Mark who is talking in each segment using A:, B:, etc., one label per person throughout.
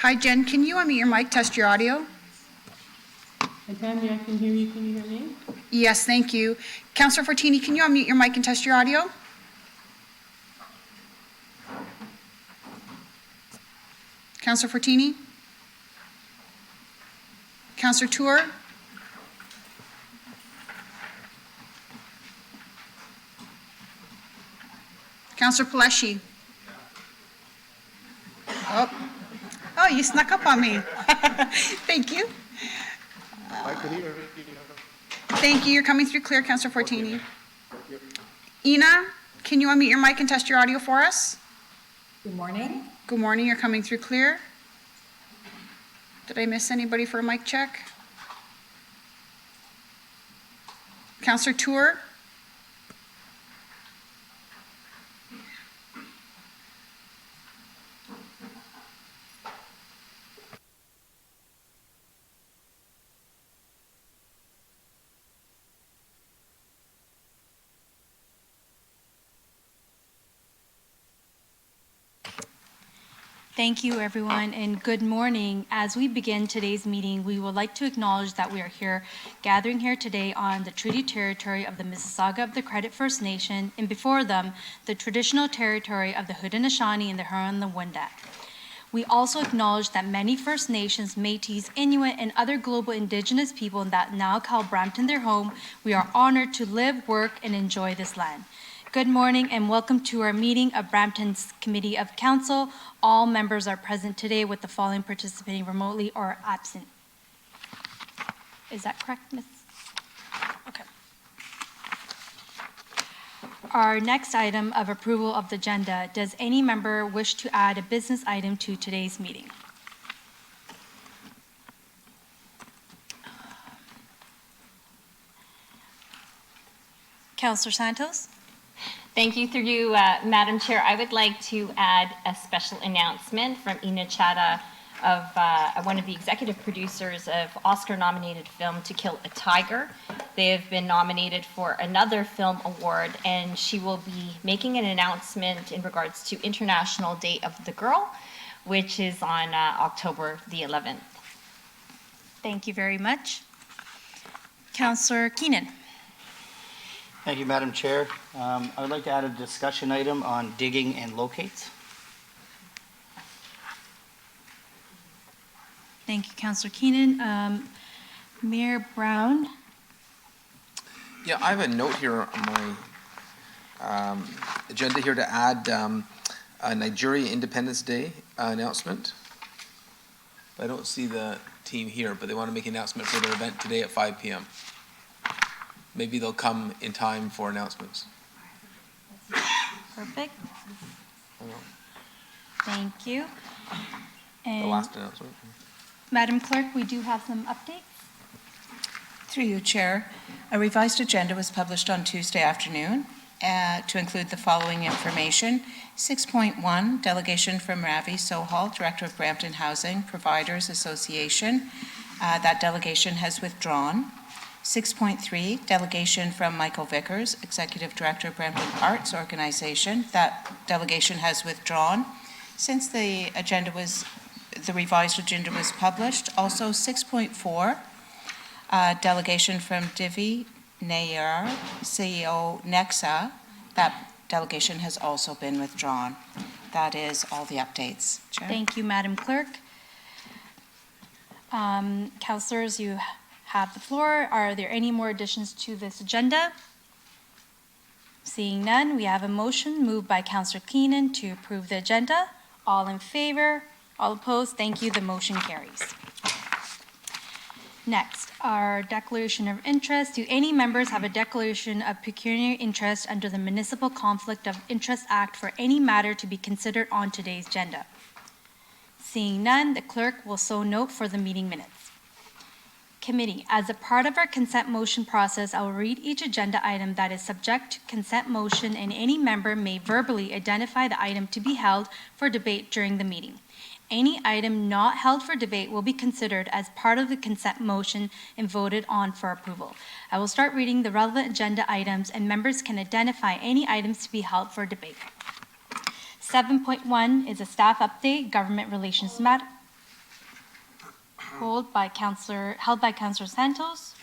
A: Hi, Jen. Can you unmute your mic, test your audio?
B: Hi, Tammy, I can hear you. Can you hear me?
A: Yes, thank you. Councillor Fortini, can you unmute your mic and test your audio? Councillor Fortini? Councillor Tour? Councillor Paleshi? Oh, you snuck up on me. Thank you.
C: I could hear.
A: Thank you. You're coming through clear, Councillor Fortini. Ina, can you unmute your mic and test your audio for us?
D: Good morning.
A: Good morning. You're coming through clear. Did I miss anybody for a mic check? Councillor Tour?
E: Thank you, everyone, and good morning. As we begin today's meeting, we would like to acknowledge that we are gathering here today on the treaty territory of the Mississauga of the Credit First Nation, and before them, the traditional territory of the Haudenosaunee and the Huron-Wendat. We also acknowledge that many First Nations, Métis, Inuit, and other global Indigenous people that now call Brampton their home. We are honored to live, work, and enjoy this land. Good morning and welcome to our meeting of Brampton's Committee of Council. All members are present today with the following participating remotely or absent. Is that correct, Ms.? Okay. Our next item of approval of the agenda. Does any member wish to add a business item to today's meeting? Councillor Santos?
F: Thank you. Through you, Madam Chair, I would like to add a special announcement from Ina Chadha, of one of the executive producers of Oscar-nominated film To Kill a Tiger. They have been nominated for another film award, and she will be making an announcement in regards to International Day of the Girl, which is on October the 11th.
E: Thank you very much. Councillor Keenan.
G: Thank you, Madam Chair. I would like to add a discussion item on digging and locates.
E: Thank you, Councillor Keenan. Mayor Brown.
H: Yeah, I have a note here on my agenda here to add a Nigeria Independence Day announcement. I don't see the team here, but they want to make an announcement for their event today at 5 p.m. Maybe they'll come in time for announcements.
E: Perfect. Thank you. And
H: The last announcement.
E: Madam Clerk, we do have some updates.
D: Through you, Chair. A revised agenda was published on Tuesday afternoon to include the following information. 6.1, delegation from Ravi Sohal, Director of Brampton Housing Providers Association. That delegation has withdrawn. 6.3, delegation from Michael Vickers, Executive Director of Brampton Arts Organization. That delegation has withdrawn. Since the revised agenda was published, also 6.4, delegation from Divi Nayar, CEO Nexa. That delegation has also been withdrawn. That is all the updates, Chair.
E: Thank you, Madam Clerk. Councillors, you have the floor. Are there any more additions to this agenda? Seeing none, we have a motion moved by Councillor Keenan to approve the agenda. All in favor? All opposed? Thank you. The motion carries. Next, our declaration of interest. Do any members have a declaration of pecuniary interest under the Municipal Conflict of Interest Act for any matter to be considered on today's agenda? Seeing none, the clerk will so note for the meeting minutes. Committee, as a part of our consent motion process, I will read each agenda item that is subject to consent motion, and any member may verbally identify the item to be held for debate during the meeting. Any item not held for debate will be considered as part of the consent motion and voted on for approval. I will start reading the relevant agenda items, and members can identify any items to be held for debate. 7.1 is a staff update, government relations matter. held by Councillor Santos.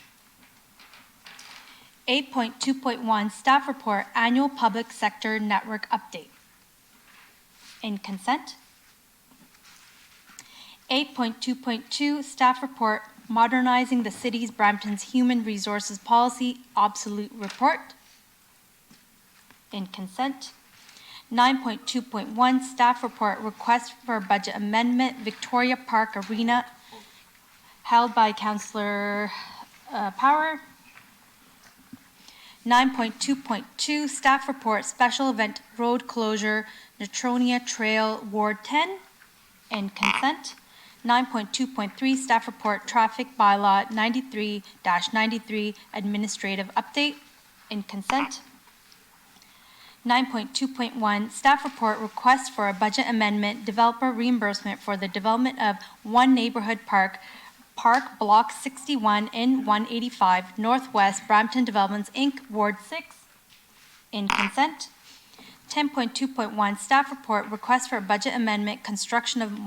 E: 8.2.1 Staff Report Annual Public Sector Network Update. In consent. 8.2.2 Staff Report Modernizing the City's Brampton's Human Resources Policy Obsolete Report. In consent. 9.2.1 Staff Report Request for Budget Amendment Victoria Park Arena held by Councillor Power. 9.2.2 Staff Report Special Event Road Closure Neutronia Trail Ward 10 in consent. 9.2.3 Staff Report Traffic Bylaw 93-93 Administrative Update in consent. 9.2.1 Staff Report Request for a Budget Amendment Developer Reimbursement for the Development of One Neighborhood Park Block 61 in 185 Northwest Brampton Developments Inc., Ward 6 in consent. 10.2.1 Staff Report Request for a Budget Amendment Construction of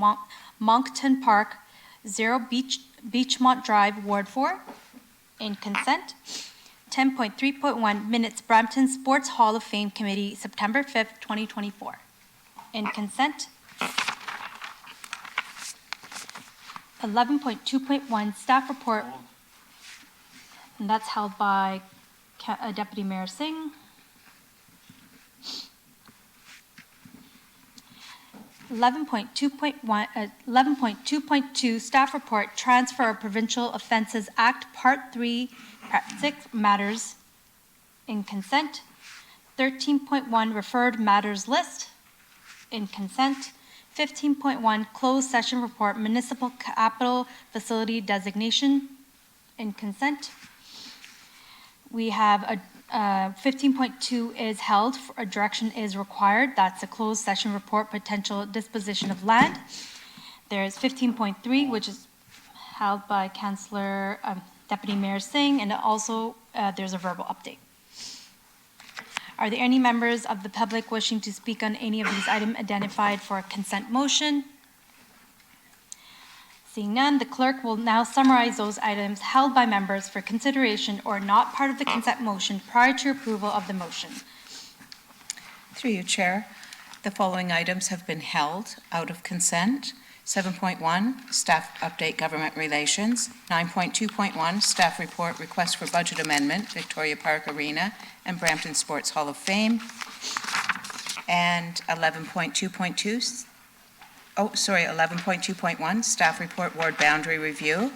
E: Moncton Park 0 Beachmont Drive, Ward 4 in consent. 10.3.1 Minutes Brampton Sports Hall of Fame Committee, September 5th, 2024 in consent. 11.2.1 Staff Report, and that's held by Deputy Mayor Singh. 11.2 Staff Report Transfer of Provincial Offences Act Part 3, Part 6 Matters in consent. 13.1 Referred Matters List in consent. 15.1 Closed Session Report Municipal Capital Facility Designation in consent. We have a 15.2 is held, a direction is required. That's a closed session report, potential disposition of land. There's 15.3, which is held by Councillor Deputy Mayor Singh, and also there's a verbal update. Are there any members of the public wishing to speak on any of these items identified for a consent motion? Seeing none, the clerk will now summarize those items held by members for consideration or not part of the consent motion prior to approval of the motion.
D: Through you, Chair. The following items have been held out of consent. 7.1, Staff Update Government Relations. 9.2.1, Staff Report Request for Budget Amendment, Victoria Park Arena and Brampton Sports Hall of Fame. And 11.2.1, Staff Report Ward Boundary Review.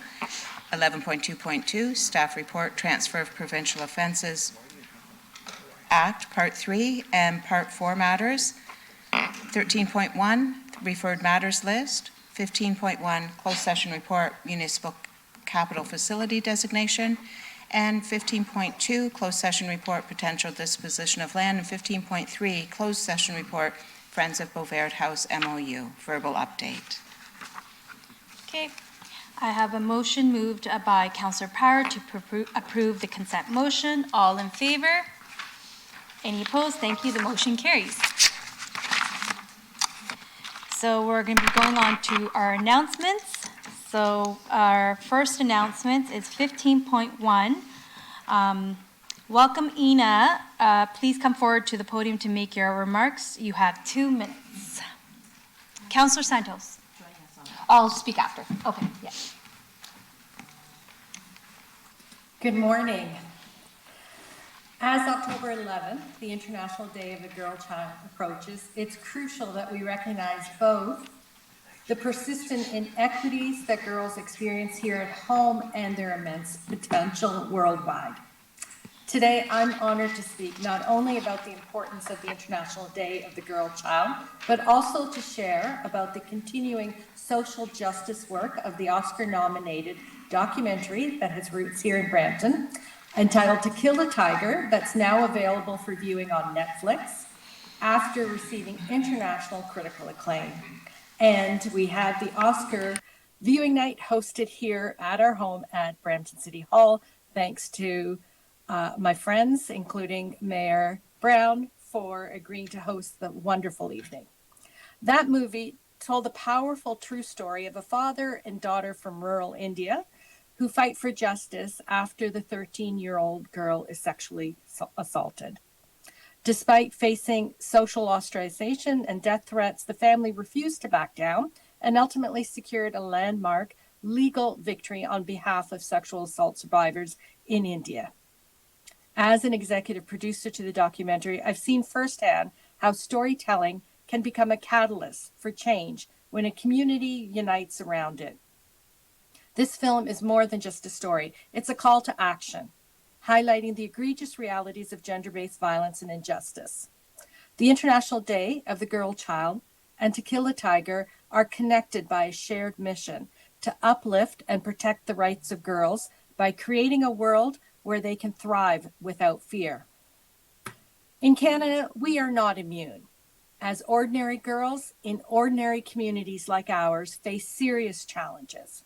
D: 11.2.2, Staff Report Transfer of Provincial Offences Act, Part 3 and Part 4 matters. 13.1, Referred Matters List. 15.1, Closed Session Report Municipal Capital Facility Designation. And 15.2, Closed Session Report Potential Disposition of Land. And 15.3, Closed Session Report Friends of Bovaird House MOU, verbal update.
E: Okay, I have a motion moved by Councillor Power to approve the consent motion. All in favor? Any opposed? Thank you. The motion carries. So we're going to be going on to our announcements. So our first announcement is 15.1. Welcome, Ina. Please come forward to the podium to make your remarks. You have 2 minutes. Councillor Santos. I'll speak after. Okay, yeah.
I: Good morning. As October 11th, the International Day of the Girl Child approaches, it's crucial that we recognize both the persistent inequities that girls experience here at home and their immense potential worldwide. Today, I'm honored to speak not only about the importance of the International Day of the Girl Child, but also to share about the continuing social justice work of the Oscar-nominated documentary that has roots here in Brampton, entitled To Kill a Tiger, that's now available for viewing on Netflix after receiving international critical acclaim. And we had the Oscar viewing night hosted here at our home at Brampton City Hall, thanks to my friends, including Mayor Brown, for agreeing to host the wonderful evening. That movie told the powerful true story of a father and daughter from rural India who fight for justice after the 13-year-old girl is sexually assaulted. Despite facing social ostracization and death threats, the family refused to back down and ultimately secured a landmark legal victory on behalf of sexual assault survivors in India. As an executive producer to the documentary, I've seen firsthand how storytelling can become a catalyst for change when a community unites around it. This film is more than just a story. It's a call to action, highlighting the egregious realities of gender-based violence and injustice. The International Day of the Girl Child and To Kill a Tiger are connected by a shared mission to uplift and protect the rights of girls by creating a world where they can thrive without fear. In Canada, we are not immune, as ordinary girls in ordinary communities like ours face serious challenges.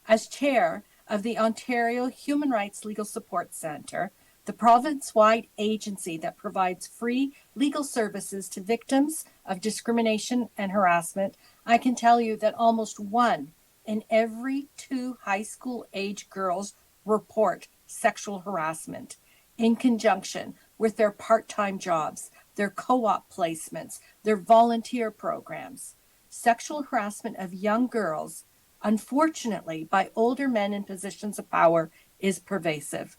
I: As chair of the Ontario Human Rights Legal Support Centre, the province-wide agency that provides free legal services to victims of discrimination and harassment, I can tell you that almost 1 in every 2 high school age girls report sexual harassment in conjunction with their part-time jobs, their co-op placements, their volunteer programs. Sexual harassment of young girls, unfortunately, by older men in positions of power, is pervasive.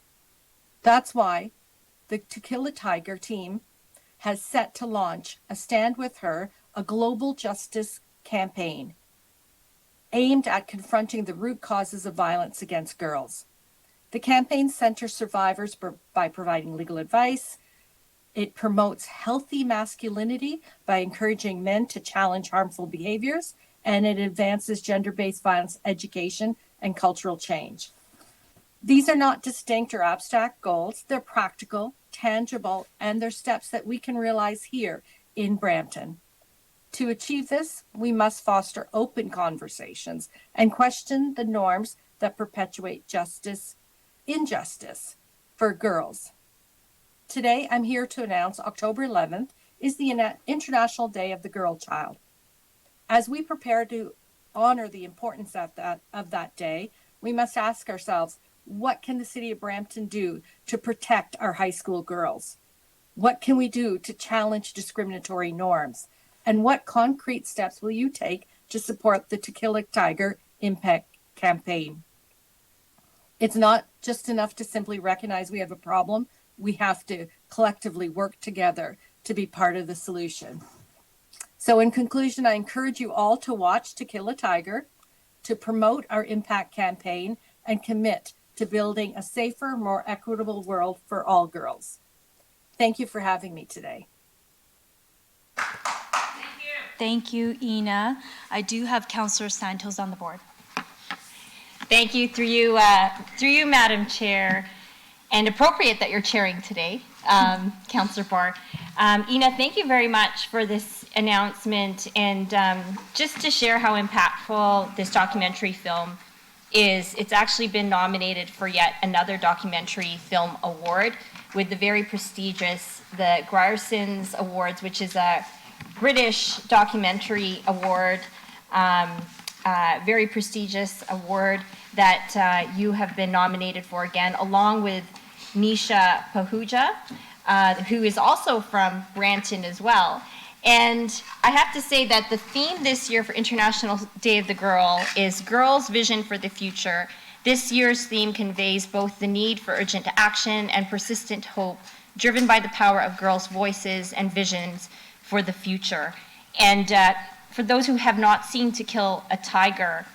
I: That's why the To Kill a Tiger team has set to launch a Stand With Her, a global justice campaign aimed at confronting the root causes of violence against girls. The campaign centers survivors by providing legal advice. It promotes healthy masculinity by encouraging men to challenge harmful behaviors, and it advances gender-based violence education and cultural change. These are not distinct or abstract goals. They're practical, tangible, and they're steps that we can realize here in Brampton. To achieve this, we must foster open conversations and question the norms that perpetuate injustice for girls. Today, I'm here to announce October 11th is the International Day of the Girl Child. As we prepare to honor the importance of that day, we must ask ourselves, what can the City of Brampton do to protect our high school girls? What can we do to challenge discriminatory norms? And what concrete steps will you take to support the To Kill a Tiger Impact Campaign? It's not just enough to simply recognize we have a problem. We have to collectively work together to be part of the solution. So in conclusion, I encourage you all to watch To Kill a Tiger, to promote our impact campaign, and commit to building a safer, more equitable world for all girls. Thank you for having me today.
E: Thank you, Ina. I do have Councillor Santos on the board.
F: Thank you, through you, Madam Chair, and appropriate that you're chairing today, Councillor Barr. Ina, thank you very much for this announcement, and just to share how impactful this documentary film is, it's actually been nominated for yet another documentary film award with the very prestigious, the Grierson's Awards, which is a British documentary award, very prestigious award that you have been nominated for again, along with Nisha Pahuja, who is also from Brampton as well. And I have to say that the theme this year for International Day of the Girl is Girls' Vision for the Future. This year's theme conveys both the need for urgent action and persistent hope, driven by the power of girls' voices and visions for the future. And for those who have not seen To Kill a Tiger,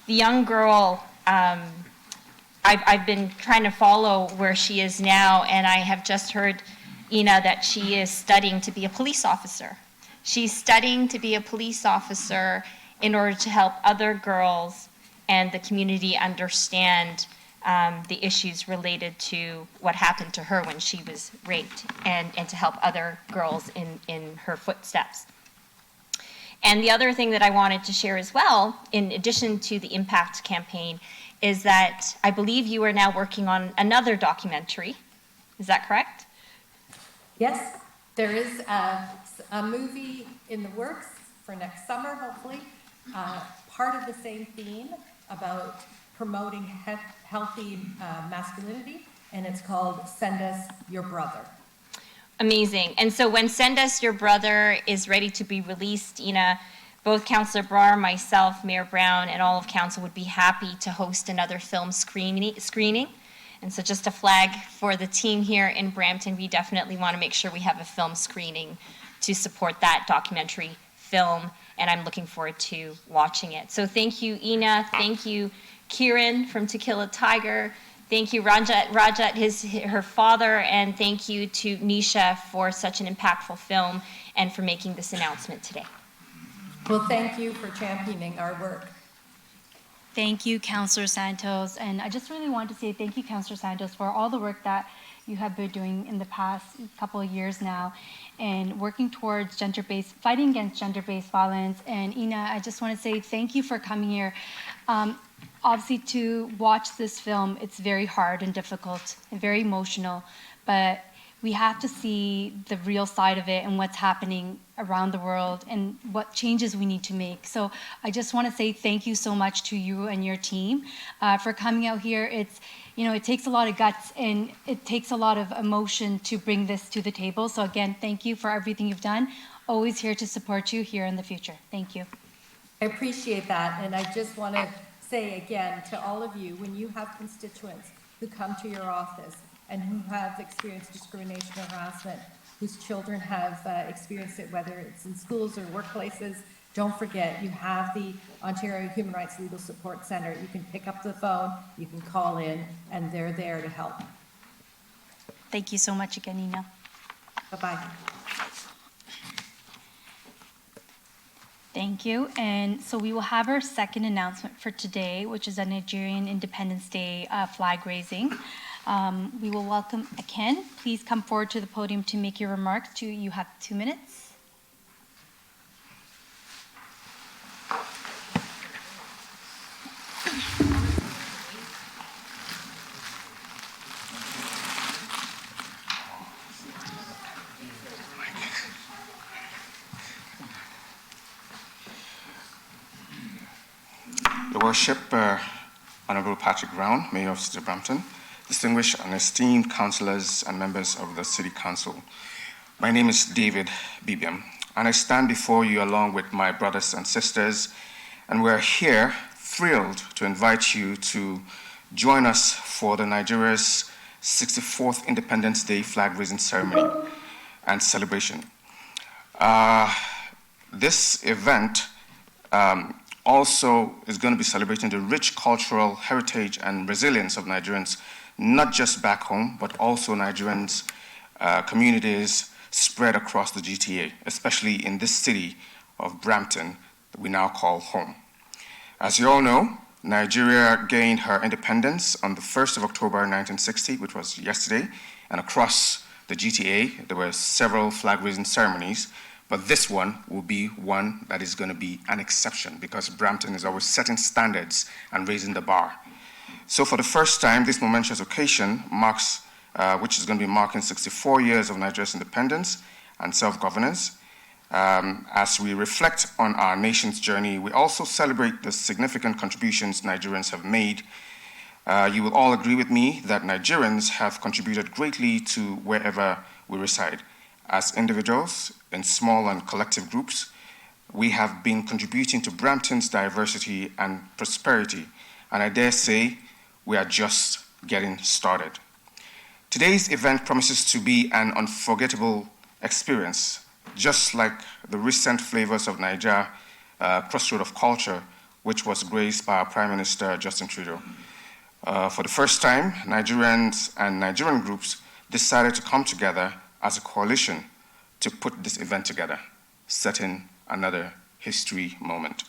F: the young girl, I've been trying to follow where she is now, and I have just heard, Ina, that she is studying to be a police officer. She's studying to be a police officer in order to help other girls and the community understand the issues related to what happened to her when she was raped, and to help other girls in her footsteps. And the other thing that I wanted to share as well, in addition to the Impact campaign, is that I believe you are now working on another documentary. Is that correct?
I: Yes, there is a movie in the works for next summer, hopefully. Part of the same theme about promoting healthy masculinity, and it's called Send Us Your Brother.
F: Amazing. And so when Send Us Your Brother is ready to be released, Ina, both Councillor Brar, myself, Mayor Brown, and all of council would be happy to host another film screening. And so just a flag for the team here in Brampton, we definitely want to make sure we have a film screening to support that documentary film, and I'm looking forward to watching it. So thank you, Ina. Thank you, Kieran from To Kill a Tiger. Thank you, Rajat, her father, and thank you to Nisha for such an impactful film and for making this announcement today.
I: Well, thank you for championing our work.
E: Thank you, Councillor Santos. And I just really want to say thank you, Councillor Santos, for all the work that you have been doing in the past couple of years now and working towards fighting against gender-based violence. And Ina, I just want to say thank you for coming here. Obviously, to watch this film, it's very hard and difficult and very emotional, but we have to see the real side of it and what's happening around the world and what changes we need to make. So I just want to say thank you so much to you and your team for coming out here. It's, it takes a lot of guts and it takes a lot of emotion to bring this to the table. So again, thank you for everything you've done. Always here to support you here in the future. Thank you.
I: I appreciate that, and I just want to say again to all of you, when you have constituents who come to your office and who have experienced discrimination or harassment, whose children have experienced it, whether it's in schools or workplaces, don't forget, you have the Ontario Human Rights Legal Support Centre. You can pick up the phone, you can call in, and they're there to help.
E: Thank you so much again, Ina.
I: Bye-bye.
E: Thank you. And so we will have our second announcement for today, which is a Nigerian Independence Day flag raising. We will welcome Aken. Please come forward to the podium to make your remarks. You have 2 minutes.
C: Your Worship, Honourable Patrick Brown, Mayor of City of Brampton, distinguished and esteemed councillors and members of the City Council. My name is David Bibiam, and I stand before you along with my brothers and sisters, and we're here thrilled to invite you to join us for the Nigeria's 64th Independence Day flag-raising ceremony and celebration. This event also is going to be celebrating the rich cultural heritage and resilience of Nigerians, not just back home, but also Nigerians' communities spread across the GTA, especially in this city of Brampton that we now call home. As you all know, Nigeria gained her independence on the 1st of October 1960, which was yesterday, and across the GTA, there were several flag-raising ceremonies, but this one will be one that is going to be an exception because Brampton is always setting standards and raising the bar. So for the first time, this momentous occasion marks, which is going to be marking 64 years of Nigeria's independence and self-governance. As we reflect on our nation's journey, we also celebrate the significant contributions Nigerians have made. You will all agree with me that Nigerians have contributed greatly to wherever we reside. As individuals, in small and collective groups, we have been contributing to Brampton's diversity and prosperity, and I dare say we are just getting started. Today's event promises to be an unforgettable experience, just like the recent Flavors of Niger Crossroad of Culture, which was graced by our Prime Minister, Justin Trudeau. For the first time, Nigerians and Nigerian groups decided to come together as a coalition to put this event together, setting another history moment.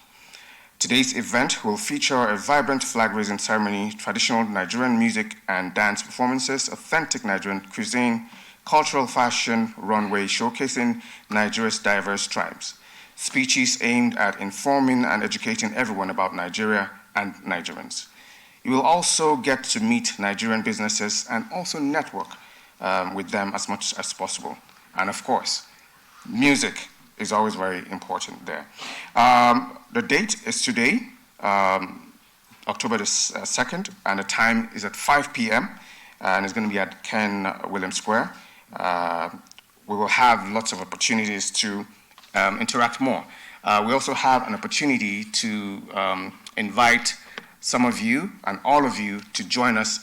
C: Today's event will feature a vibrant flag-raising ceremony, traditional Nigerian music and dance performances, authentic Nigerian cuisine, cultural fashion runway showcasing Nigeria's diverse tribes, speeches aimed at informing and educating everyone about Nigeria and Nigerians. You will also get to meet Nigerian businesses and also network with them as much as possible. And of course, music is always very important there. The date is today, October the 2nd, and the time is at 5 p.m., and it's going to be at Ken Williams Square. We will have lots of opportunities to interact more. We also have an opportunity to invite some of you and all of you to join us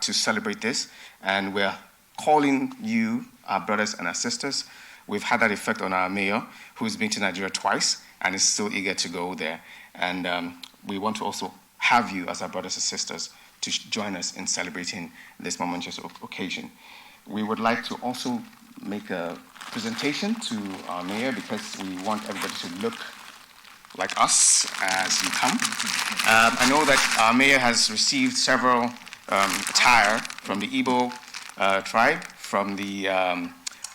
C: to celebrate this, and we're calling you our brothers and our sisters. We've had that effect on our mayor, who's been to Nigeria twice and is still eager to go there. And we want to also have you as our brothers and sisters to join us in celebrating this momentous occasion. We would like to also make a presentation to our mayor because we want everybody to look like us as you come. I know that our mayor has received several attire from the Igbo tribe, from the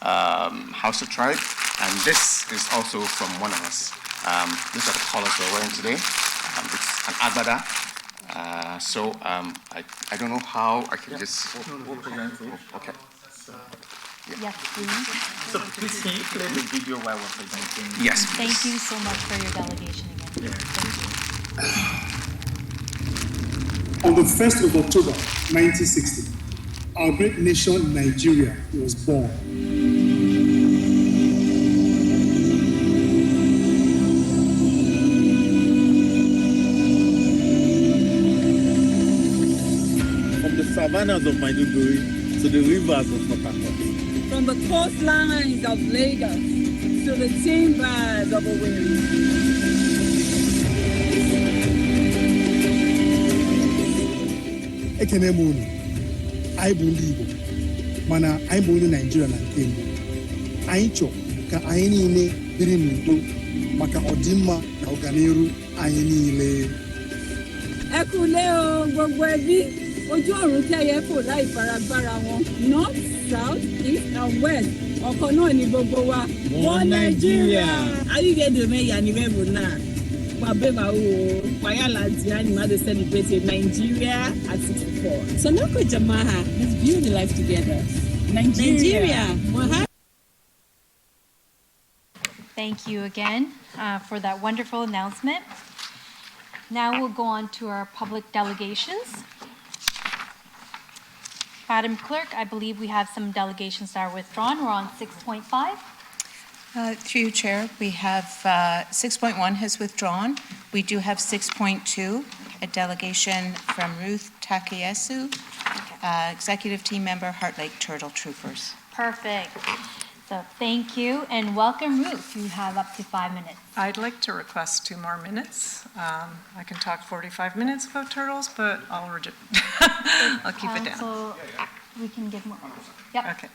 C: Hausa tribe, and this is also from one of us. These are the colors we're wearing today. It's an agbada. I don't know how I can just... Okay.
E: Yes, please.
J: So please can you play the video while we're presenting?
C: Yes,
E: Thank you so much for your delegation again. Thank you.
K: On the 1st of October 1960, our great nation, Nigeria, was born.
J: From the savannas of Maiduguri to the rivers of Port Harcourt.
L: From the coastlines of Lagos to the timbers of Owerri.
K: Ekene m unu, anyị bụ ndị Igbo, mana anyị bụ onye Naịjirịa na nke mbụ. Anyị chọrọ ka anyị niile biri n'udo maka ọdịmma na ọganihu anyị niile.
L: Ẹ kúlé o gbogbo ẹbí, ojú ọ̀run kẹ́yẹ fò láì faragbára wọn. North, South, East and West, ọ̀kan náà ni gbogbo wa. One Nigeria. Ayígẹ̀dùnmẹ́yà ni mẹ́bù náà. Wabeba o, Wayala Diani Mother celebrated Nigeria at 64. So Nako Jamaha, let's view the life together. Nigeria.
E: Thank you again for that wonderful announcement. Now we'll go on to our public delegations. Madam Clerk, I believe we have some delegations that are withdrawn. We're on 6.5.
D: Through you, Chair, we have 6.1 has withdrawn. We do have 6.2, a delegation from Ruth Takayasu, Executive Team Member, Heart Lake Turtle Troopers.
E: Perfect. So thank you and welcome, Ruth. You have up to 5 minutes.
M: I'd like to request 2 more minutes. I can talk 45 minutes about turtles, but I'll keep it down.
E: So we can give more. Yep.
M: Okay.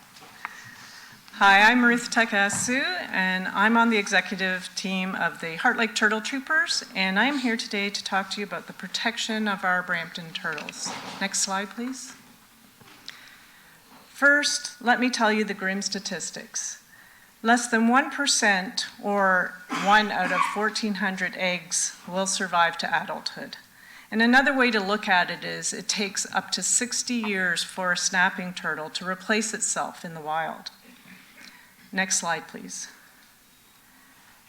M: Hi, I'm Ruth Takayasu, and I'm on the executive team of the Heart Lake Turtle Troopers, and I'm here today to talk to you about the protection of our Brampton turtles. Next slide, please. First, let me tell you the grim statistics. Less than 1%, or 1 out of 1,400 eggs, will survive to adulthood. And another way to look at it is it takes up to 60 years for a snapping turtle to replace itself in the wild. Next slide, please.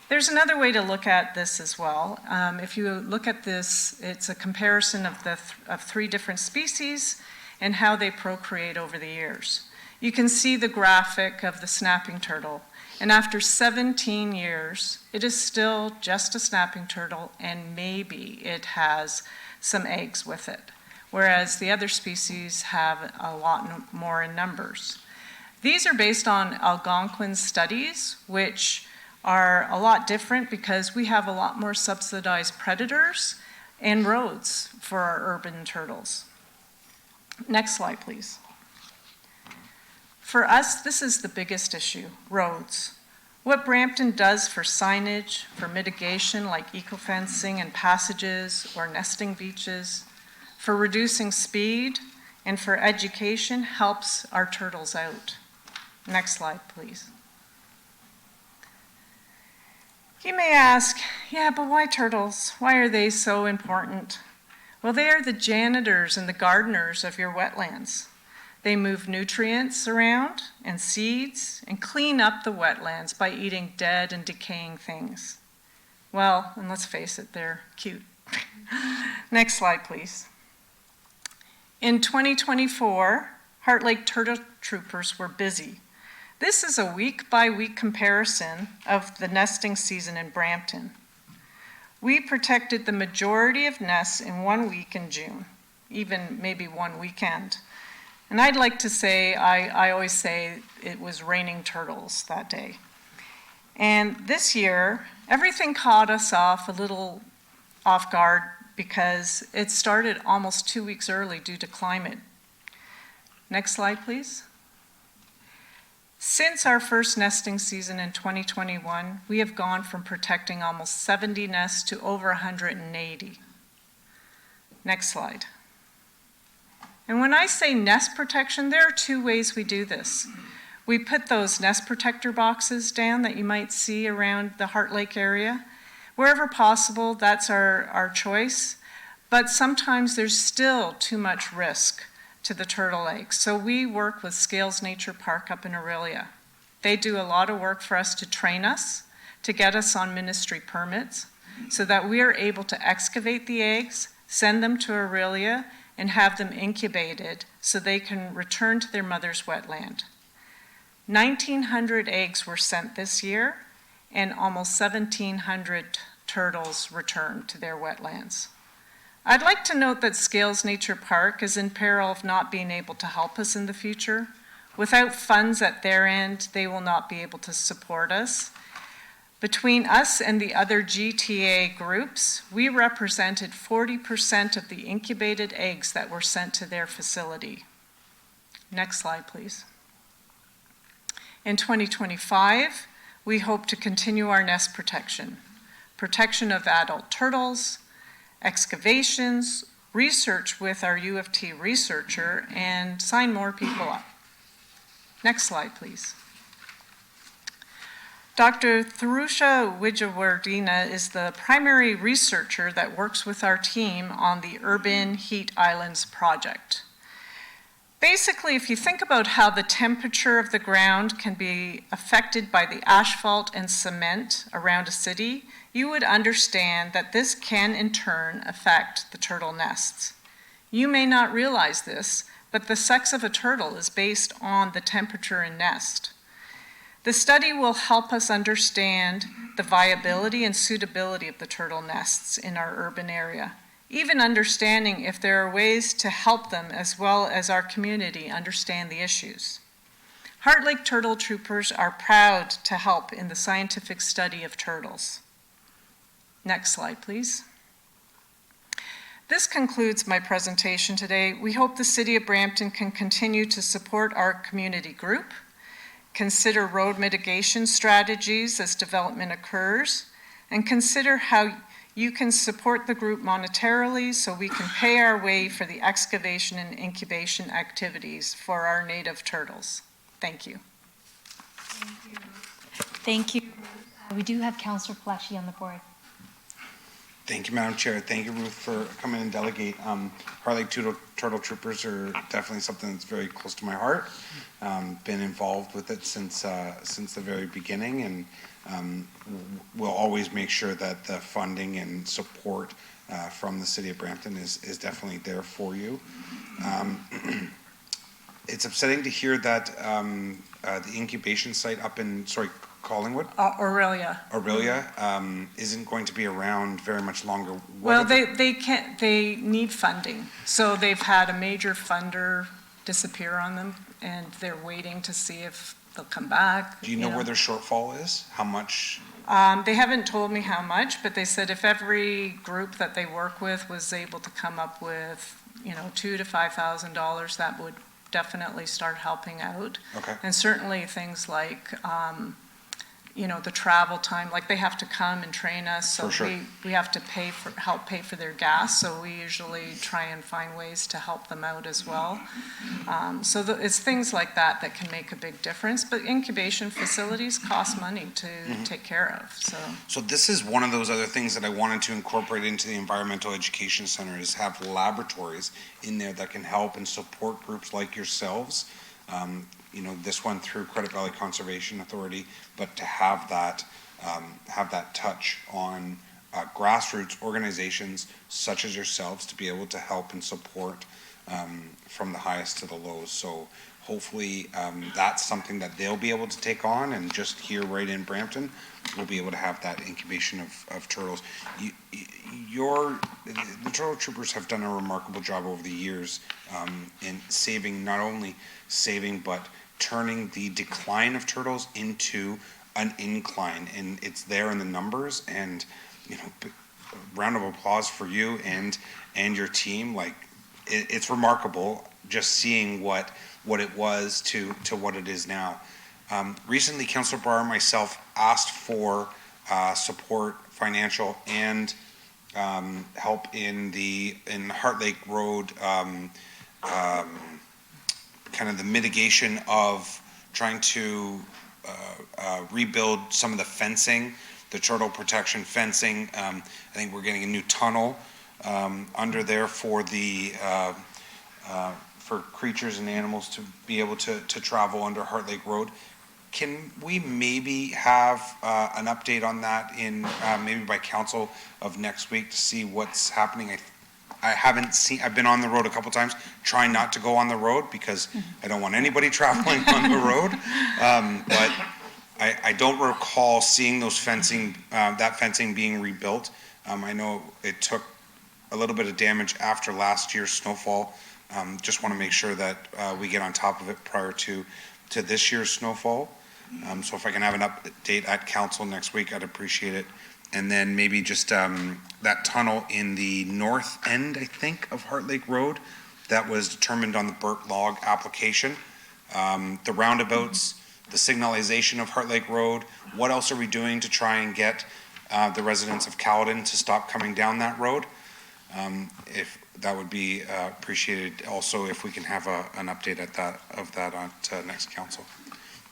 M: There's another way to look at this as well. If you look at this, it's a comparison of 3 different species and how they procreate over the years. You can see the graphic of the snapping turtle, and after 17 years, it is still just a snapping turtle, and maybe it has some eggs with it, whereas the other species have a lot more in numbers. These are based on Algonquin studies, which are a lot different because we have a lot more subsidized predators and roads for our urban turtles. Next slide, please. For us, this is the biggest issue, roads. What Brampton does for signage, for mitigation like eco-fencing and passages or nesting beaches, for reducing speed, and for education helps our turtles out. Next slide, please. You may ask, yeah, but why turtles? Why are they so important? Well, they are the janitors and the gardeners of your wetlands. They move nutrients around and seeds and clean up the wetlands by eating dead and decaying things. Well, and let's face it, they're cute. Next slide, please. In 2024, Heart Lake Turtle Troopers were busy. This is a week-by-week comparison of the nesting season in Brampton. We protected the majority of nests in 1 week in June, even maybe one weekend. And I'd like to say, I always say it was raining turtles that day. And this year, everything caught us off a little off guard because it started almost 2 weeks early due to climate. Next slide, please. Since our first nesting season in 2021, we have gone from protecting almost 70 nests to over 180. Next slide. And when I say nest protection, there are 2 ways we do this. We put those nest protector boxes down that you might see around the Heart Lake area. Wherever possible, that's our choice. But sometimes there's still too much risk to the turtle eggs. So we work with Scales Nature Park up in Orillia. They do a lot of work for us to train us, to get us on ministry permits, so that we are able to excavate the eggs, send them to Orillia, and have them incubated so they can return to their mother's wetland. 1,900 eggs were sent this year, and almost 1,700 turtles returned to their wetlands. I'd like to note that Scales Nature Park is in peril of not being able to help us in the future. Without funds at their end, they will not be able to support us. Between us and the other GTA groups, we represented 40% of the incubated eggs that were sent to their facility. Next slide, please. In 2025, we hope to continue our nest protection of adult turtles, excavations, research with our U of T researcher, and sign more people up. Next slide, please. Dr. Tharusha Wijawardena is the primary researcher that works with our team on the Urban Heat Islands project. Basically, if you think about how the temperature of the ground can be affected by the asphalt and cement around a city, you would understand that this can in turn affect the turtle nests. You may not realize this, but the sex of a turtle is based on the temperature in nest. The study will help us understand the viability and suitability of the turtle nests in our urban area, even understanding if there are ways to help them as well as our community understand the issues. Heart Lake Turtle Troopers are proud to help in the scientific study of turtles. Next slide, please. This concludes my presentation today. We hope the City of Brampton can continue to support our community group, consider road mitigation strategies as development occurs, and consider how you can support the group monetarily so we can pay our way for the excavation and incubation activities for our native turtles. Thank you.
E: Thank you. We do have Councillor Palachi on the board.
N: Thank you, Madam Chair. Thank you, Ruth, for coming and delegate. Heart Lake Turtle Troopers are definitely something that's very close to my heart. Been involved with it since the very beginning, and we'll always make sure that the funding and support from the City of Brampton is definitely there for you. It's upsetting to hear that the incubation site up in, Collingwood?
M: Orillia.
N: Orillia isn't going to be around very much longer.
M: Well, they need funding. So they've had a major funder disappear on them, and they're waiting to see if they'll come back.
N: Do you know where their shortfall is? How much?
M: They haven't told me how much, but they said if every group that they work with was able to come up with, $2,000 to $5,000, that would definitely start helping out.
N: Okay.
M: And certainly things like the travel time, like they have to come and train us, so
N: For sure.
M: we have to help pay for their gas, so we usually try and find ways to help them out as well. So it's things like that that can make a big difference, but incubation facilities cost money to take care of, so.
N: So this is one of those other things that I wanted to incorporate into the Environmental Education Center, is have laboratories in there that can help and support groups like yourselves. This one through Credit Valley Conservation Authority, but to have that touch on grassroots organizations such as yourselves to be able to help and support from the highest to the lows. So hopefully that's something that they'll be able to take on, and just here right in Brampton, we'll be able to have that incubation of turtles. The Turtle Troopers have done a remarkable job over the years in not only saving, but turning the decline of turtles into an incline, and it's there in the numbers. And round of applause for you and your team. Like it's remarkable just seeing what it was to what it is now. Recently, Councillor Barr and myself asked for support, financial and help in Heart Lake Road, kind of the mitigation of trying to rebuild some of the fencing, the turtle protection fencing. I think we're getting a new tunnel under there for creatures and animals to be able to travel under Heart Lake Road. Can we maybe have an update on that in maybe by council of next week to see what's happening? I've been on the road a couple times, trying not to go on the road because I don't want anybody traveling on the road. But I don't recall seeing that fencing being rebuilt. I know it took a little bit of damage after last year's snowfall. Just want to make sure that we get on top of it prior to this year's snowfall. So if I can have an update at council next week, I'd appreciate it. And then maybe just that tunnel in the north end, I think, of Heart Lake Road that was determined on the Burt Log application. The roundabouts, the signalization of Heart Lake Road. What else are we doing to try and get the residents of Caledon to stop coming down that road? If that would be appreciated. Also, if we can have an update of that on next council.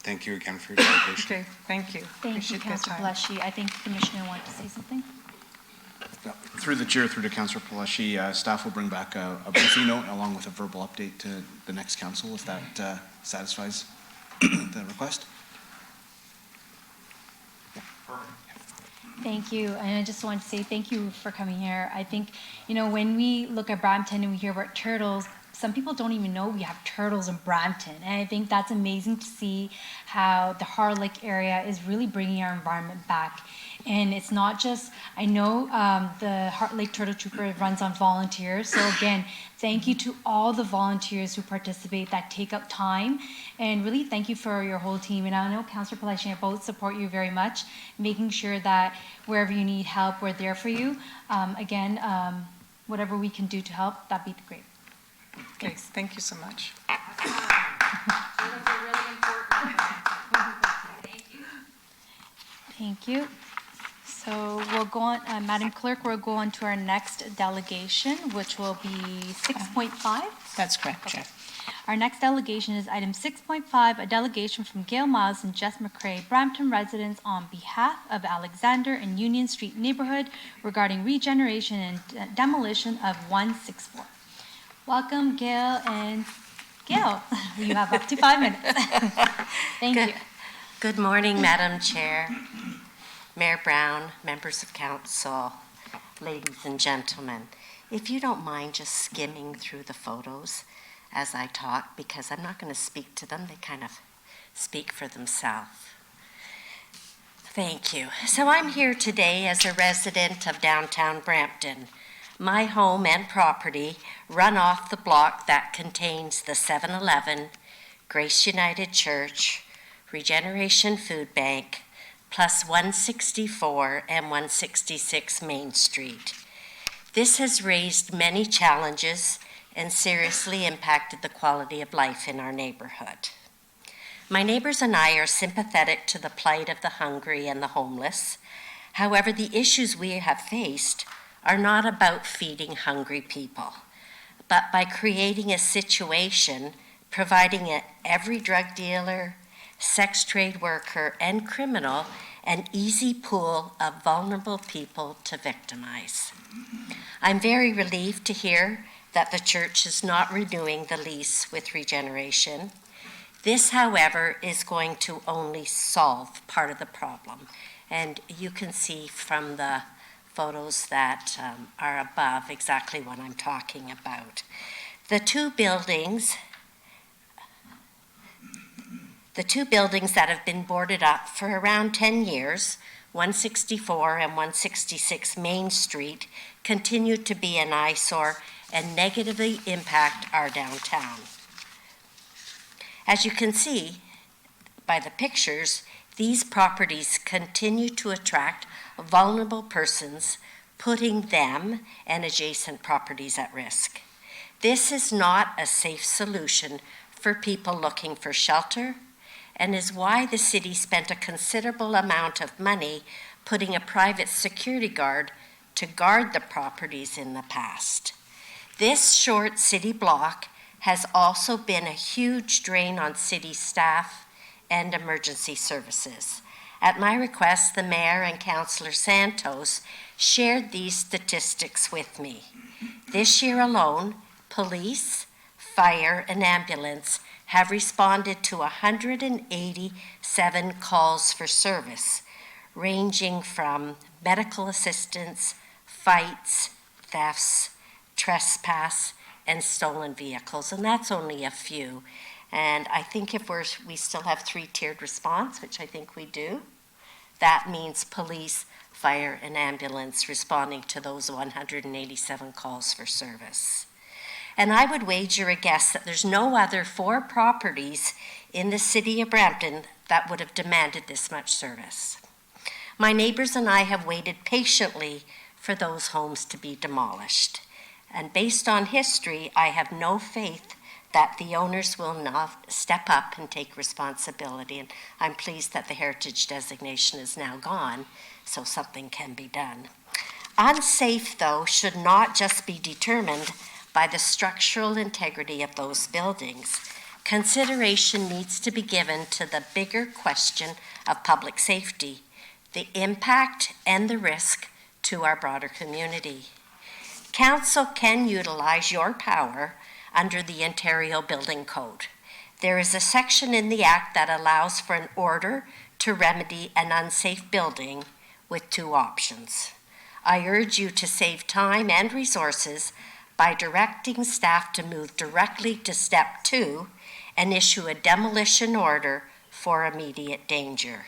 N: Thank you again for your dedication.
M: Okay, thank you.
E: Thank you,
M: Appreciate the
E: Councillor
M: time.
E: Palashi. I think the Commissioner wanted to say something.
O: Through the chair, through to Councillor Palashi, staff will bring back a briefing note along with a verbal update to the next council if that satisfies the request.
E: Thank you, and I just want to say thank you for coming here. I think, when we look at Brampton and we hear about turtles, some people don't even know we have turtles in Brampton, and I think that's amazing to see how the Heart Lake area is really bringing our environment back. And it's not just, I know the Heart Lake Turtle Trooper runs on volunteers, so again, thank you to all the volunteers who participate, that take up time, and really thank you for your whole team. And I know Councillor Palashi and I both support you very much, making sure that wherever you need help, we're there for you. Again, whatever we can do to help, that'd be great.
M: Okay, thank you so much.
E: Thank you. So we'll go on, Madam Clerk, we'll go on to our next delegation, which will be 6.5.
D: That's correct, Chair.
E: Our next delegation is item 6.5, a delegation from Gail Miles and Jess McCrae, Brampton residents, on behalf of Alexander and Union Street neighborhood regarding regeneration and demolition of 164. Welcome, Gail, and Gail, you have up to 5 minutes. Thank you.
P: Good morning, Madam Chair, Mayor Brown, members of council, ladies and gentlemen. If you don't mind just skimming through the photos as I talk, because I'm not going to speak to them, they kind of speak for themselves. Thank you. So I'm here today as a resident of downtown Brampton. My home and property run off the block that contains the 7-Eleven, Grace United Church, Regeneration Food Bank, plus 164 and 166 Main Street. This has raised many challenges and seriously impacted the quality of life in our neighborhood. My neighbors and I are sympathetic to the plight of the hungry and the homeless. However, the issues we have faced are not about feeding hungry people, but by creating a situation providing every drug dealer, sex trade worker, and criminal an easy pool of vulnerable people to victimize. I'm very relieved to hear that the church is not renewing the lease with Regeneration. This, however, is going to only solve part of the problem. And you can see from the photos that are above exactly what I'm talking about. The two buildings that have been boarded up for around 10 years, 164 and 166 Main Street, continue to be an eyesore and negatively impact our downtown. As you can see by the pictures, these properties continue to attract vulnerable persons, putting them and adjacent properties at risk. This is not a safe solution for people looking for shelter, and is why the city spent a considerable amount of money putting a private security guard to guard the properties in the past. This short city block has also been a huge drain on city staff and emergency services. At my request, the Mayor and Councillor Santos shared these statistics with me. This year alone, police, fire, and ambulance have responded to 187 calls for service, ranging from medical assistance, fights, thefts, trespass, and stolen vehicles, and that's only a few. And I think if we still have three-tiered response, which I think we do, that means police, fire, and ambulance responding to those 187 calls for service. And I would wager a guess that there's no other 4 properties in the city of Brampton that would have demanded this much service. My neighbors and I have waited patiently for those homes to be demolished. And based on history, I have no faith that the owners will not step up and take responsibility. And I'm pleased that the heritage designation is now gone, so something can be done. Unsafe, though, should not just be determined by the structural integrity of those buildings. Consideration needs to be given to the bigger question of public safety, the impact and the risk to our broader community. Council can utilize your power under the Ontario Building Code. There is a section in the Act that allows for an order to remedy an unsafe building with 2 options. I urge you to save time and resources by directing staff to move directly to step 2 and issue a demolition order for immediate danger.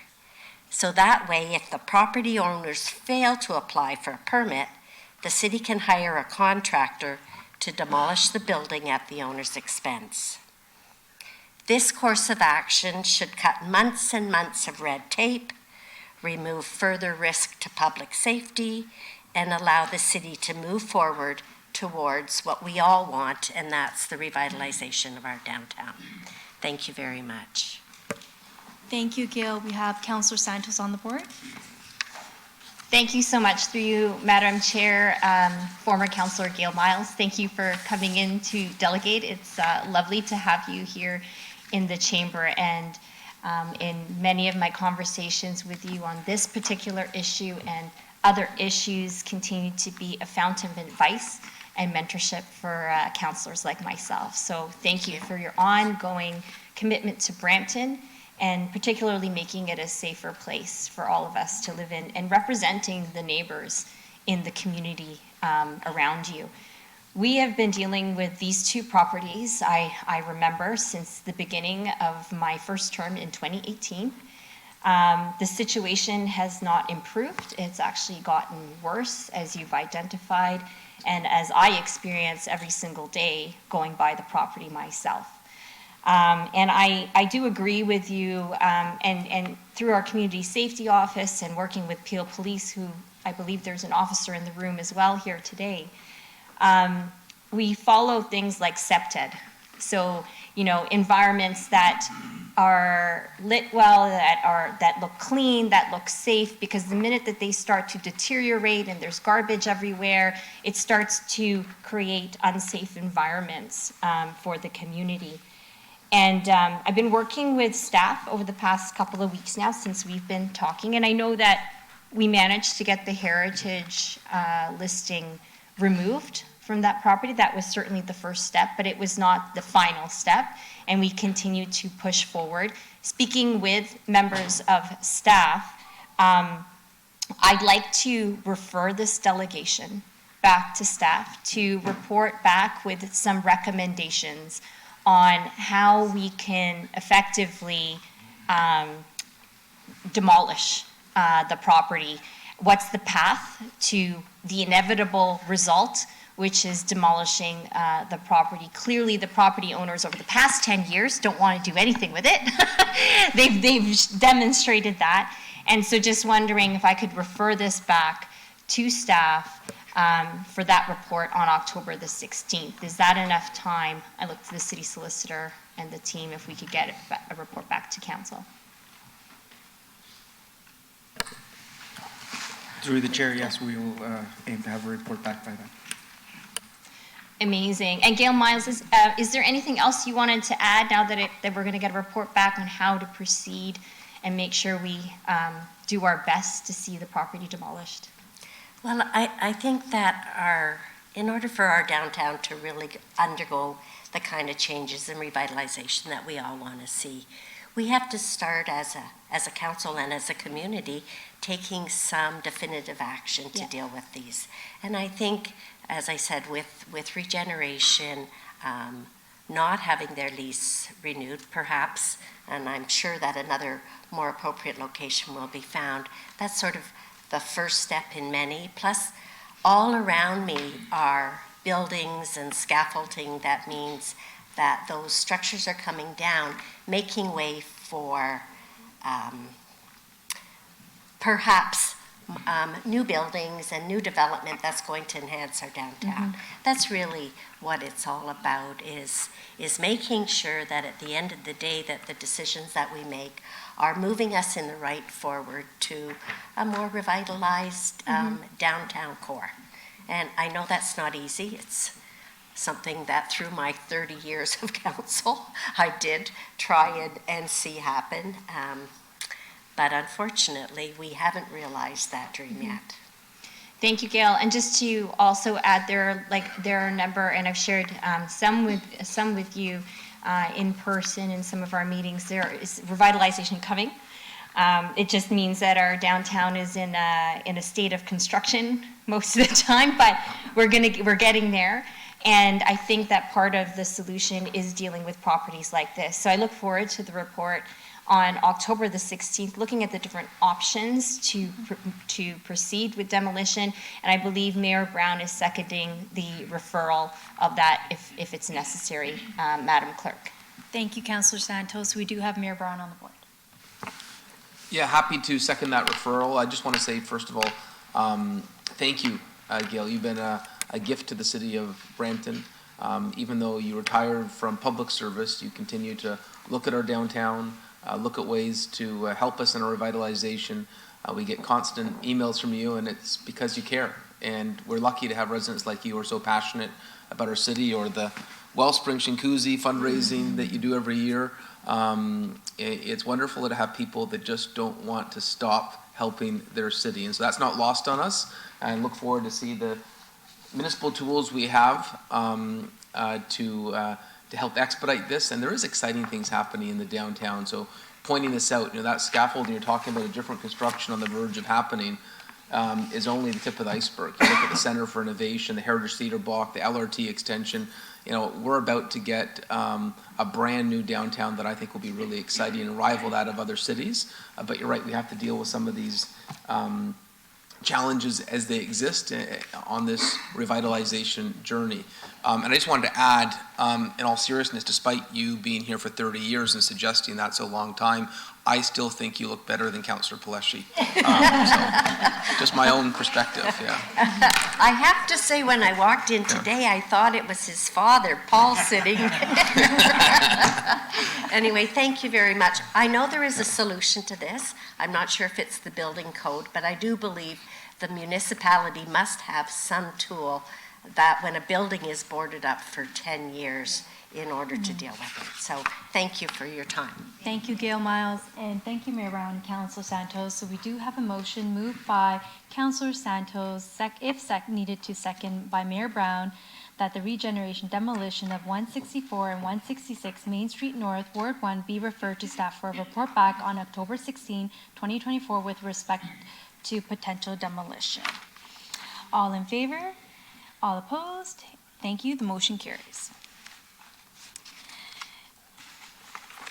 P: So that way, if the property owners fail to apply for a permit, the city can hire a contractor to demolish the building at the owner's expense. This course of action should cut months and months of red tape, remove further risk to public safety, and allow the city to move forward towards what we all want, and that's the revitalization of our downtown. Thank you very much.
E: Thank you, Gail. We have Councillor Santos on the board.
F: Thank you so much. Through you, Madam Chair, former Councillor Gail Miles, thank you for coming in to delegate. It's lovely to have you here in the chamber, and in many of my conversations with you on this particular issue and other issues continue to be a fountain of advice and mentorship for councillors like myself. So thank you for your ongoing commitment to Brampton, and particularly making it a safer place for all of us to live in, and representing the neighbors in the community around you. We have been dealing with these 2 properties, I remember, since the beginning of my first term in 2018. The situation has not improved. It's actually gotten worse, as you've identified, and as I experience every single day going by the property myself. And I do agree with you, and through our community safety office and working with Peel Police, who I believe there's an officer in the room as well here today, we follow things like CPTED, So, you know, environments that are lit well, that look clean, that look safe, because the minute that they start to deteriorate and there's garbage everywhere, it starts to create unsafe environments for the community. And I've been working with staff over the past couple of weeks now since we've been talking, and I know that we managed to get the heritage listing removed from that property. That was certainly the first step, but it was not the final step, and we continue to push forward. Speaking with members of staff, I'd like to refer this delegation back to staff to report back with some recommendations on how we can effectively demolish the property. What's the path to the inevitable result, which is demolishing the property? Clearly, the property owners over the past 10 years don't want to do anything with it. they've demonstrated that. And so just wondering if I could refer this back to staff for that report on October the 16th. Is that enough time? I look to the city solicitor and the team if we could get a report back to council.
Q: Through the chair, yes, we will aim to have a report back by then.
F: Amazing. And Gail Miles, is there anything else you wanted to add now that we're going to get a report back on how to proceed and make sure we do our best to see the property demolished?
P: Well, I think that in order for our downtown to really undergo the kind of changes and revitalization that we all want to see, we have to start as a council and as a community taking some definitive action to deal with these. And I think, as I said, with regeneration, not having their lease renewed perhaps, and I'm sure that another more appropriate location will be found, that's sort of the first step in many. Plus, all around me are buildings and scaffolding. That means that those structures are coming down, making way for perhaps new buildings and new development that's going to enhance our downtown. That's really what it's all about, is making sure that at the end of the day that the decisions that we make are moving us in the right forward to a more revitalized downtown core. And I know that's not easy. It's something that through my 30 years of council, I did try and see happen. But unfortunately, we haven't realized that dream yet.
F: Thank you, Gail. And just to also add, there are a number, and I've shared some with you in person in some of our meetings. There is revitalization coming. It just means that our downtown is in a state of construction most of the time, but we're getting there. And I think that part of the solution is dealing with properties like this. So I look forward to the report on October the 16th, looking at the different options to proceed with demolition. And I believe Mayor Brown is seconding the referral of that if it's necessary, Madam Clerk.
E: Thank you, Councillor Santos. We do have Mayor Brown on the board.
H: Yeah, happy to second that referral. I just want to say, first of all, thank you, Gail. You've been a gift to the city of Brampton. Even though you retired from public service, you continue to look at our downtown, look at ways to help us in our revitalization. We get constant emails from you, and it's because you care. And we're lucky to have residents like you who are so passionate about our city, or the Wellspring Shinkuzi fundraising that you do every year. It's wonderful to have people that just don't want to stop helping their city. And so that's not lost on us. And I look forward to see the municipal tools we have to help expedite this. And there is exciting things happening in the downtown. So pointing this out, that scaffolding you're talking about, a different construction on the verge of happening, is only the tip of the iceberg. You look at the Center for Innovation, the Heritage Theatre Block, the LRT extension. We're about to get a brand new downtown that I think will be really exciting and rival that of other cities. But you're right, we have to deal with some of these challenges as they exist on this revitalization journey. And I just wanted to add, in all seriousness, despite you being here for 30 years and suggesting that's a long time, I still think you look better than Councillor Paleshi. So, just my own perspective, yeah.
P: I have to say, when I walked in today, I thought it was his father, Paul, sitting. Anyway, thank you very much. I know there is a solution to this. I'm not sure if it's the building code, but I do believe the municipality must have some tool that when a building is boarded up for 10 years in order to deal with it. So thank you for your time.
E: Thank you, Gail Miles, and thank you, Mayor Brown and Councilor Santos. So we do have a motion moved by Councilor Santos, needed to second by Mayor Brown, that the regeneration demolition of 164 and 166 Main Street North, Ward 1 be referred to staff for a report back on October 16, 2024 with respect to potential demolition. All in favor? All opposed? Thank you. The motion carries.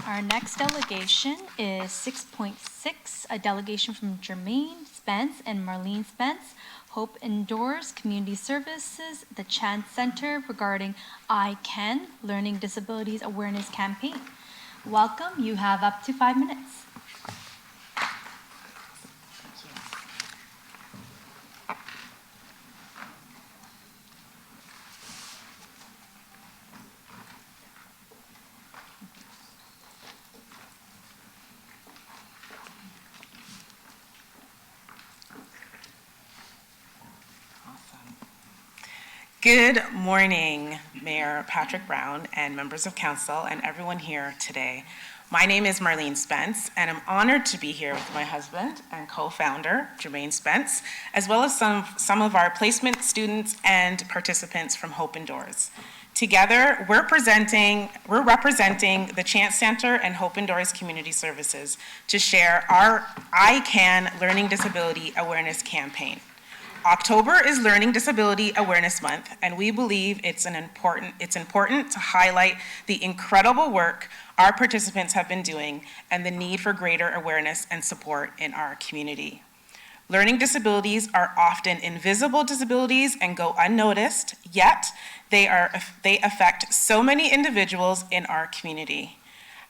E: Our next delegation is 6.6, a delegation from Jermaine Spence and Marlene Spence, Hope Indoors Community Services, the Chance Center regarding I Can Learning Disabilities Awareness Campaign. Welcome. You have up to 5 minutes.
R: Good morning, Mayor Patrick Brown and members of council and everyone here today. My name is Marlene Spence, and I'm honored to be here with my husband and co-founder, Jermaine Spence, as well as some of our placement students and participants from Hope Indoors. Together, we're representing the Chance Center and Hope Indoors Community Services to share our I Can Learning Disability Awareness campaign. October is Learning Disability Awareness Month, and we believe it's important to highlight the incredible work our participants have been doing and the need for greater awareness and support in our community. Learning disabilities are often invisible disabilities and go unnoticed, yet they affect so many individuals in our community.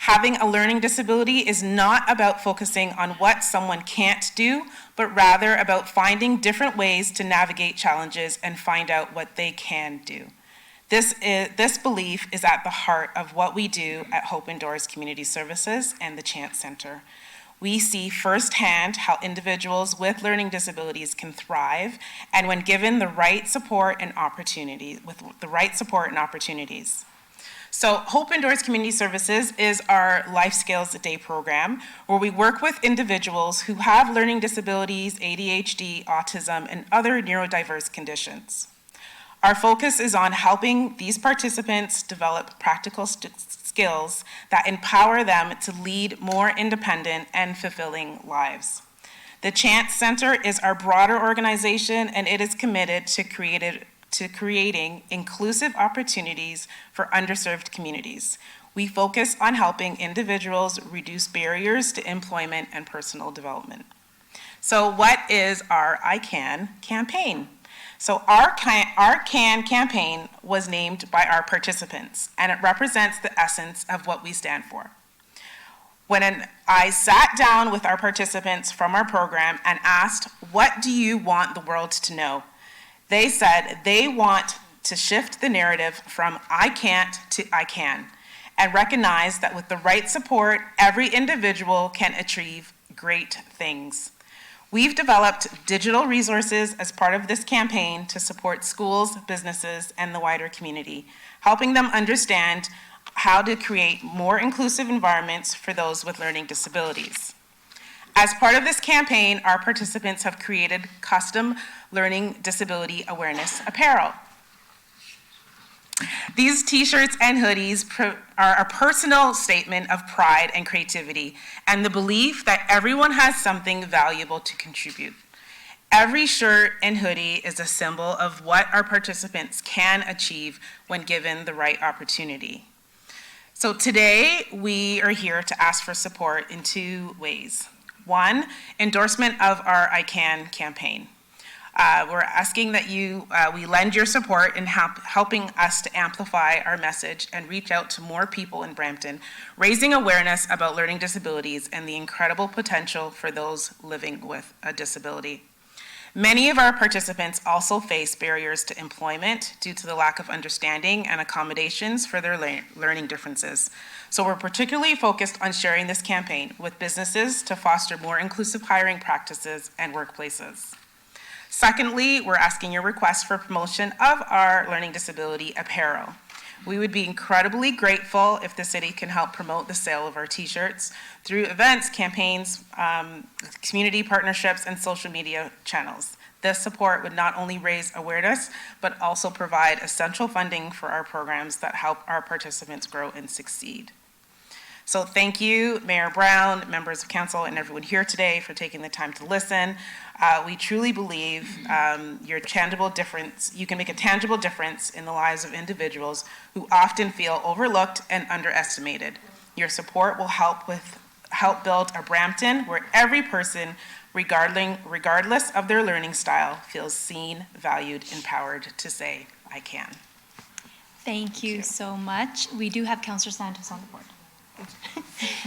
R: Having a learning disability is not about focusing on what someone can't do, but rather about finding different ways to navigate challenges and find out what they can do. This belief is at the heart of what we do at Hope Indoors Community Services and the Chance Center. We see firsthand how individuals with learning disabilities can thrive, and when given the right support and opportunities, So Hope Indoors Community Services is our Life Skills Day program where we work with individuals who have learning disabilities, ADHD, autism, and other neurodiverse conditions. Our focus is on helping these participants develop practical skills that empower them to lead more independent and fulfilling lives. The Chance Center is our broader organization, and it is committed to creating inclusive opportunities for underserved communities. We focus on helping individuals reduce barriers to employment and personal development. So what is our I Can campaign? So our CAN campaign was named by our participants, and it represents the essence of what we stand for. When I sat down with our participants from our program and asked, what do you want the world to know? They said they want to shift the narrative from I can't to I can, and recognize that with the right support, every individual can achieve great things. We've developed digital resources as part of this campaign to support schools, businesses, and the wider community, helping them understand how to create more inclusive environments for those with learning disabilities. As part of this campaign, our participants have created custom learning disability awareness apparel. These t-shirts and hoodies are a personal statement of pride and creativity and the belief that everyone has something valuable to contribute. Every shirt and hoodie is a symbol of what our participants can achieve when given the right opportunity. So today, we are here to ask for support in two ways. One, endorsement of our I Can campaign. We're asking that we lend your support in helping us to amplify our message and reach out to more people in Brampton, raising awareness about learning disabilities and the incredible potential for those living with a disability. Many of our participants also face barriers to employment due to the lack of understanding and accommodations for their learning differences. So we're particularly focused on sharing this campaign with businesses to foster more inclusive hiring practices and workplaces. Secondly, we're asking your request for promotion of our learning disability apparel. We would be incredibly grateful if the city can help promote the sale of our t-shirts through events, campaigns, community partnerships, and social media channels. This support would not only raise awareness, but also provide essential funding for our programs that help our participants grow and succeed. So thank you, Mayor Brown, members of council, and everyone here today for taking the time to listen. We truly believe you can make a tangible difference in the lives of individuals who often feel overlooked and underestimated. Your support will help build a Brampton where every person, regardless of their learning style, feels seen, valued, empowered to say, I can.
E: Thank you so much. We do have Councillor Santos on the board.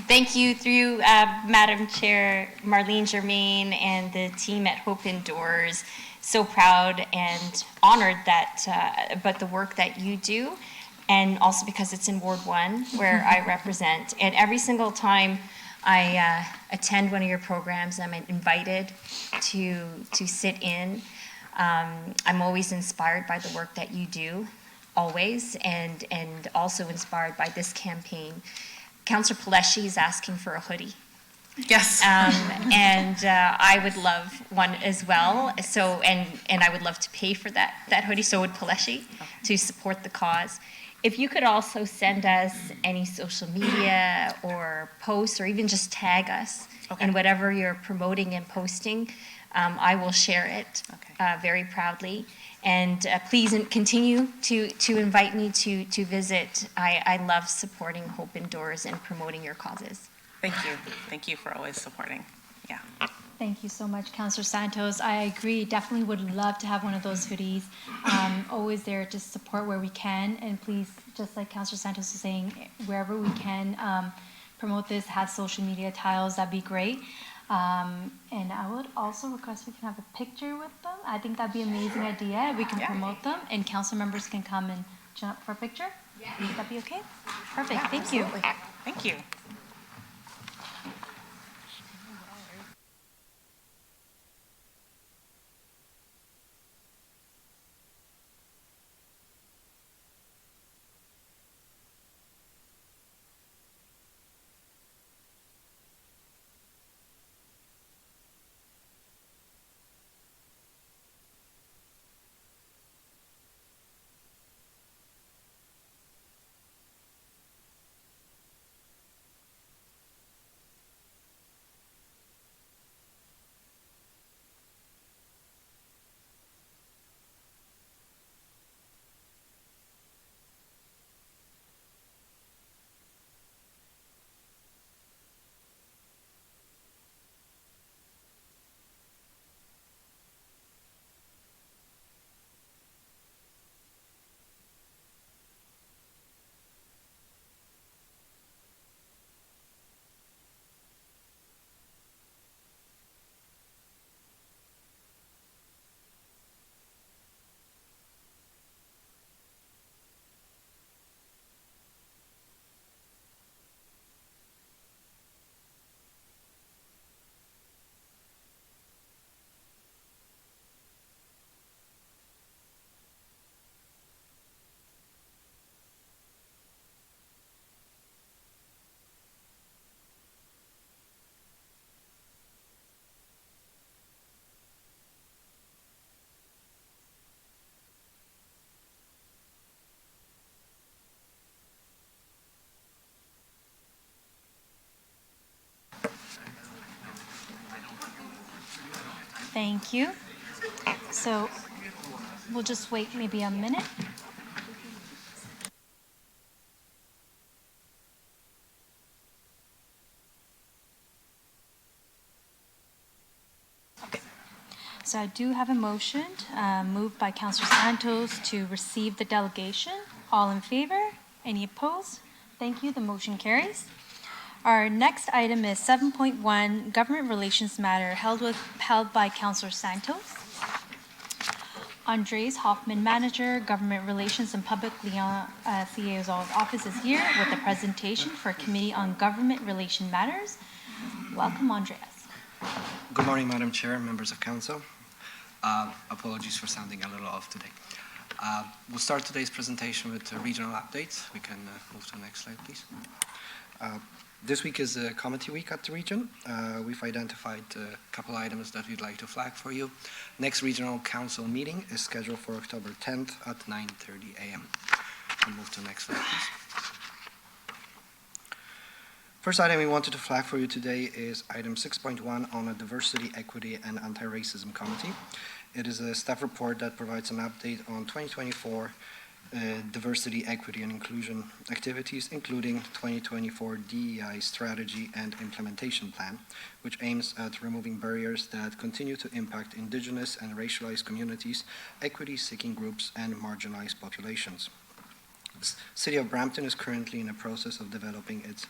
F: Thank you through Madam Chair, Marlene Germain and the team at Hope Indoors. So proud and honored about the work that you do, and also because it's in Ward 1 where I represent. And every single time I attend one of your programs, I'm invited to sit in. I'm always inspired by the work that you do, always, and also inspired by this campaign. Councillor Pelleschi is asking for a hoodie.
R: Yes.
F: And I would love one as well. So, and I would love to pay for that hoodie, so would Pelleschi, to support the cause. If you could also send us any social media or posts, or even just tag us in whatever you're promoting and posting, I will share it very proudly. And please continue to invite me to visit. I love supporting Hope Indoors and promoting your causes.
R: Thank you. Thank you for always supporting. Yeah.
E: Thank you so much, Councillor Santos. I agree. Definitely would love to have one of those hoodies. Always there to support where we can. And please, just like Councillor Santos was saying, wherever we can promote this, have social media tiles, that'd be great. And I would also request we can have a picture with them. I think that'd be an amazing idea. We can promote them and council members can come and join up for a picture. Would that be okay? Perfect. Thank you.
R: Thank you.
E: Thank you. So we'll just wait maybe a minute. So I do have a motion moved by Councillor Santos to receive the delegation. All in favor? Any opposed? Thank you. The motion carries. Our next item is 7.1, Government Relations Matter held by Councillor Santos. Andres Hoffman, Manager, Government Relations and Public Liaison, CAO's office is here with a presentation for Committee on Government Relation Matters. Welcome, Andreas.
S: Good morning, Madam Chair, members of Council. Apologies for sounding a little off today. We'll start today's presentation with regional updates. We can move to the next slide, please. This week is a committee week at the region. We've identified a couple items that we'd like to flag for you. Next regional council meeting is scheduled for October 10th at 9:30 a.m. We'll move to the next slide, please. First item we wanted to flag for you today is item 6.1 on a Diversity, Equity, and Anti-Racism Committee. It is a staff report that provides an update on 2024 diversity, equity, and inclusion activities, including 2024 DEI strategy and implementation plan, which aims at removing barriers that continue to impact Indigenous and racialized communities, equity-seeking groups, and marginalized populations. The City of Brampton is currently in a process of developing its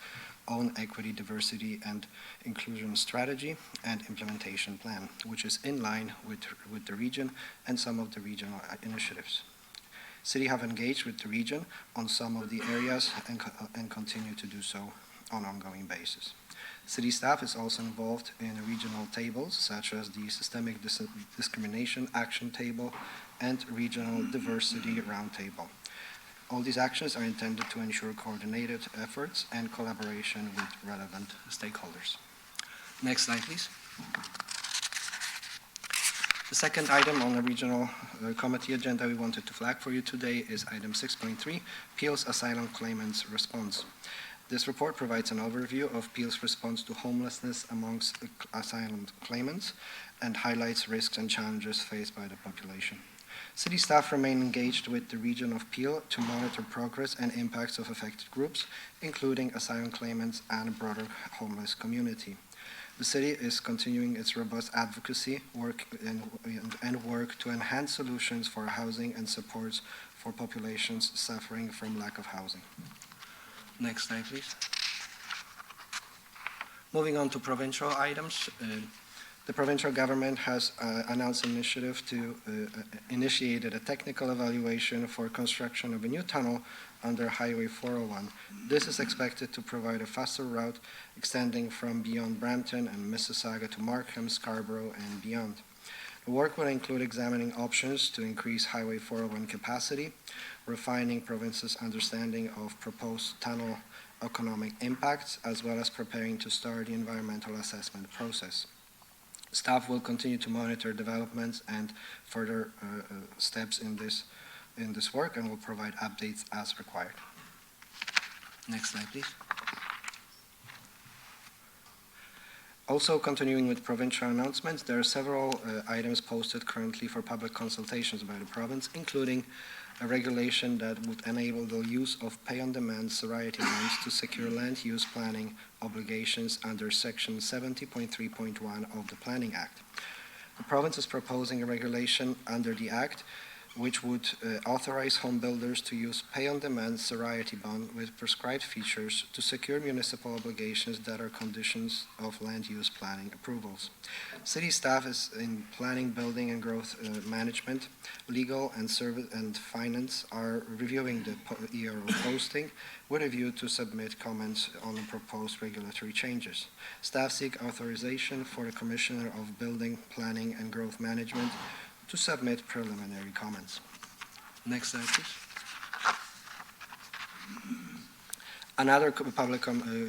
S: own equity, diversity, and inclusion strategy and implementation plan, which is in line with the region and some of the regional initiatives. City have engaged with the region on some of the areas and continue to do so on an ongoing basis. City staff is also involved in regional tables such as the Systemic Discrimination Action Table and Regional Diversity Roundtable. All these actions are intended to ensure coordinated efforts and collaboration with relevant stakeholders. Next slide, please. The second item on the regional committee agenda we wanted to flag for you today is item 6.3, Peel's Asylum Claimants Response. This report provides an overview of Peel's response to homelessness amongst asylum claimants and highlights risks and challenges faced by the population. City staff remain engaged with the region of Peel to monitor progress and impacts of affected groups, including asylum claimants and broader homeless community. The city is continuing its robust advocacy work and work to enhance solutions for housing and supports for populations suffering from lack of housing. Next slide, please. Moving on to provincial items. The provincial government has announced an initiative to initiate a technical evaluation for construction of a new tunnel under Highway 401. This is expected to provide a faster route extending from beyond Brampton and Mississauga to Markham, Scarborough, and beyond. The work will include examining options to increase Highway 401 capacity, refining province's understanding of proposed tunnel economic impacts, as well as preparing to start the environmental assessment process. Staff will continue to monitor developments and further steps in this work and will provide updates as required. Next slide, please. Also continuing with provincial announcements, there are several items posted currently for public consultations by the province, including a regulation that would enable the use of pay-on-demand Soriety loans to secure land use planning obligations under Section 70.3.1 of the Planning Act. The province is proposing a regulation under the Act which would authorize home builders to use pay-on-demand Soriety bond with prescribed features to secure municipal obligations that are conditions of land use planning approvals. City staff is in planning, building and growth management, legal and service and finance are reviewing the ERO posting with a view to submit comments on the proposed regulatory changes. Staff seek authorization for the Commissioner of Building, Planning and Growth Management to submit preliminary comments. Next slide, please. Another public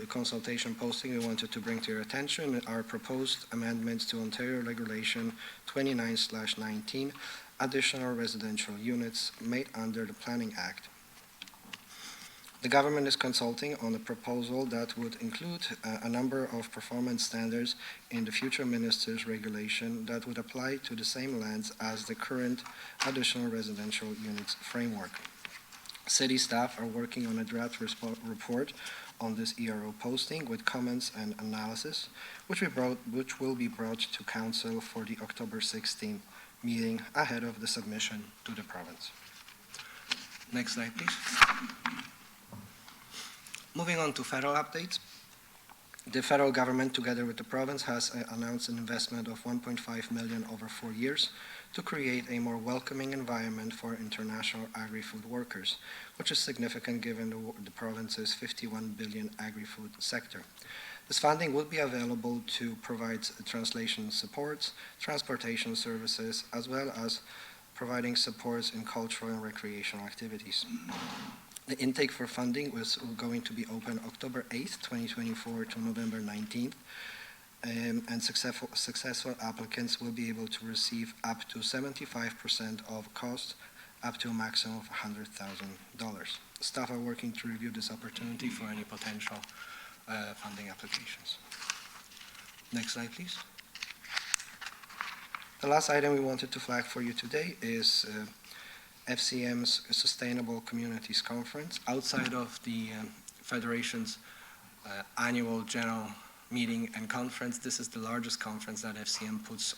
S: consultation posting we wanted to bring to your attention are proposed amendments to Ontario Regulation 29/19, additional residential units made under the Planning Act. The government is consulting on a proposal that would include a number of performance standards in the future minister's regulation that would apply to the same lands as the current additional residential units framework. City staff are working on a draft report on this ERO posting with comments and analysis, which will be brought to Council for the October 16th meeting ahead of the submission to the province. Next slide, please. Moving on to federal updates. The federal government, together with the province, has announced an investment of $1.5 million over 4 years to create a more welcoming environment for international agri-food workers, which is significant given the province's $51 billion agri-food sector. This funding will be available to provide translation supports, transportation services, as well as providing supports in cultural and recreational activities. The intake for funding was going to be open October 8th, 2024 to November 19th, and successful applicants will be able to receive up to 75% of cost, up to a maximum of $100,000. Staff are working to review this opportunity for any potential funding applications. Next slide, please. The last item we wanted to flag for you today is FCM's Sustainable Communities Conference. Outside of the Federation's annual general meeting and conference, this is the largest conference that FCM puts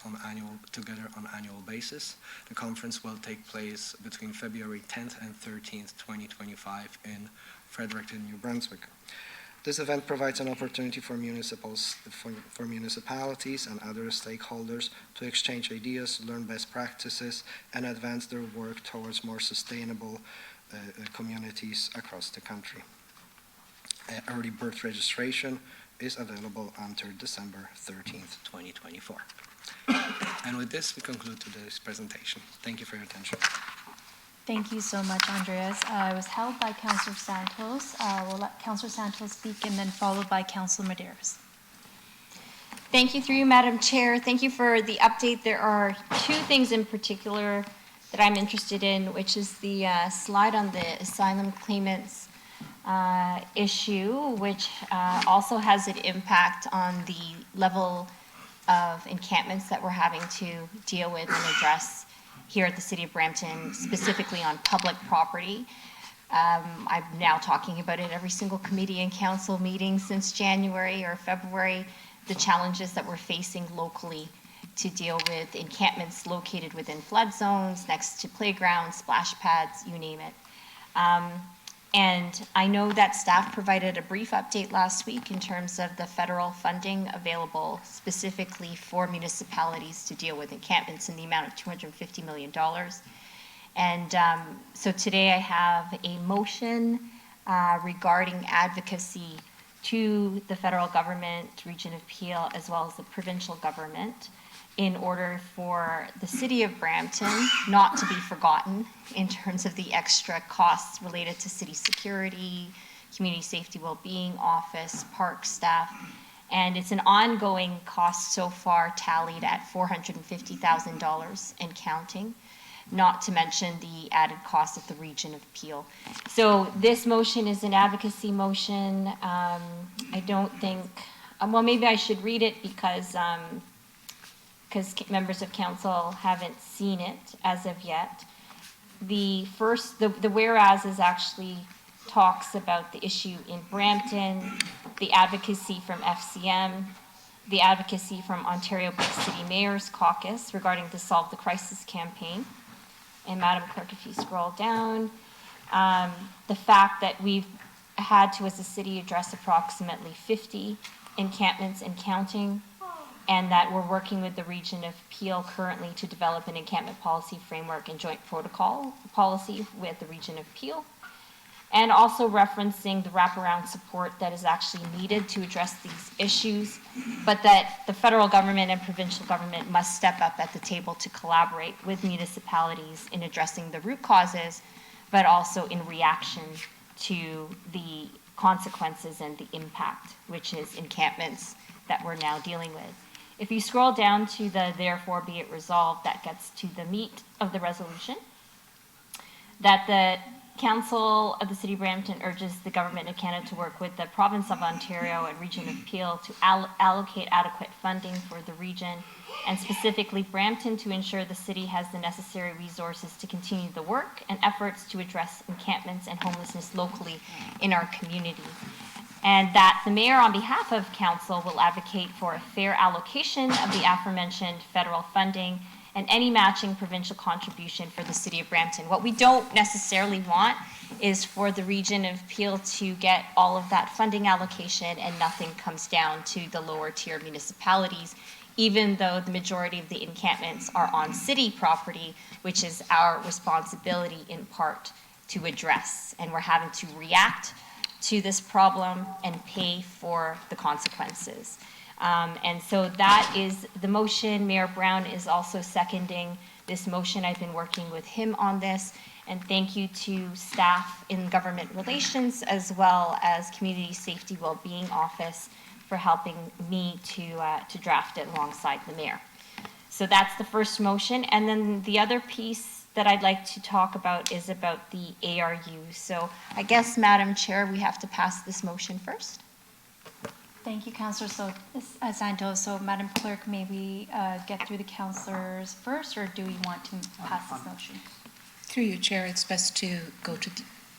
S: together on annual basis. The conference will take place between February 10th and 13th, 2025 in Fredericton, New Brunswick. This event provides an opportunity for municipalities and other stakeholders to exchange ideas, learn best practices, and advance their work towards more sustainable communities across the country. Early bird registration is available until December 13th, 2024. And with this, we conclude today's presentation. Thank you for your attention.
E: Thank you so much, Andreas. It was held by Councillor Santos. We'll let Councillor Santos speak and then followed by Councillor Medeiros.
F: Thank you through you, Madam Chair. Thank you for the update. There are two things in particular that I'm interested in, which is the slide on the asylum claimants issue, which also has an impact on the level of encampments that we're having to deal with and address here at the City of Brampton, specifically on public property. I'm now talking about it every single committee and council meeting since January or February, the challenges that we're facing locally to deal with encampments located within flood zones, next to playgrounds, splash pads, you name it. And I know that staff provided a brief update last week in terms of the federal funding available specifically for municipalities to deal with encampments in the amount of $250 million. And so today I have a motion regarding advocacy to the federal government, Region of Peel, as well as the provincial government, in order for the City of Brampton not to be forgotten in terms of the extra costs related to city security, community safety well-being office, park staff. And it's an ongoing cost so far tallied at $450,000 and counting, not to mention the added cost of the Region of Peel. So this motion is an advocacy motion. I don't think, well, maybe I should read it because members of council haven't seen it as of yet. The whereas is actually talks about the issue in Brampton, the advocacy from FCM, the advocacy from Ontario Big City Mayor's Caucus regarding the Solve the Crisis campaign. And Madam Clerk, if you scroll down, the fact that we've had to, as a city, address approximately 50 encampments and counting, and that we're working with the Region of Peel currently to develop an encampment policy framework and joint protocol policy with the Region of Peel, and also referencing the wraparound support that is actually needed to address these issues, but that the federal government and provincial government must step up at the table to collaborate with municipalities in addressing the root causes, but also in reaction to the consequences and the impact, which is encampments that we're now dealing with. If you scroll down to the therefore be it resolved, that gets to the meat of the resolution, that the Council of the City of Brampton urges the Government of Canada to work with the Province of Ontario and Region of Peel to allocate adequate funding for the region, and specifically Brampton, to ensure the city has the necessary resources to continue the work and efforts to address encampments and homelessness locally in our community. and that the mayor, on behalf of council, will advocate for a fair allocation of the aforementioned federal funding and any matching provincial contribution for the city of Brampton. What we don't necessarily want is for the region of Peel to get all of that funding allocation and nothing comes down to the lower tier municipalities, even though the majority of the encampments are on city property, which is our responsibility in part to address. And we're having to react to this problem and pay for the consequences. And so that is the motion. Mayor Brown is also seconding this motion. I've been working with him on this. And thank you to staff in government relations as well as Community Safety Wellbeing Office for helping me to draft it alongside the mayor. So that's the first motion. And then the other piece that I'd like to talk about is about the ARU. So I guess, Madam Chair, we have to pass this motion first.
E: Thank you, Councillor Santos. So, Madam Clerk, may we get through the councillors first, or do we want to pass this motion?
D: Through you, Chair, it's best to go to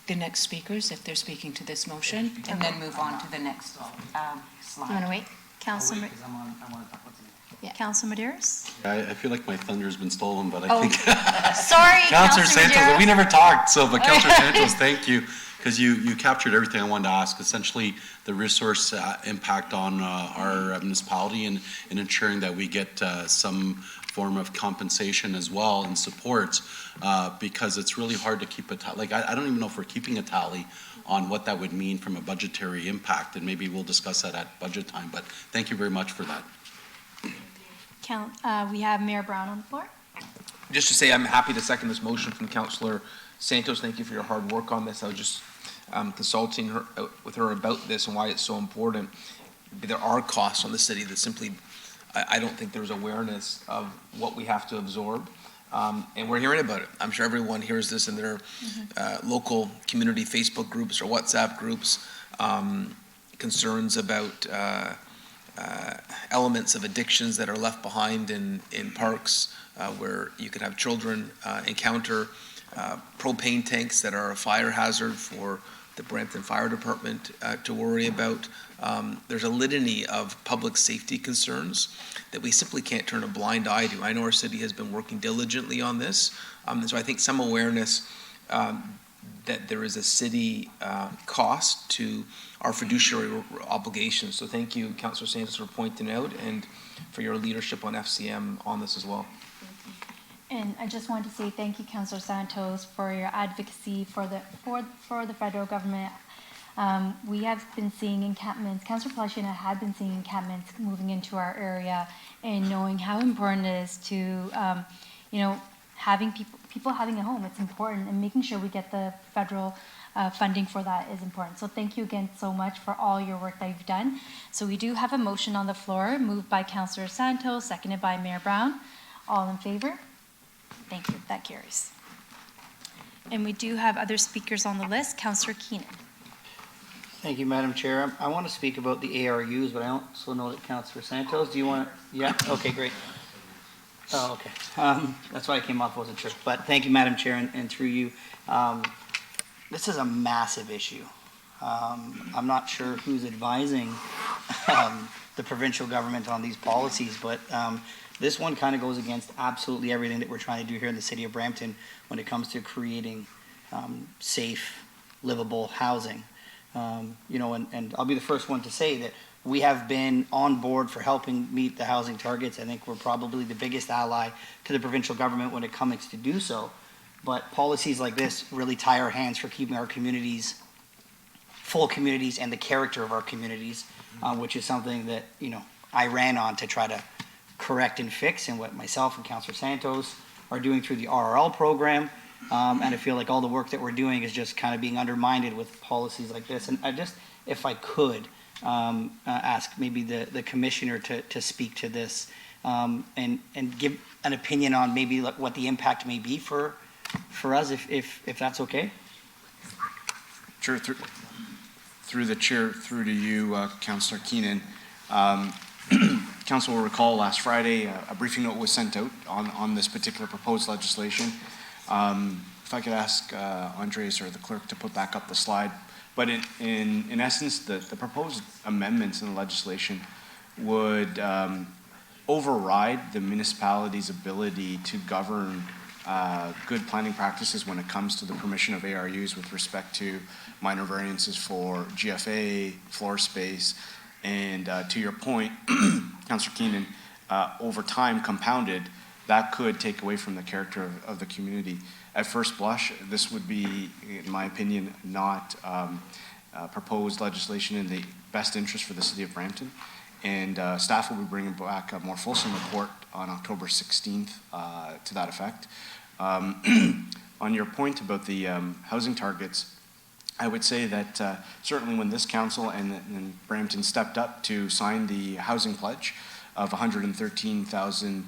D: the next speakers if they're speaking to this motion, and then move on to the next slide.
E: You want to wait? Councillor Medeiros?
T: I feel like my thunder's been stolen, but I
E: Oh,
T: think
E: sorry,
T: Councillor
E: Councillor
T: Santos,
E: Medeiros.
T: we never talked, but Councillor Santos, thank you, because you captured everything I wanted to ask. Essentially, the resource impact on our municipality and ensuring that we get some form of compensation as well and support, because it's really hard to keep a tally. Like, I don't even know if we're keeping a tally on what that would mean from a budgetary impact, and maybe we'll discuss that at budget time, but thank you very much for that.
E: We have Mayor Brown on the floor.
H: Just to say, I'm happy to second this motion from Councillor Santos. Thank you for your hard work on this. I was just consulting with her about this and why it's so important. There are costs on the city that simply, I don't think there's awareness of what we have to absorb. And we're hearing about it. I'm sure everyone hears this in their local community Facebook groups or WhatsApp groups, concerns about elements of addictions that are left behind in parks where you can have children encounter propane tanks that are a fire hazard for the Brampton Fire Department to worry about. There's a litany of public safety concerns that we simply can't turn a blind eye to. I know our city has been working diligently on this, and so I think some awareness that there is a city cost to our fiduciary obligations. So thank you, Councillor Santos, for pointing out and for your leadership on FCM on this as well.
E: And I just want to say thank you, Councillor Santos, for your advocacy for the federal government. We have been seeing encampments, Councillor Palacio and I had been seeing encampments moving into our area, and knowing how important it is to, having people having a home. It's important, and making sure we get the federal funding for that is important. So thank you again so much for all your work that you've done. So we do have a motion on the floor, moved by Councillor Santos, seconded by Mayor Brown. All in favor? Thank you, that carries. And we do have other speakers on the list. Councillor Keenan.
G: Thank you, Madam Chair. I want to speak about the ARUs, but I also know that Councillor Santos, do you want to? Yeah, okay, great. Oh, okay. That's why I came off, wasn't sure. But thank you, Madam Chair, and through you. This is a massive issue. I'm not sure who's advising the provincial government on these policies, but this one kind of goes against absolutely everything that we're trying to do here in the city of Brampton when it comes to creating safe, livable housing. And I'll be the first one to say that we have been on board for helping meet the housing targets. I think we're probably the biggest ally to the provincial government when it comes to do so. But policies like this really tie our hands for keeping our communities, full communities, and the character of our communities, which is something that, I ran on to try to correct and fix, and what myself and Councillor Santos are doing through the RRL program. And I feel like all the work that we're doing is just kind of being undermined with policies like this. And I just, if I could, ask maybe the commissioner to speak to this and give an opinion on maybe what the impact may be for us, if that's okay.
O: Sure. Through the chair, through to you, Councillor Keenan. Council will recall last Friday a briefing note was sent out on this particular proposed legislation. If I could ask Andres or the clerk to put back up the slide But in essence, the proposed amendments in the legislation would override the municipality's ability to govern good planning practices when it comes to the permission of ARUs with respect to minor variances for GFA, floor space, and to your point, Councillor Keenan, over time compounded, that could take away from the character of the community. At first blush, this would be, in my opinion, not proposed legislation in the best interest for the city of Brampton. And staff will be bringing back a more fulsome report on October 16th to that effect. On your point about the housing targets, I would say that certainly when this council and Brampton stepped up to sign the housing pledge of 113,000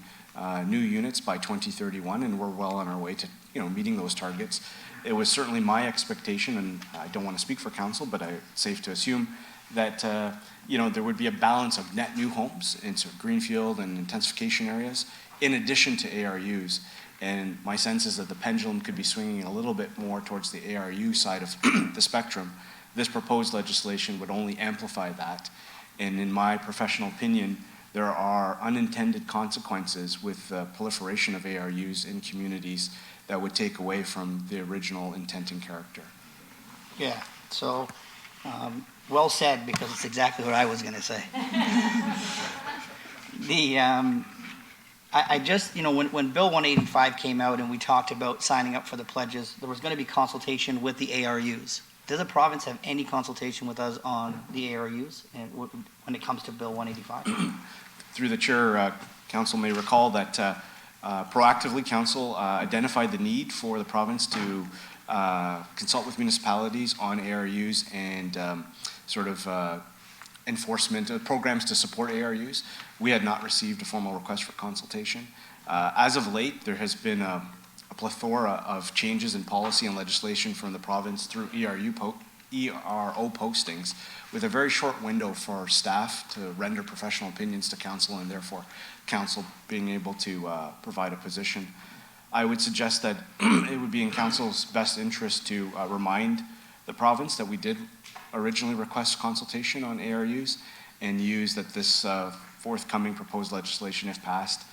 O: new units by 2031, and we're well on our way to meeting those targets, it was certainly my expectation, and I don't want to speak for council, but it's safe to assume that there would be a balance of net new homes in sort of greenfield and intensification areas in addition to ARUs. And my sense is that the pendulum could be swinging a little bit more towards the ARU side of the spectrum. This proposed legislation would only amplify that. And in my professional opinion, there are unintended consequences with the proliferation of ARUs in communities that would take away from the original intent and character.
G: Yeah, so well said, because it's exactly what I was going to say. I just, when Bill 185 came out and we talked about signing up for the pledges, there was going to be consultation with the ARUs. Does the province have any consultation with us on the ARUs and when it comes to Bill 185?
O: Through the chair, council may recall that proactively council identified the need for the province to consult with municipalities on ARUs and enforcement programs to support ARUs. We had not received a formal request for consultation. As of late, there has been a plethora of changes in policy and legislation from the province through ERO postings, with a very short window for staff to render professional opinions to council, and therefore council being able to provide a position. I would suggest that it would be in council's best interest to remind the province that we did originally request consultation on ARUs, and use that this forthcoming proposed legislation, if passed,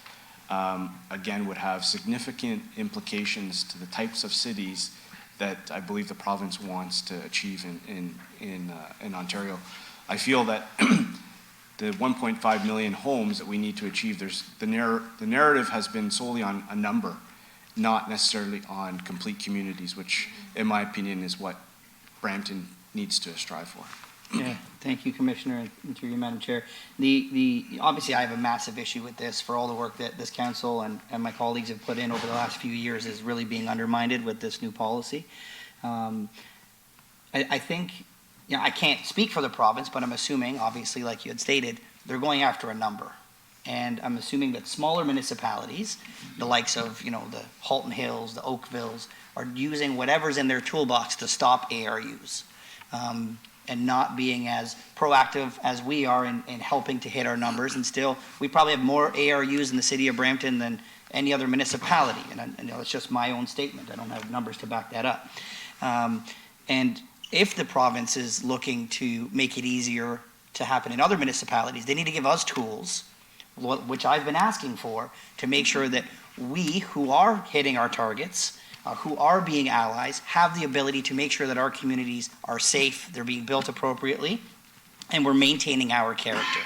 O: again would have significant implications to the types of cities that I believe the province wants to achieve in Ontario. I feel that the 1.5 million homes that we need to achieve, the narrative has been solely on a number, not necessarily on complete communities, which in my opinion is what Brampton needs to strive for.
G: Yeah, thank you, Commissioner, and through you, Madam Chair. Obviously, I have a massive issue with this for all the work that this council and my colleagues have put in over the last few years is really being undermined with this new policy. I think, I can't speak for the province, but I'm assuming, obviously, like you had stated, they're going after a number. And I'm assuming that smaller municipalities, the likes of, the Halton Hills, the Oakvilles, are using whatever's in their toolbox to stop ARUs. And not being as proactive as we are in helping to hit our numbers. And still, we probably have more ARUs in the city of Brampton than any other municipality. And it's just my own statement. I don't have numbers to back that up. And if the province is looking to make it easier to happen in other municipalities, they need to give us tools, which I've been asking for, to make sure that we, who are hitting our targets, who are being allies, have the ability to make sure that our communities are safe, they're being built appropriately, and we're maintaining our character.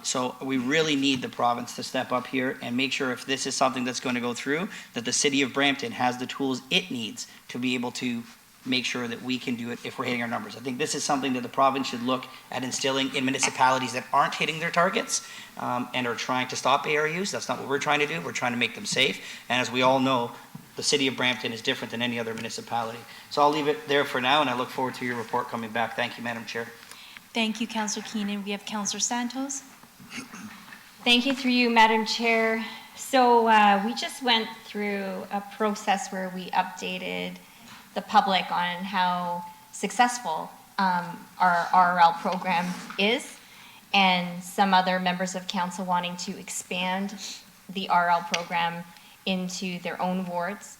G: So we really need the province to step up here and make sure, if this is something that's going to go through, that the city of Brampton has the tools it needs to be able to make sure that we can do it if we're hitting our numbers. I think this is something that the province should look at instilling in municipalities that aren't hitting their targets and are trying to stop ARUs. That's not what we're trying to do. We're trying to make them safe. And as we all know, the city of Brampton is different than any other municipality. So I'll leave it there for now, and I look forward to your report coming back. Thank you, Madam Chair.
E: Thank you, Councillor Keenan. We have Councillor Santos.
F: Thank you, through you, Madam Chair. So we just went through a process where we updated the public on how successful our RRL program is, and some other members of council wanting to expand the RRL program into their own wards.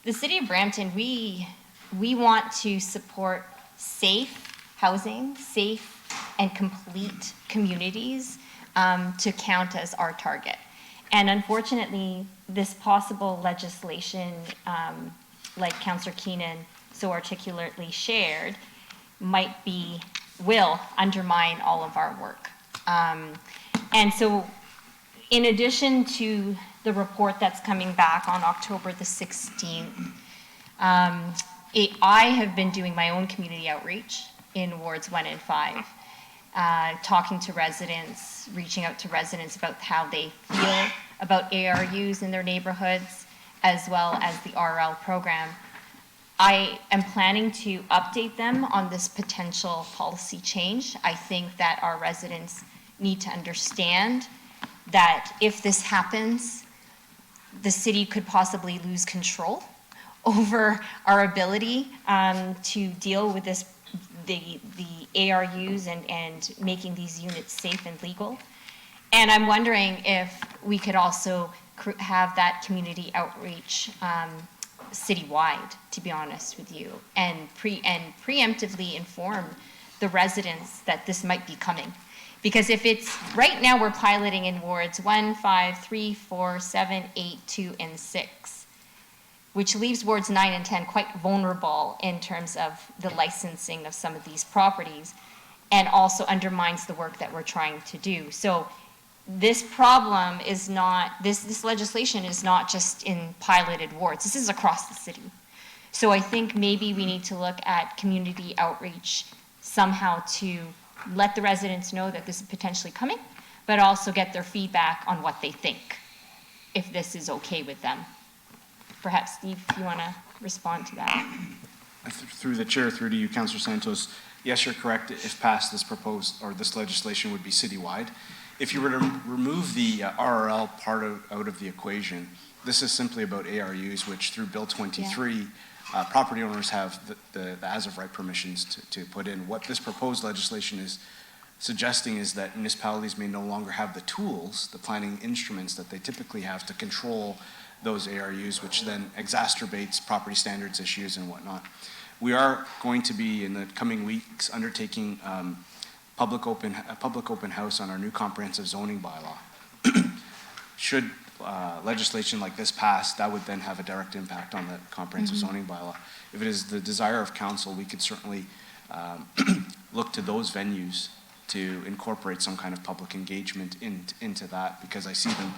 F: The city of Brampton, we want to support safe housing, safe and complete communities to count as our target. And unfortunately, this possible legislation, like Councillor Keenan so articulately shared, will undermine all of our work. And so in addition to the report that's coming back on October the 16th, I have been doing my own community outreach in wards 1 and 5, talking to residents, reaching out to residents about how they feel about ARUs in their neighborhoods, as well as the RL program. I am planning to update them on this potential policy change. I think that our residents need to understand that if this happens, the city could possibly lose control over our ability to deal with this, the ARUs and making these units safe and legal. And I'm wondering if we could also have that community outreach citywide, to be honest with you, and preemptively inform the residents that this might be coming. Because if it's, right now we're piloting in wards 1, 5, 3, 4, 7, 8, 2, and 6, which leaves wards 9 and 10 quite vulnerable in terms of the licensing of some of these properties, and also undermines the work that we're trying to do. So this problem is not, this legislation is not just in piloted wards, this is across the city. So I think maybe we need to look at community outreach somehow to let the residents know that this is potentially coming, but also get their feedback on what they think, if this is okay with them. Perhaps, Steve, you want to respond to that?
O: Through the chair, through to you, Councillor Santos. Yes, you're correct. If passed, this proposed, or this legislation would be citywide. If you were to remove the RRL part out of the equation, this is simply about ARUs, which through Bill 23, property owners have the as-of-right permissions to put in. What this proposed legislation is suggesting is that municipalities may no longer have the tools, the planning instruments that they typically have to control those ARUs, which then exacerbates property standards issues and whatnot. We are going to be, in the coming weeks, undertaking a public open house on our new comprehensive zoning bylaw. Should legislation like this pass, that would then have a direct impact on the comprehensive zoning bylaw. If it is the desire of council, we could certainly look to those venues to incorporate some kind of public engagement into that, because I see them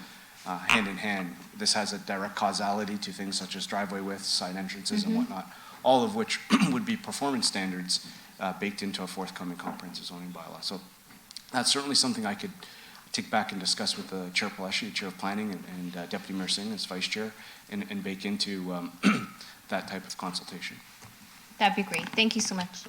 O: hand in hand. This has a direct causality to things such as driveway widths, side entrances and whatnot, all of which would be performance standards baked into a forthcoming comprehensive zoning bylaw. So that's certainly something I could take back and discuss with the Chair Paleshi, Chair of Planning, and Deputy Mayor Singh as Vice Chair, and bake into that type of consultation.
F: That'd be great. Thank you so much.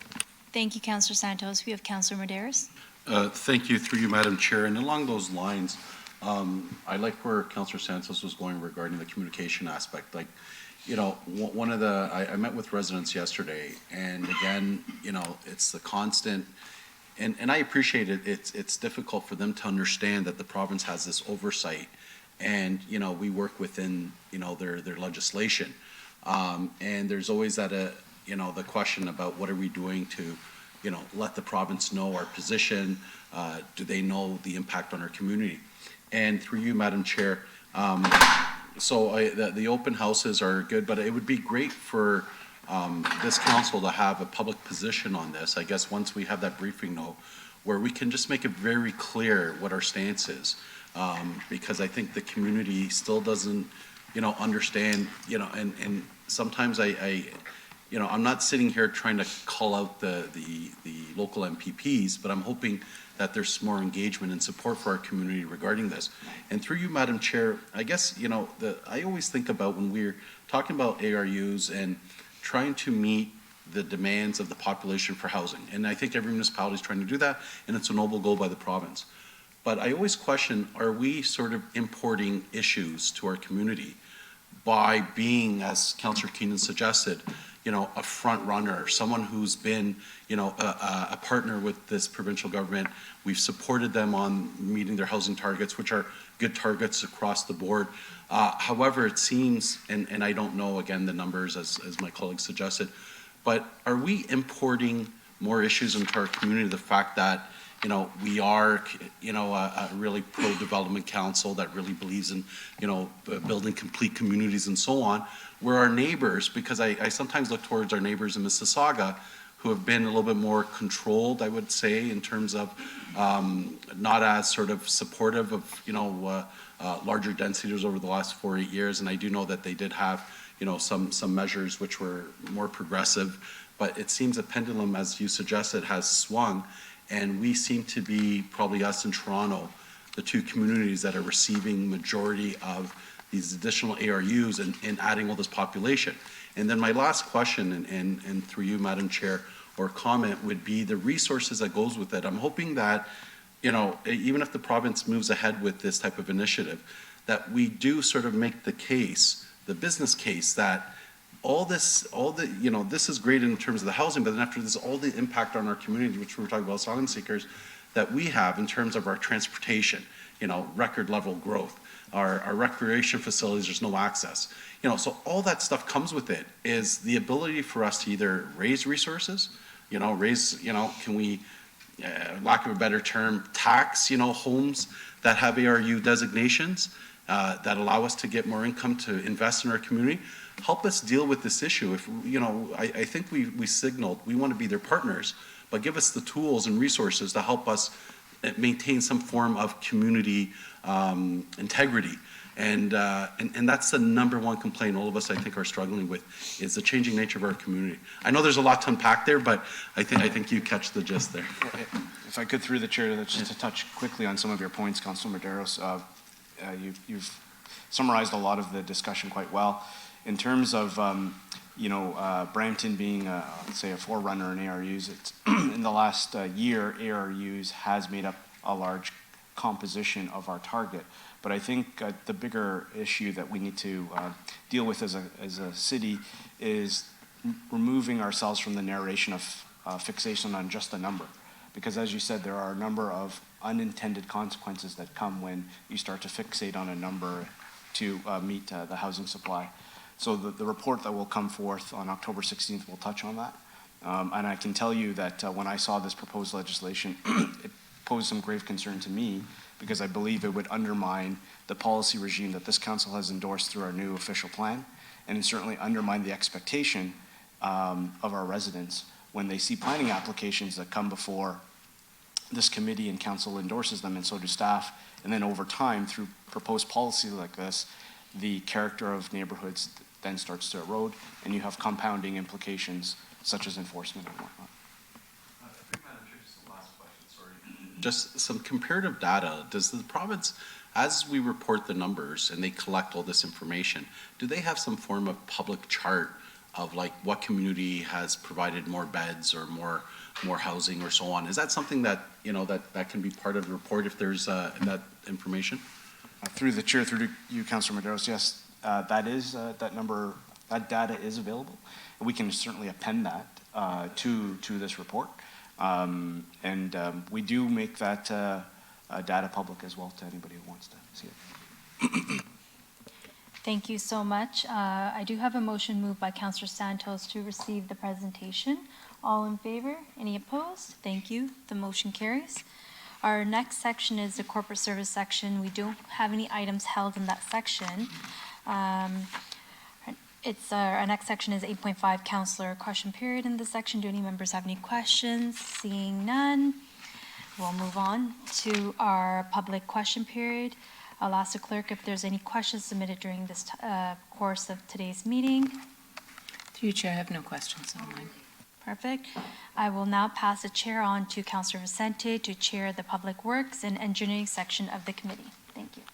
E: Thank you, Councillor Santos. We have Councillor Medeiros.
T: Thank you, through you, Madam Chair. And along those lines, I like where Councillor Santos was going regarding the communication aspect. Like, you know, one of the, I met with residents yesterday, and again, you know, it's the constant, and I appreciate it, it's difficult for them to understand that the province has this oversight, and, you know, we work within, you know, their legislation. And there's always that, you know, the question about what are we doing to, you know, let the province know our position, do they know the impact on our community? And through you, Madam Chair, so the open houses are good, but it would be great for this council to have a public position on this, I guess, once we have that briefing note, where we can just make it very clear what our stance is. Because I think the community still doesn't, you know, understand, you know, and sometimes you know, I'm not sitting here trying to call out the local MPPs, but I'm hoping that there's more engagement and support for our community regarding this. And through you, Madam Chair, I guess, you know, I always think about when we're talking about ARUs and trying to meet the demands of the population for housing. And I think every municipality is trying to do that, and it's a noble goal by the province. But I always question, are we sort of importing issues to our community by being, as Councillor Keenan suggested, you know, a front runner, someone who's been, you know, a partner with this provincial government. We've supported them on meeting their housing targets, which are good targets across the board. However, it seems, and I don't know, again, the numbers as my colleague suggested, but are we importing more issues into our community. The fact that, you know, we are, you know, a really pro-development council that really believes in, you know, building complete communities and so on. We're our neighbors, because I sometimes look towards our neighbors in Mississauga who have been a little bit more controlled, I would say, in terms of not as sort of supportive of, you know, larger densities over the last 4 or 8 years. And I do know that they did have, you know, some measures which were more progressive, but it seems a pendulum, as you suggested, has swung, and we seem to be, probably us in Toronto, the two communities that are receiving majority of these additional ARUs and adding all this population. And then my last question, and through you, Madam Chair, or comment would be the resources that goes with it. I'm hoping that, you know, even if the province moves ahead with this type of initiative, that we do sort of make the case, the business case, that you know, this is great in terms of the housing, but then after this, all the impact on our community, which we were talking about asylum seekers, that we have in terms of our transportation, you know, record level growth, our recreation facilities, there's no access. You know, so all that stuff comes with it, is the ability for us to either raise resources, you know, can we, lack of a better term, tax, you know, homes that have ARU designations that allow us to get more income to invest in our community. Help us deal with this issue. If, you know, I think we signaled we want to be their partners, but give us the tools and resources to help us maintain some form of community integrity. And that's the number one complaint all of us, I think, are struggling with, is the changing nature of our community. I know there's a lot to unpack there, but I think you catch the gist there.
O: If I could, through the chair, just to touch quickly on some of your points, Councilor Medeiros, you've summarized a lot of the discussion quite well. In terms of, you know, Brampton being, let's say, a forerunner in ARUs, it's in the last year, ARUs has made up a large composition of our target. But I think the bigger issue that we need to deal with as a city is removing ourselves from the narration of fixation on just a number. Because as you said, there are a number of unintended consequences that come when you start to fixate on a number to meet the housing supply. So the report that will come forth on October 16th will touch on that. And I can tell you that when I saw this proposed legislation, it posed some grave concern to me, because I believe it would undermine the policy regime that this council has endorsed through our new official plan, and certainly undermine the expectation of our residents when they see planning applications that come before this committee and council endorses them, and so do staff. And then over time, through proposed policy like this, the character of neighborhoods then starts to erode, and you have compounding implications such as enforcement and whatnot.
T: Just some comparative data. Does the province, as we report the numbers and they collect all this information, do they have some form of public chart of like what community has provided more beds or more housing or so on? Is that something that, you know, that can be part of the report if there's that information?
O: Through the chair, through to you, Councilor Medeiros, yes, that is that number, that data is available. We can certainly append that to this report. We do make that data public as well to anybody who wants to see it.
E: Thank you so much. I do have a motion moved by Councillor Santos to receive the presentation. All in favor? Any opposed? Thank you. The motion carries. Our next section is the corporate service section. We don't have any items held in that section. Our next section is 8.5, Councillor question period in this section. Do any members have any questions? Seeing none, we'll move on to our public question period. I'll ask the clerk if there's any questions submitted during this course of today's meeting.
D: Through you, Chair, I have no questions online.
E: Perfect. I will now pass the chair on to Councillor Vicente to chair the Public Works and Engineering section of the committee. Thank you.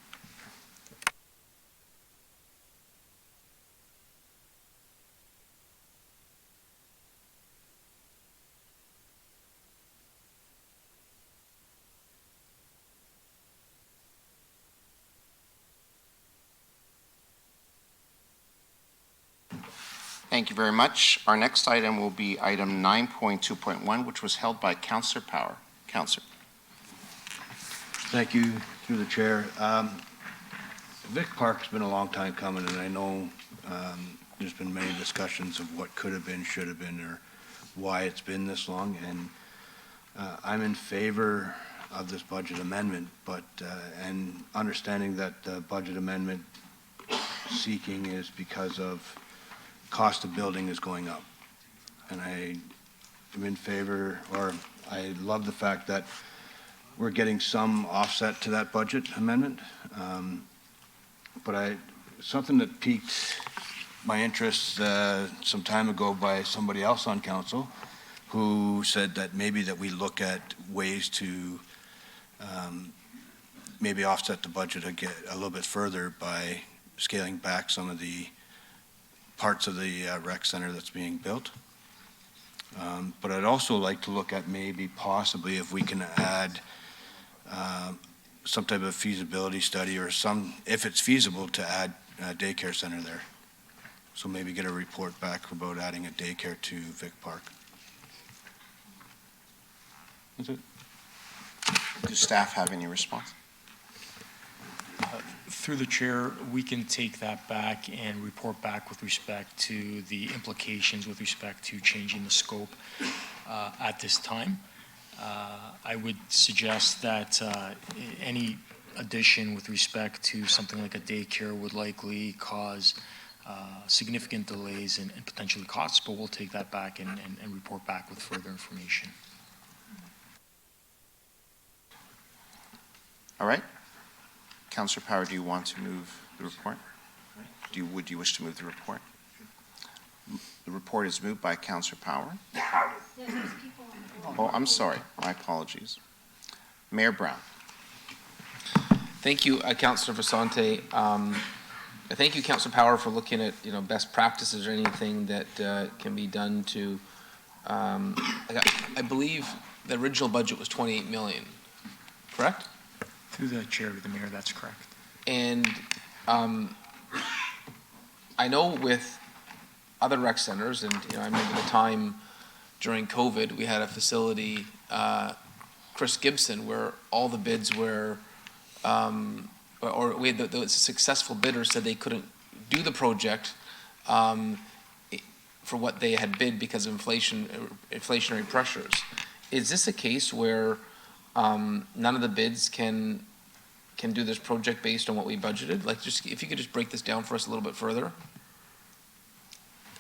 U: Thank you very much. Our next item will be item 9.2.1, which was held by Councillor Power. Councillor.
V: Thank you, through the chair. Vic Park's been a long time coming, and I know there's been many discussions of what could have been, should have been, or why it's been this long, and I'm in favor of this budget amendment, but, and understanding that the budget amendment seeking is because of cost of building is going up. And I am in favor, or I love the fact that we're getting some offset to that budget amendment. But something that piqued my interest some time ago by somebody else on council who said that maybe that we look at ways to maybe offset the budget a little bit further by scaling back some of the parts of the rec center that's being built. But I'd also like to look at maybe possibly if we can add some type of feasibility study or if it's feasible to add a daycare center there. So maybe get a report back about adding a daycare to Vic Park. That's it.
U: Do staff have any response?
A: Through the chair, we can take that back and report back with respect to the implications with respect to changing the scope at this time. I would suggest that any addition with respect to something like a daycare would likely cause significant delays and potentially costs, but we'll take that back and report back with further information.
U: All right. Councillor Power, do you want to move the report? Would you wish to move the report? The report is moved by Councillor Power. Oh, I'm sorry. My apologies. Mayor Brown.
H: Thank you, Councillor Vasante. Thank you, Councillor Power, for looking at best practices or anything that can be done to. I believe the original budget was 28 million, correct?
A: Through the chair of the mayor, that's correct.
H: And I know with other rec centers, and I remember the time during COVID, we had a facility, Chris Gibson, where all the bids were, or we had the successful bidder said they couldn't do the project for what they had bid because of inflationary pressures. Is this a case where none of the bids can do this project based on what we budgeted? Like, just if you could just break this down for us a little bit further.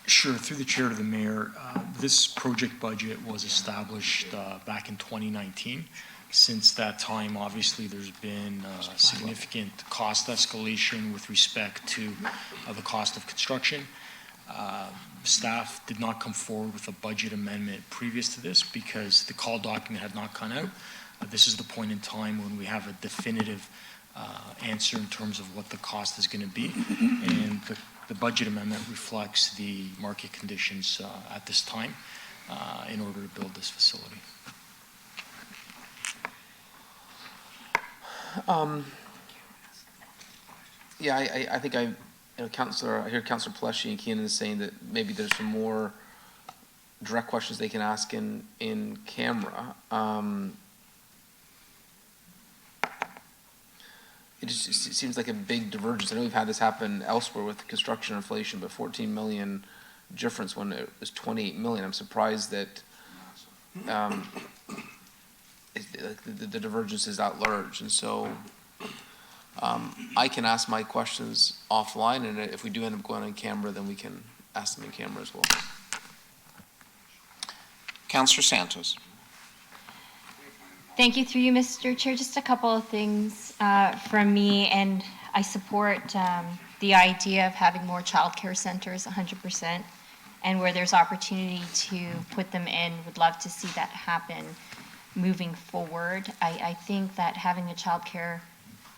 A: Sure. Through the chair to the mayor, this project budget was established back in 2019. Since that time, obviously, there's been significant cost escalation with respect to the cost of construction. Staff did not come forward with a budget amendment previous to this because the call document had not gone out. This is the point in time when we have a definitive answer in terms of what the cost is going to be. And the budget amendment reflects the market conditions at this time in order to build this facility.
H: Yeah, I think I hear Councillor Pellecci and Keenan saying that maybe there's some more direct questions they can ask in camera. It just seems like a big divergence. I know we've had this happen elsewhere with construction inflation, but 14 million difference when it was 28 million. I'm surprised that the divergence is that large. And so I can ask my questions offline, and if we do end up going on camera, then we can ask them in camera as well.
U: Councillor Santos.
F: Thank you, through you, Mr. Chair. Just a couple of things from me, and I support the idea of having more childcare centers 100%, and where there's opportunity to put them in, would love to see that happen moving forward. I think that having a childcare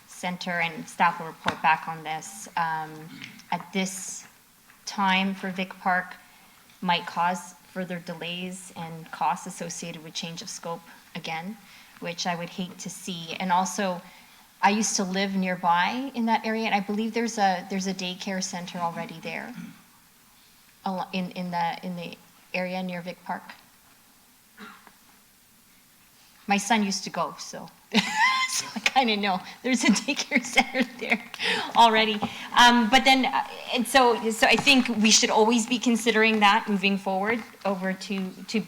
F: center, and staff will report back on this, at this time for Vic Park might cause further delays and costs associated with change of scope again, which I would hate to see. And also, I used to live nearby in that area, and I believe there's a daycare center already there in the area near Vic Park. My son used to go, so so I kind of know there's a daycare center there already. But then, and so I think we should always be considering that moving forward over to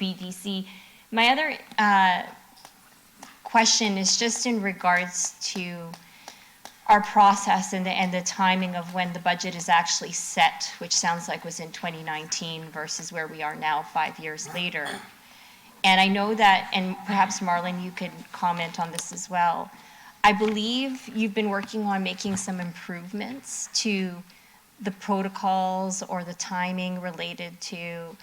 F: BDC. My other question is just in regards to our process and the timing of when the budget is actually set, which sounds like was in 2019 versus where we are now 5 years later. And I know that, and perhaps Marlon, you could comment on this as well. I believe you've been working on making some improvements to the protocols or the timing related to,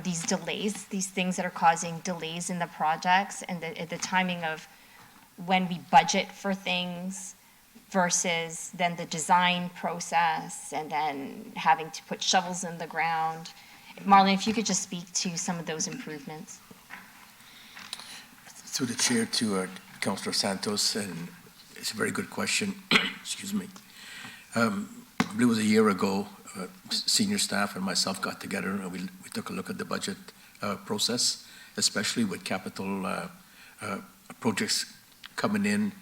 F: these delays, these things that are causing delays in the projects, and the timing of when we budget for things versus then the design process and then having to put shovels in the ground. Marlon, if you could just speak to some of those improvements.
B: Through the chair to Councillor Santos, and it's a very good question. Excuse me. I believe it was a year ago, senior staff and myself got together and we took a look at the budget process, especially with capital projects coming in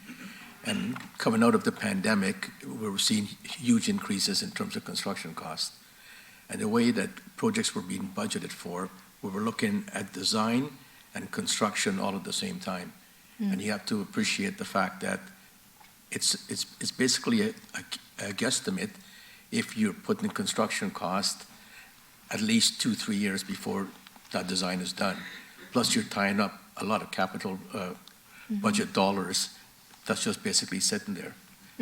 B: and coming out of the pandemic. We were seeing huge increases in terms of construction costs. And the way that projects were being budgeted for, we were looking at design and construction all at the same time. And you have to appreciate the fact that it's basically a guesstimate if you're putting construction cost at least 2-3 years before that design is done. Plus you're tying up a lot of capital budget dollars that's just basically sitting there.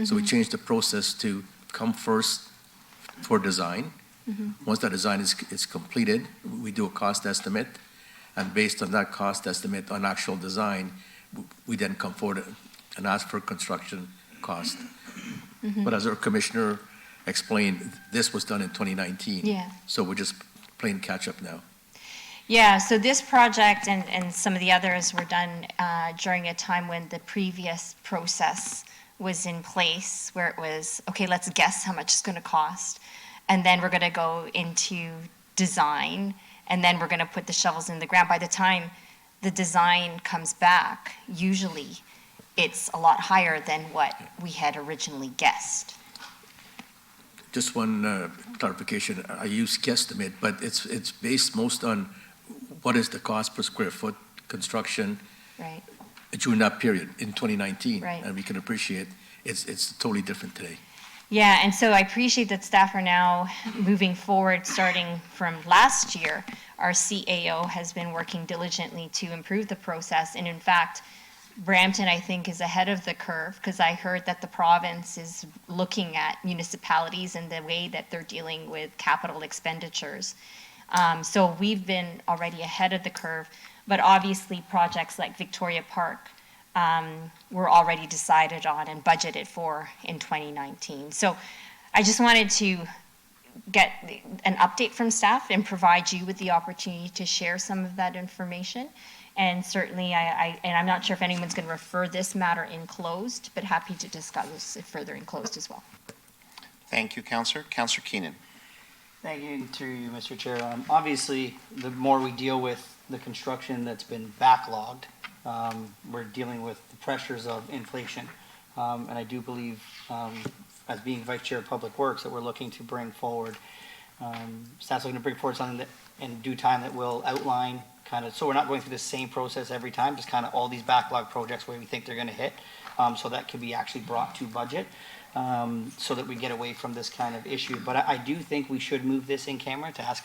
B: So we changed the process to come first for design. Once that design is completed, we do a cost estimate, and based on that cost estimate on actual design, we then come forward and ask for construction cost. But as our commissioner explained, this was done in 2019.
F: Yeah.
B: So we're just playing catch up now.
F: Yeah, so this project and some of the others were done during a time when the previous process was in place, where it was, okay, let's guess how much it's going to cost. And then we're going to go into design, and then we're going to put the shovels in the ground. By the time the design comes back, usually it's a lot higher than what we had originally guessed.
B: Just one clarification. I use guesstimate, but it's based most on what is the cost per square foot construction
F: Right.
B: during that period in 2019.
F: Right.
B: And we can appreciate it's totally different today.
F: Yeah, and so I appreciate that staff are now moving forward, starting from last year. Our CAO has been working diligently to improve the process, and in fact, Brampton, I think, is ahead of the curve, because I heard that the province is looking at municipalities and the way that they're dealing with capital expenditures. So we've been already ahead of the curve, but obviously projects like Victoria Park were already decided on and budgeted for in 2019. So I just wanted to get an update from staff and provide you with the opportunity to share some of that information. And certainly, and I'm not sure if anyone's going to refer this matter in closed, but happy to discuss it further in closed as well.
U: Thank you, Councillor. Councillor Keenan.
G: Thank you to you, Mr. Chair. Obviously, the more we deal with the construction that's been backlogged, we're dealing with the pressures of inflation. And I do believe, as being Vice Chair of Public Works, that we're looking to bring forward, staff's looking to bring forward something that in due time that will outline kind of, so we're not going through the same process every time, just kind of all these backlog projects where we think they're going to hit, so that can be actually brought to budget, so that we get away from this kind of issue. But I do think we should move this in camera to ask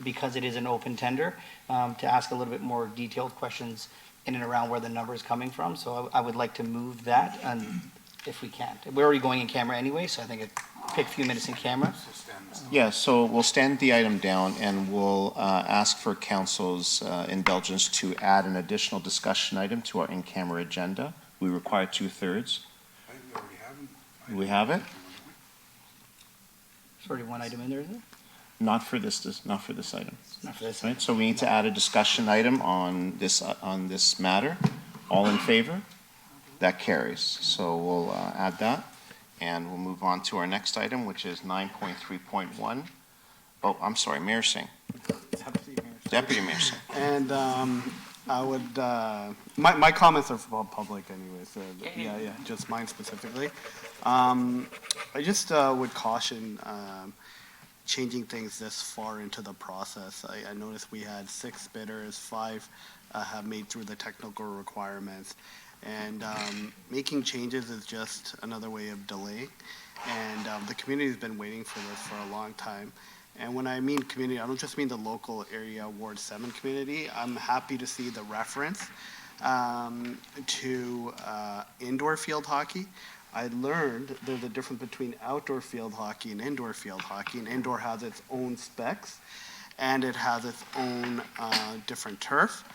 G: because it is an open tender, to ask a little bit more detailed questions in and around where the number is coming from. So I would like to move that, and if we can. We're already going in camera anyway, so I think it take a few minutes in camera.
U: Yeah, so we'll stand the item down and we'll ask for council's indulgence to add an additional discussion item to our in-camera agenda. We require 2/3. We have it?
G: There's already one item in there, isn't there?
U: Not for this item.
G: Not for this.
U: Right, so we need to add a discussion item on this matter. All in favor? That carries. So we'll add that, and we'll move on to our next item, which is 9.3.1. Oh, I'm sorry, Mayor Singh. Deputy Mayor Singh.
I: And
C: I would, my comments are for public anyway, so, yeah, just mine specifically. I just would caution changing things this far into the process. I noticed we had 6 bidders, 5 have made through the technical requirements. And making changes is just another way of delaying. And the community's been waiting for this for a long time. And when I mean community, I don't just mean the local area Ward 7 community. I'm happy to see the reference to indoor field hockey. I learned there's a difference between outdoor field hockey and indoor field hockey, and indoor has its own specs, and it has its own different turf.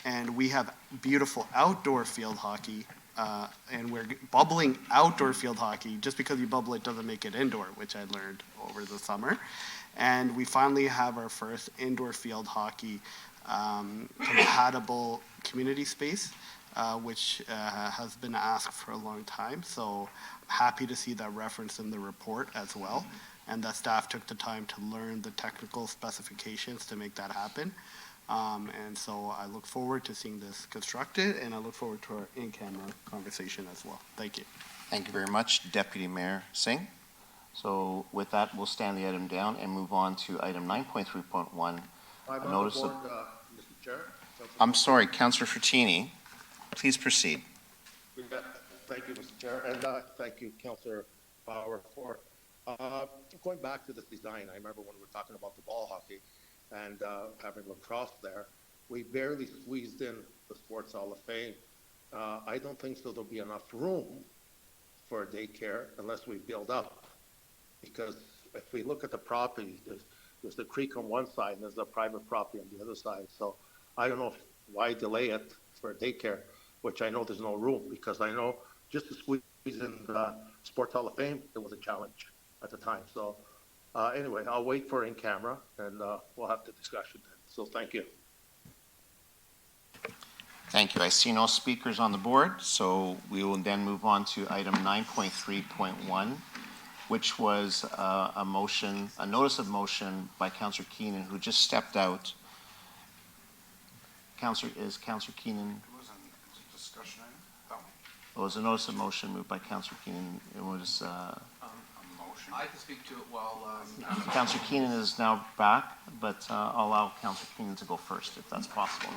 C: And we have beautiful outdoor field hockey, and we're bubbling outdoor field hockey. Just because you bubble it doesn't make it indoor, which I learned over the summer. And we finally have our first indoor field hockey compatible community space, which has been asked for a long time. So I'm happy to see that reference in the report as well, and that staff took the time to learn the technical specifications to make that happen. And so I look forward to seeing this constructed, and I look forward to our in-camera conversation as well. Thank you.
U: Thank you very much, Deputy Mayor Singh. So with that, we'll stand the item down and move on to item 9.3.1. A notice of...
I: Mr. Chair.
U: I'm sorry, Councillor Frattini, please proceed.
I: Thank you, Mr. Chair, and thank you, Councillor Bauer, for going back to this design. I remember when we were talking about the ball hockey and having lacrosse there, we barely squeezed in the Sports Hall of Fame. I don't think so there'll be enough room for a daycare unless we build up. Because if we look at the property, there's the creek on one side and there's the private property on the other side. So I don't know why delay it for a daycare, which I know there's no room, because I know just to squeeze in the Sports Hall of Fame, it was a challenge at the time. So anyway, I'll wait for in camera and we'll have the discussion then. So thank you.
U: Thank you. I see no speakers on the board, so we will then move on to item 9.3.1, which was a motion, a notice of motion by Councillor Keenan, who just stepped out. Is Councillor Keenan?
O: It was a discussion item. That one.
U: It was a notice of motion moved by Councillor Keenan. It was,
O: A motion. I can speak to it while.
U: Councillor Keenan is now back, but I'll allow Councillor Keenan to go first, if that's possible.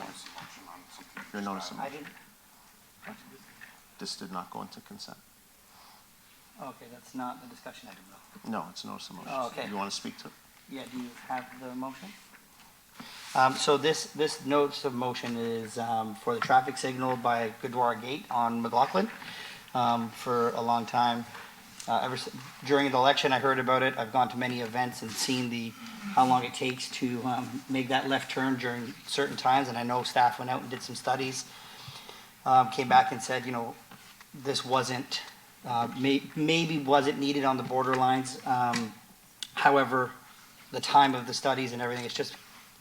U: Your notice of motion. This did not go into consent.
G: Okay, that's not the discussion item, though.
U: No, it's a notice of motion.
G: Oh, okay.
U: You want to speak to it?
G: Yeah, do you have the motion? So this notice of motion is for the traffic signal by Goodwar Gate on McLaughlin for a long time. During the election, I heard about it. I've gone to many events and seen how long it takes to make that left turn during certain times, and I know staff went out and did some studies, came back and said, this wasn't, maybe wasn't needed on the borderlines. However, the time of the studies and everything,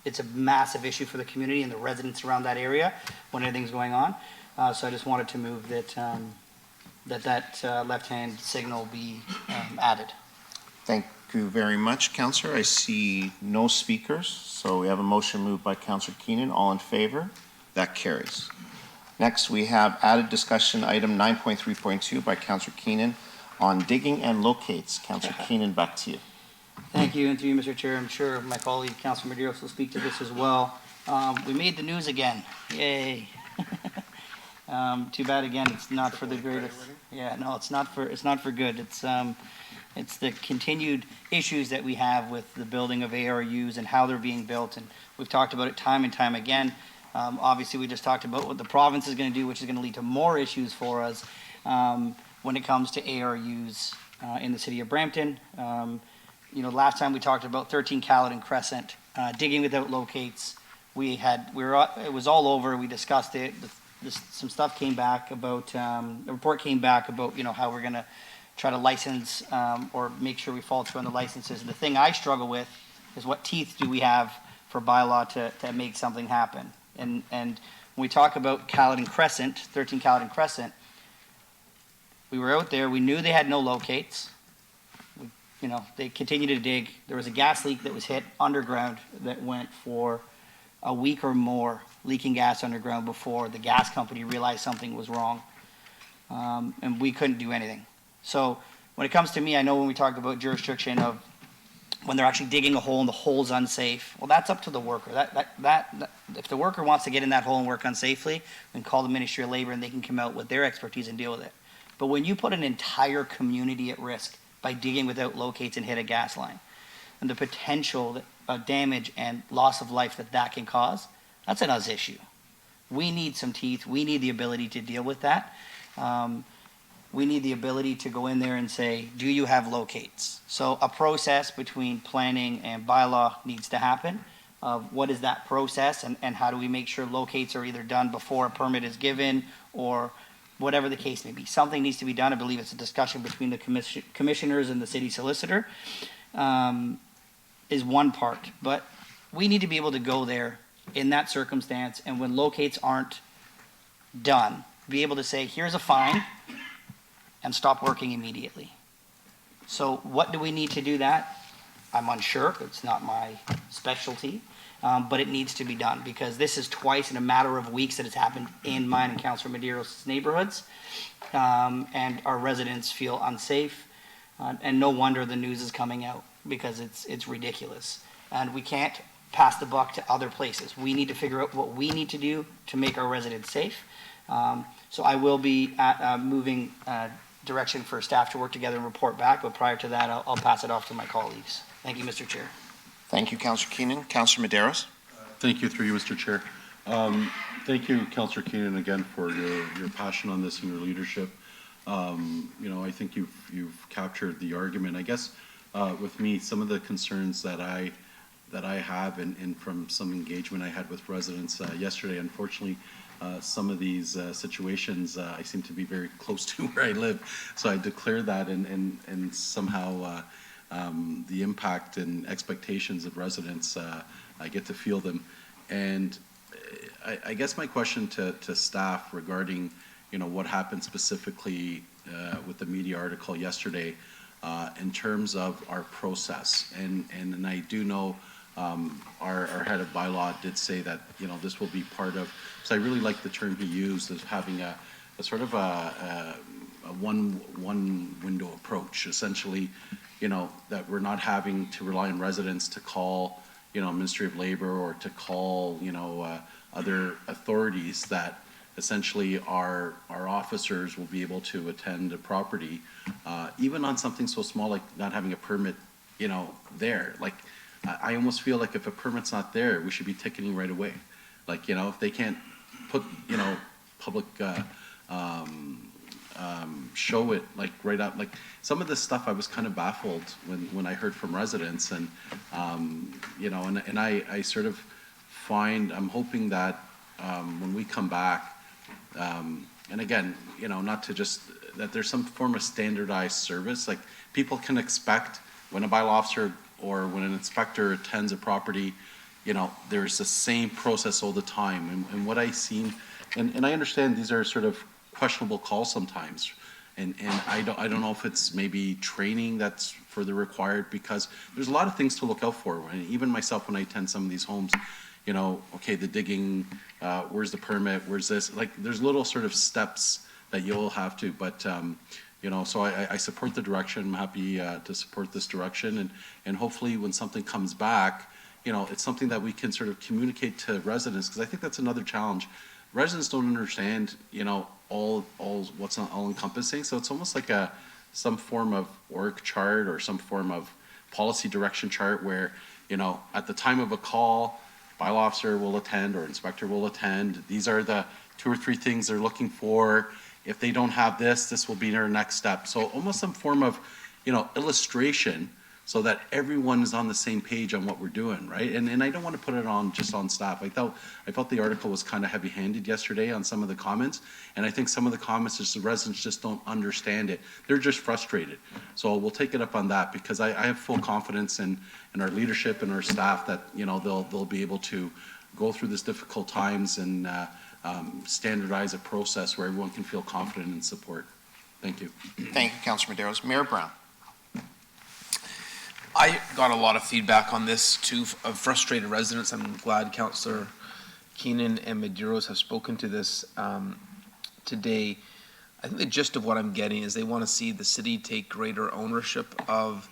G: it's a massive issue for the community and the residents around that area when anything's going on. So I just wanted to move that left-hand signal be added.
U: Thank you very much, Councillor. I see no speakers, so we have a motion moved by Councillor Keenan. All in favor? That carries. Next, we have added discussion item 9.3.2 by Councillor Keenan on digging and locates. Councillor Keenan, back to you.
G: Thank you, and to you, Mr. Chair. I'm sure my colleague, Councillor Medeiros, will speak to this as well. We made the news again. Yay. Too bad again, it's not for the greatest. Yeah, no, it's not for good. It's the continued issues that we have with the building of ARUs and how they're being built, and we've talked about it time and time again. Obviously, we just talked about what the province is going to do, which is going to lead to more issues for us when it comes to ARUs in the city of Brampton. Last time we talked about 13 Caledon Crescent, digging without locates. It was all over. We discussed it. Some stuff came back about, a report came back about, how we're going to try to license or make sure we follow through on the licenses. And the thing I struggle with is what teeth do we have for bylaw to make something happen? And when we talk about Caledon Crescent, 13 Caledon Crescent, we were out there, we knew they had no locates. They continued to dig. There was a gas leak that was hit underground that went for a week or more leaking gas underground before the gas company realized something was wrong. And we couldn't do anything. So when it comes to me, I know when we talk about jurisdiction of when they're actually digging a hole and the hole's unsafe, well, that's up to the worker. If the worker wants to get in that hole and work unsafely, we can call the Ministry of Labor and they can come out with their expertise and deal with it. But when you put an entire community at risk by digging without locates and hit a gas line, and the potential damage and loss of life that can cause, that's an us issue. We need some teeth. We need the ability to deal with that. We need the ability to go in there and say, do you have locates? So a process between planning and bylaw needs to happen. What is that process and how do we make sure locates are either done before a permit is given or whatever the case may be. Something needs to be done. I believe it's a discussion between the commissioners and the city solicitor is one part. But we need to be able to go there in that circumstance and when locates aren't done, be able to say, here's a fine, and stop working immediately. So what do we need to do that? I'm unsure. It's not my specialty, but it needs to be done because this is twice in a matter of weeks that it's happened in mine and Councilor Medeiros' neighborhoods, and our residents feel unsafe, and no wonder the news is coming out because it's ridiculous. And we can't pass the buck to other places. We need to figure out what we need to do to make our residents safe. So I will be moving direction for staff to work together and report back, but prior to that, I'll pass it off to my colleagues. Thank you, Mr. Chair.
U: Thank you, Councillor Keenan. Councillor Medeiros?
T: Thank you, through you, Mr. Chair. Thank you, Councillor Keenan, again for your passion on this and your leadership. I think you've captured the argument. I guess with me, some of the concerns that I have and from some engagement I had with residents yesterday, unfortunately, some of these situations I seem to be very close to where I live, so I declare that and somehow the impact and expectations of residents, I get to feel them. And I guess my question to staff regarding what happened specifically with the media article yesterday in terms of our process, and I do know our head of bylaw did say that this will be part of, so I really like the term he used as having a sort of a one window approach, essentially, that we're not having to rely on residents to call Ministry of Labor or to call other authorities, that essentially our officers will be able to attend a property even on something so small like not having a permit there. Like I almost feel like if a permit's not there, we should be ticketing right away. Like, if they can't put, public, show it like right up, like some of this stuff I was kind of baffled when I heard from residents and, and I sort of I'm hoping that when we come back, and again, not to just, that there's some form of standardized service, like people can expect when a bylaw officer or when an inspector attends a property, there's the same process all the time. And what I've seen, and I understand these are sort of questionable calls sometimes, and I don't know if it's maybe training that's further required, because there's a lot of things to look out for. And even myself, when I attend some of these homes, okay, the digging, where's the permit, where's this, like there's little sort of steps that you'll have to, but so I support the direction. I'm happy to support this direction, and hopefully when something comes back, it's something that we can sort of communicate to residents, because I think that's another challenge. Residents don't understand, all what's all encompassing. So it's almost like some form of org chart or some form of policy direction chart where, at the time of a call, bylaw officer will attend or inspector will attend. These are the 2 or 3 things they're looking for. If they don't have this will be their next step. So almost some form of, illustration so that everyone is on the same page on what we're doing, right? And I don't want to put it on just on staff. I felt the article was kind of heavy-handed yesterday on some of the comments, and I think some of the comments is the residents just don't understand it. They're just frustrated. So we'll take it up on that, because I have full confidence in our leadership and our staff that they'll be able to go through this difficult times and standardize a process where everyone can feel confident and support. Thank you.
U: Thank you, Councillor Medeiros. Mayor Brown.
H: I got a lot of feedback on this too, of frustrated residents. I'm glad Councillor Keenan and Medeiros have spoken to this today. I think the gist of what I'm getting is they want to see the city take greater ownership of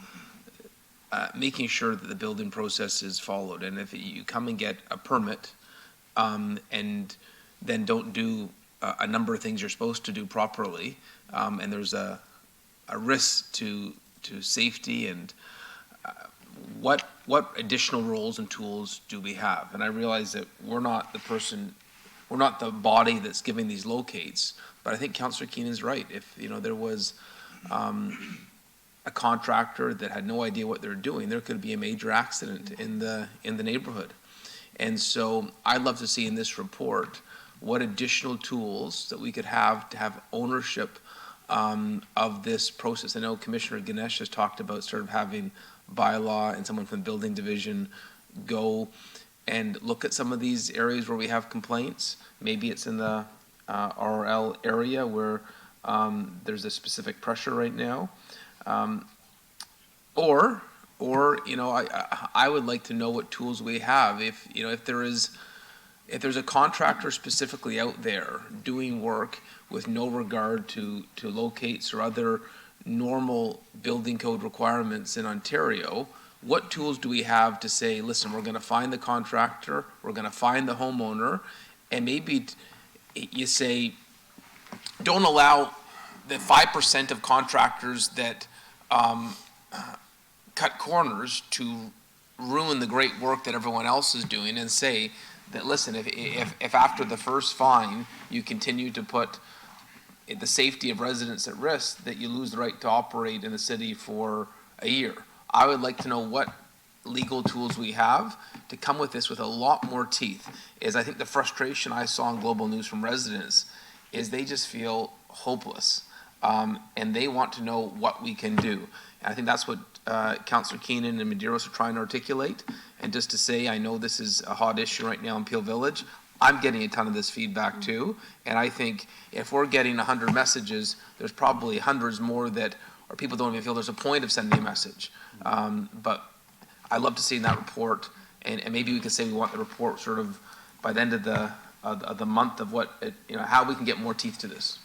H: making sure that the building process is followed. And if you come and get a permit and then don't do a number of things you're supposed to do properly, and there's a risk to safety and what additional roles and tools do we have? And I realize that we're not the body that's giving these locates, but I think Councillor Keenan's right. If there was a contractor that had no idea what they were doing, there could be a major accident in the neighborhood. And so I'd love to see in this report what additional tools that we could have to have ownership of this process. I know Commissioner Ganesh has talked about sort of having bylaw and someone from the building division go and look at some of these areas where we have complaints. Maybe it's in the RL area where there's a specific pressure right now. Or I would like to know what tools we have. If there's a contractor specifically out there doing work with no regard to locates or other normal building code requirements in Ontario, what tools do we have to say, listen, we're going to find the contractor, we're going to find the homeowner, and maybe you say, don't allow the 5% of contractors that cut corners to ruin the great work that everyone else is doing, and say that, listen, if after the first fine you continue to put the safety of residents at risk, that you lose the right to operate in the city for a year. I would like to know what legal tools we have to come with this with a lot more teeth. Is I think the frustration I saw in Global News from residents is they just feel hopeless, and they want to know what we can do. And I think that's what Councillor Keenan and Medeiros are trying to articulate. And just to say, I know this is a hot issue right now in Peel Village. I'm getting a ton of this feedback too, and I think if we're getting 100 messages, there's probably hundreds more or people don't even feel there's a point of sending a message. But I'd love to see in that report, and maybe we could say we want the report sort of by the end of the month of how we can get more teeth to this.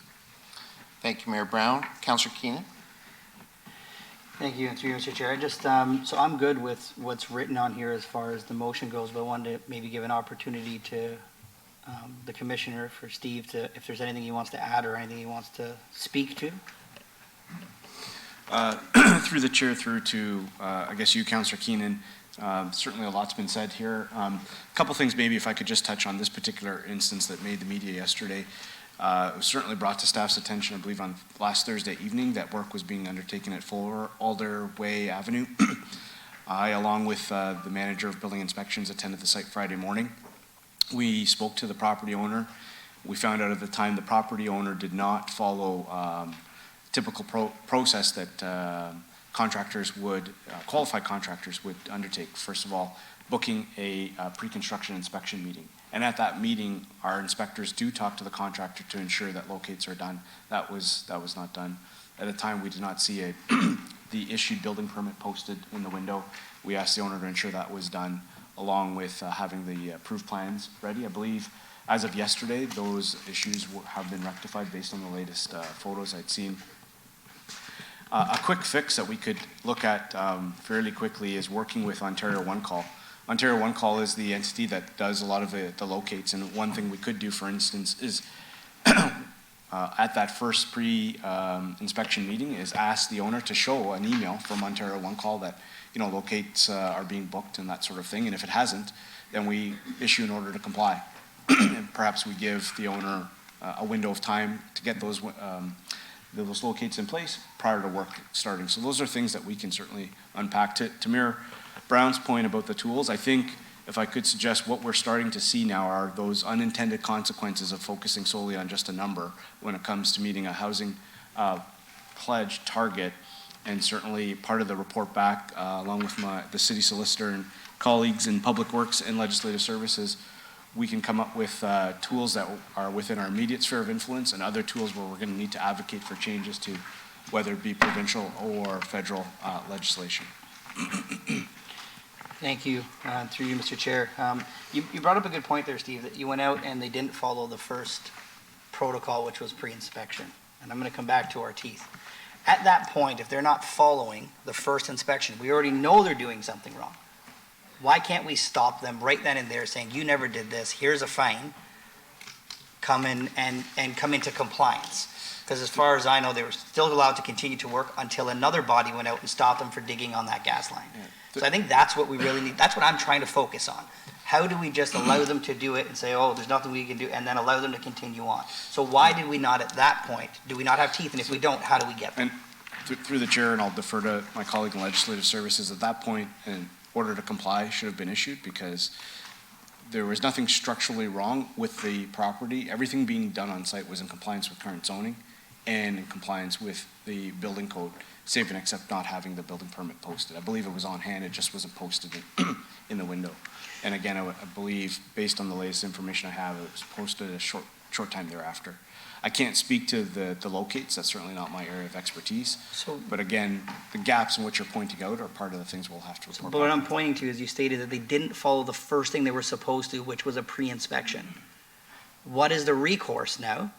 U: Thank you, Mayor Brown. Councillor Keenan.
G: Thank you, and through you, Mr. Chair. I just, so I'm good with what's written on here as far as the motion goes, but I wanted to maybe give an opportunity to the Commissioner, for Steve, if there's anything he wants to add or anything he wants to speak to.
O: Through the chair, through to, I guess you, Councillor Keenan, certainly a lot's been said here. A couple things maybe if I could just touch on this particular instance that made the media yesterday. It was certainly brought to staff's attention, I believe, on last Thursday evening that work was being undertaken at 4 Alder Way Avenue. I, along with the manager of building inspections, attended the site Friday morning. We spoke to the property owner. We found out at the time the property owner did not follow typical process that contractors would, qualified contractors would undertake. First of all, booking a pre-construction inspection meeting. And at that meeting, our inspectors do talk to the contractor to ensure that locates are done. That was not done. At the time, we did not see the issued building permit posted in the window. We asked the owner to ensure that was done, along with having the approved plans ready. I believe as of yesterday, those issues have been rectified based on the latest photos I'd seen. A quick fix that we could look at fairly quickly is working with Ontario One Call. Ontario One Call is the entity that does a lot of the locates, and one thing we could do, for instance, is at that first pre-inspection meeting is ask the owner to show an email from Ontario One Call that locates are being booked and that sort of thing, and if it hasn't, then we issue an order to comply. And perhaps we give the owner a window of time to get those locates in place prior to work starting. So those are things that we can certainly unpack. To Mayor Brown's point about the tools, I think if I could suggest what we're starting to see now are those unintended consequences of focusing solely on just a number when it comes to meeting a housing pledge target. And certainly part of the report back, along with the city solicitor and colleagues in Public Works and Legislative Services, we can come up with tools that are within our immediate sphere of influence and other tools where we're going to need to advocate for changes to whether it be provincial or federal legislation.
G: Thank you, through you, Mr. Chair. You brought up a good point there, Steve, that you went out and they didn't follow the first protocol, which was pre-inspection. And I'm going to come back to our teeth. At that point, if they're not following the first inspection, we already know they're doing something wrong. Why can't we stop them right then and there saying, you never did this, here's a fine, come in and come into compliance? Because as far as I know, they were still allowed to continue to work until another body went out and stopped them for digging on that gas line. So I think that's what we really need, that's what I'm trying to focus on. How do we just allow them to do it and say, oh, there's nothing we can do, and then allow them to continue on? So why did we not at that point, do we not have teeth, and if we don't, how do we get them?
O: And through the chair, and I'll defer to my colleague in legislative services, at that point, an order to comply should have been issued because there was nothing structurally wrong with the property. Everything being done on site was in compliance with current zoning and in compliance with the building code, save and except not having the building permit posted. I believe it was on hand, it just wasn't posted in the window. And again, I believe, based on the latest information I have, it was posted a short time thereafter. I can't speak to the locates, that's certainly not my area of expertise. But again, the gaps in which you're pointing out are part of the things we'll have to report.
G: But what I'm pointing to is you stated that they didn't follow the first thing they were supposed to, which was a pre-inspection. What is the recourse now?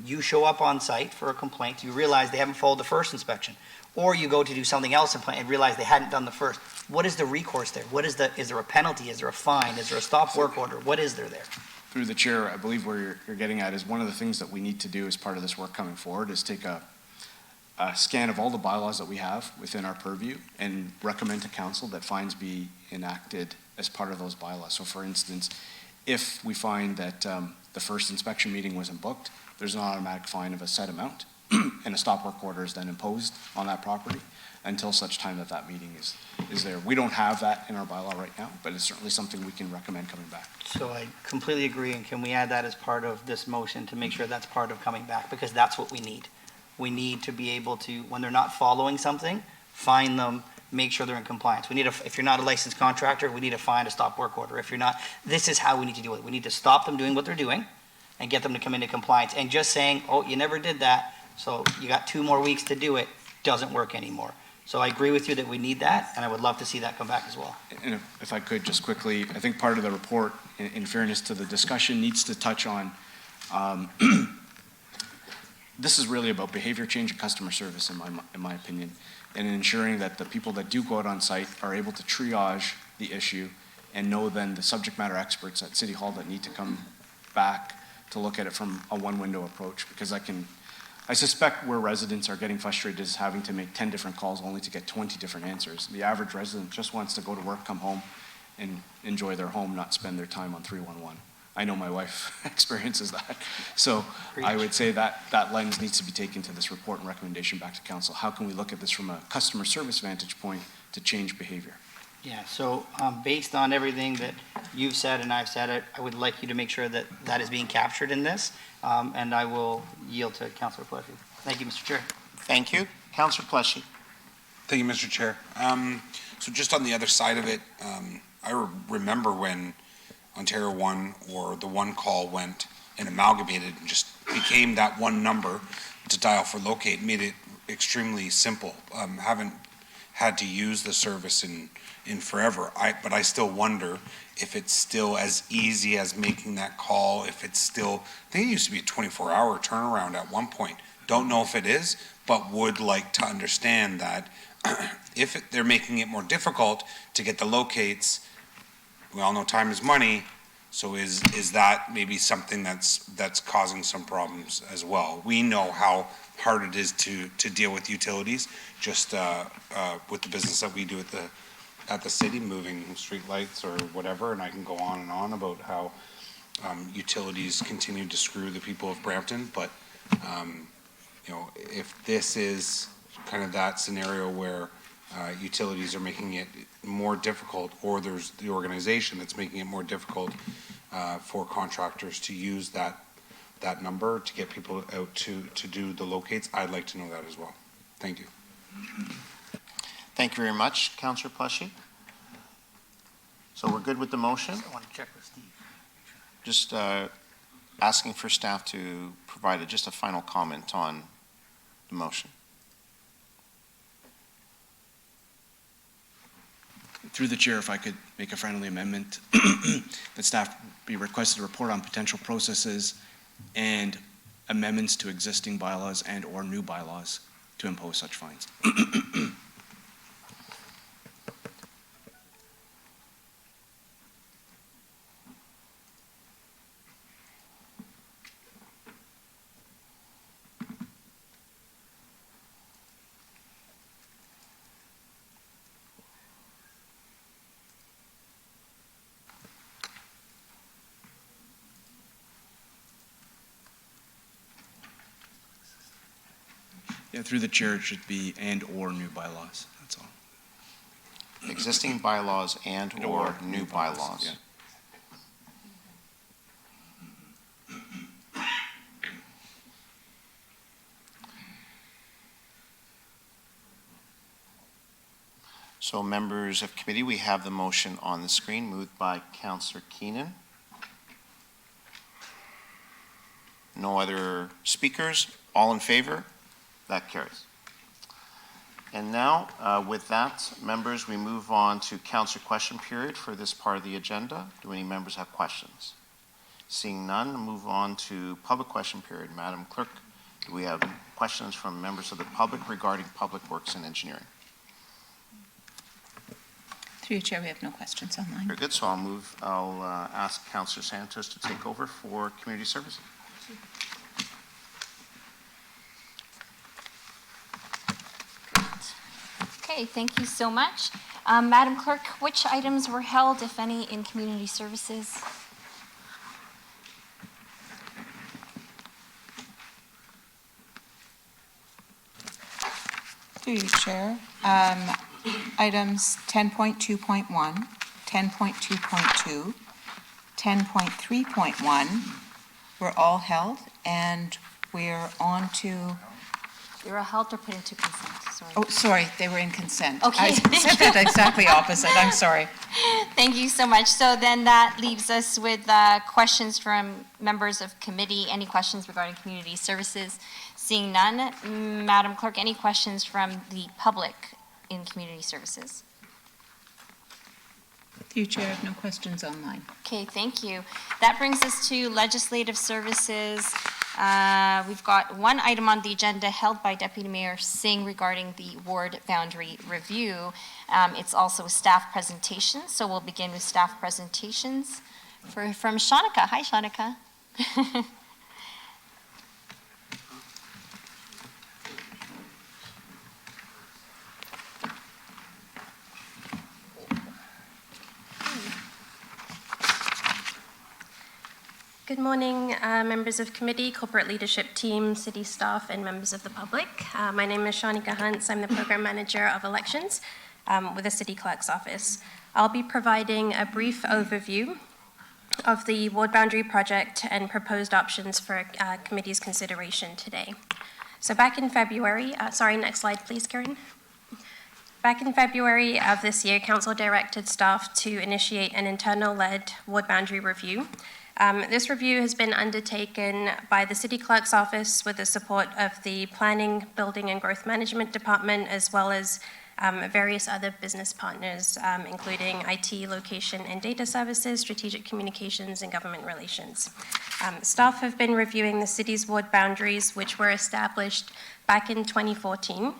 G: You show up on site for a complaint, you realize they haven't followed the first inspection, or you go to do something else and realize they hadn't done the first. What is the recourse there? Is there a penalty? Is there a fine? Is there a stop work order? What is there?
O: Through the chair, I believe where you're getting at is one of the things that we need to do as part of this work coming forward is take a scan of all the bylaws that we have within our purview and recommend to council that fines be enacted as part of those bylaws. So for instance, if we find that the first inspection meeting wasn't booked, there's an automatic fine of a set amount and a stop work order is then imposed on that property until such time that that meeting is there. We don't have that in our bylaw right now, but it's certainly something we can recommend coming back.
G: So I completely agree, and can we add that as part of this motion to make sure that's part of coming back? Because that's what we need. We need to be able to, when they're not following something, fine them, make sure they're in compliance. We need if you're not a licensed contractor, we need to find a stop work order. If you're not, this is how we need to do it. We need to stop them doing what they're doing and get them to come into compliance. And just saying, oh, you never did that, so you got 2 more weeks to do it, doesn't work anymore. So I agree with you that we need that, and I would love to see that come back as well.
O: And if I could, just quickly, I think part of the report, in fairness to the discussion, needs to touch on, this is really about behavior change and customer service, in my opinion, and ensuring that the people that do go out on site are able to triage the issue and know then the subject matter experts at City Hall that need to come back to look at it from a one-window approach, because I suspect where residents are getting frustrated is having to make 10 different calls only to get 20 different answers. The average resident just wants to go to work, come home, and enjoy their home, not spend their time on 311. I know my wife experiences that. So I would say that lens needs to be taken to this report and recommendation back to council. How can we look at this from a customer service vantage point to change behavior?
G: Yeah, so based on everything that you've said and I've said, I would like you to make sure that that is being captured in this, and I will yield to Councillor Plessy. Thank you, Mr. Chair.
U: Thank you. Councillor Plessy.
N: Thank you, Mr. Chair. So just on the other side of it, I remember when Ontario One or the One Call went and amalgamated and just became that one number to dial for locate, made it extremely simple. Haven't had to use the service in forever. But I still wonder if it's still as easy as making that call, if it's still, I think it used to be a 24-hour turnaround at one point. Don't know if it is, but would like to understand that if they're making it more difficult to get the locates, we all know time is money, so is that maybe something that's causing some problems as well? We know how hard it is to deal with utilities, just with the business that we do at the city, moving street lights or whatever, and I can go on and on about how utilities continue to screw the people of Brampton, but if this is kind of that scenario where utilities are making it more difficult, or there's the organization that's making it more difficult for contractors to use that number to get people out to do the locates, I'd like to know that as well. Thank you.
U: Thank you very much, Councillor Plessy. So we're good with the motion?
G: I want to check with Steve.
U: Just asking for staff to provide just a final comment on the motion.
O: Through the chair, if I could make a friendly amendment, that staff be requested to report on potential processes and amendments to existing bylaws and/or new bylaws to impose such fines. Yeah, through the chair, it should be and/or new bylaws, that's all.
U: Existing bylaws and/or new bylaws.
O: Yeah.
U: So members of committee, we have the motion on the screen, moved by Councillor Keenan. No other speakers? All in favor? That carries. And now, with that, members, we move on to councillor question period for this part of the agenda. Do any members have questions? Seeing none, move on to public question period. Madam Clerk, do we have questions from members of the public regarding public works and engineering?
D: Through you, Chair, we have no questions online.
U: Very good, so I'll ask Councillor Santos to take over for community services.
F: Okay, thank you so much. Madam Clerk, which items were held, if any, in community services?
D: Through you, Chair. Items 10.2.1, 10.2.2, 10.3.1 were all held, and we're on to,
F: They were held or put into consent, sorry.
D: oh, sorry, they were in consent.
F: Okay,
D: I
F: thank
D: said
F: you.
D: that exactly opposite, I'm sorry.
F: Thank you so much. So then that leaves us with questions from members of committee. Any questions regarding community services? Seeing none, Madam Clerk, any questions from the public in community services?
D: Through you, Chair, I have no questions online.
F: Okay, thank you. That brings us to legislative services. We've got one item on the agenda held by Deputy Mayor Singh regarding the ward boundary review. It's also a staff presentation, so we'll begin with staff presentations from Shanika. Hi, Shanika.
J: Good morning, members of committee, corporate leadership team, city staff, and members of the public. My name is Shanika Huntz. I'm the program manager of elections with the city clerk's office. I'll be providing a brief overview of the ward boundary project and proposed options for committee's consideration today. So back in February, sorry, next slide, please, Karen. Back in February of this year, council directed staff to initiate an internal-led ward boundary review. This review has been undertaken by the City Clerk's Office with the support of the Planning, Building and Growth Management Department, as well as various other business partners, including IT, location and data services, strategic communications, and government relations. Staff have been reviewing the city's ward boundaries, which were established back in 2014.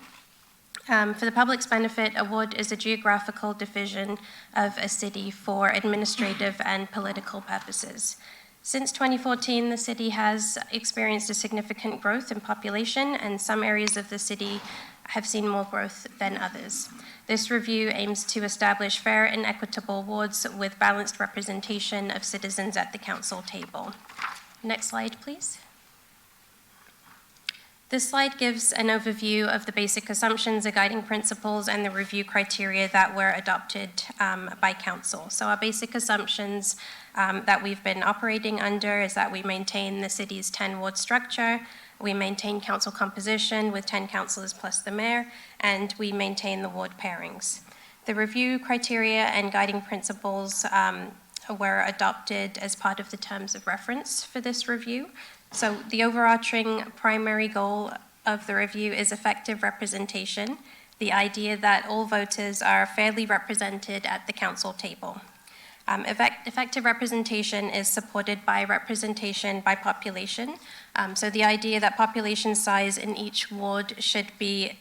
J: For the public's benefit, a ward is a geographical division of a city for administrative and political purposes. Since 2014, the city has experienced a significant growth in population, and some areas of the city have seen more growth than others. This review aims to establish fair and equitable wards with balanced representation of citizens at the council table. Next slide, please. This slide gives an overview of the basic assumptions, the guiding principles, and the review criteria that were adopted by council. So our basic assumptions that we've been operating under is that we maintain the city's 10-ward structure, we maintain council composition with 10 councillors plus the mayor, and we maintain the ward pairings. The review criteria and guiding principles were adopted as part of the terms of reference for this review. So the overarching primary goal of the review is effective representation the idea that all voters are fairly represented at the council table. Effective representation is supported by representation by population. So the idea that population size in each ward should be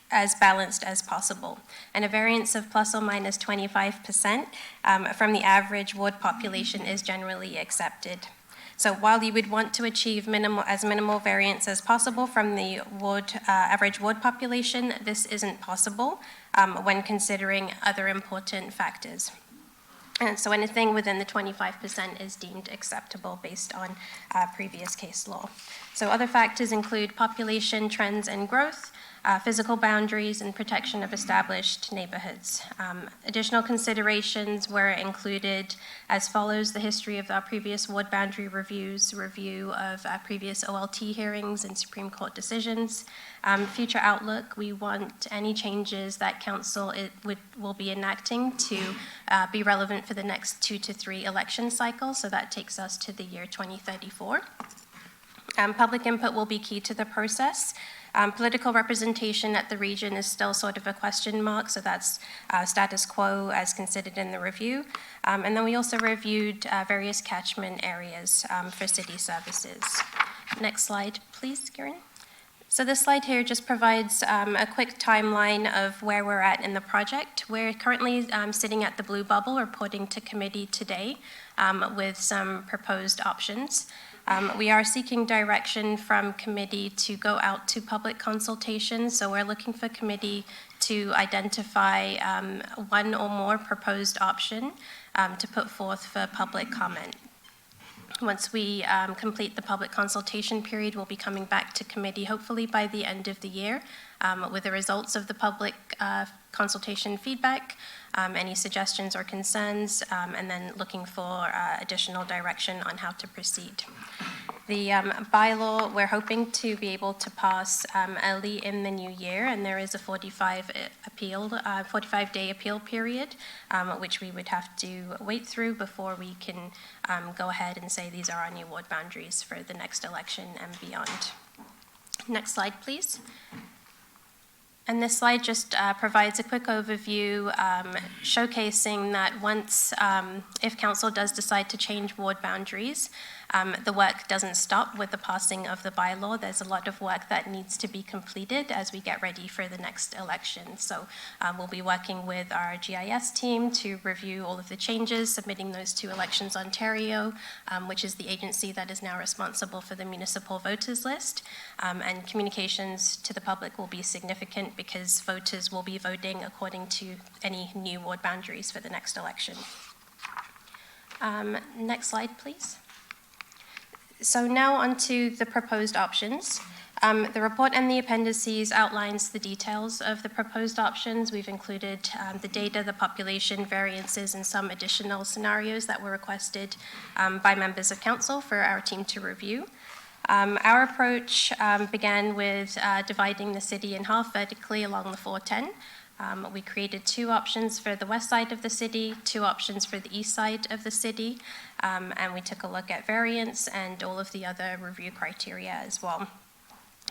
J: as balanced as possible. And a variance of plus or minus 25% from the average ward population is generally accepted. So while you would want to achieve minimal variance as possible from the average ward population, this isn't possible when considering other important factors. And so anything within the 25% is deemed acceptable based on previous case law. So other factors include population trends and growth, physical boundaries, and protection of established neighborhoods. Additional considerations were included as follows: the history of our previous ward boundary reviews, review of previous OLT hearings and Supreme Court decisions, future outlook. We want any changes that council will be enacting to be relevant for the next 2 to 3 election cycles, so that takes us to the year 2034. Public input will be key to the process. Political representation at the region is still sort of a question mark, so that's status quo as considered in the review. And then we also reviewed various catchment areas for city services. Next slide, please, Karen. So this slide here just provides a quick timeline of where we're at in the project. We're currently sitting at the blue bubble, reporting to committee today with some proposed options. We are seeking direction from committee to go out to public consultation, so we're looking for committee to identify one or more proposed option to put forth for public comment. Once we complete the public consultation period, we'll be coming back to committee hopefully by the end of the year with the results of the public consultation feedback, any suggestions or concerns, and then looking for additional direction on how to proceed. The bylaw, we're hoping to be able to pass early in the new year, and there is a 45-day appeal period, which we would have to wait through before we can go ahead and say these are our new ward boundaries for the next election and beyond. Next slide, please. And this slide just provides a quick overview showcasing that once, if council does decide to change ward boundaries, the work doesn't stop with the passing of the bylaw. There's a lot of work that needs to be completed as we get ready for the next election. So we'll be working with our GIS team to review all of the changes, submitting those to Elections Ontario, which is the agency that is now responsible for the municipal voters list. And communications to the public will be significant because voters will be voting according to any new ward boundaries for the next election. Next slide, please. So now onto the proposed options. The report and the appendices outlines the details of the proposed options. We've included the data, the population variances, and some additional scenarios that were requested by members of council for our team to review. Our approach began with dividing the city in half vertically along the 410. We created 2 options for the west side of the city, 2 options for the east side of the city, and we took a look at variance and all of the other review criteria as well.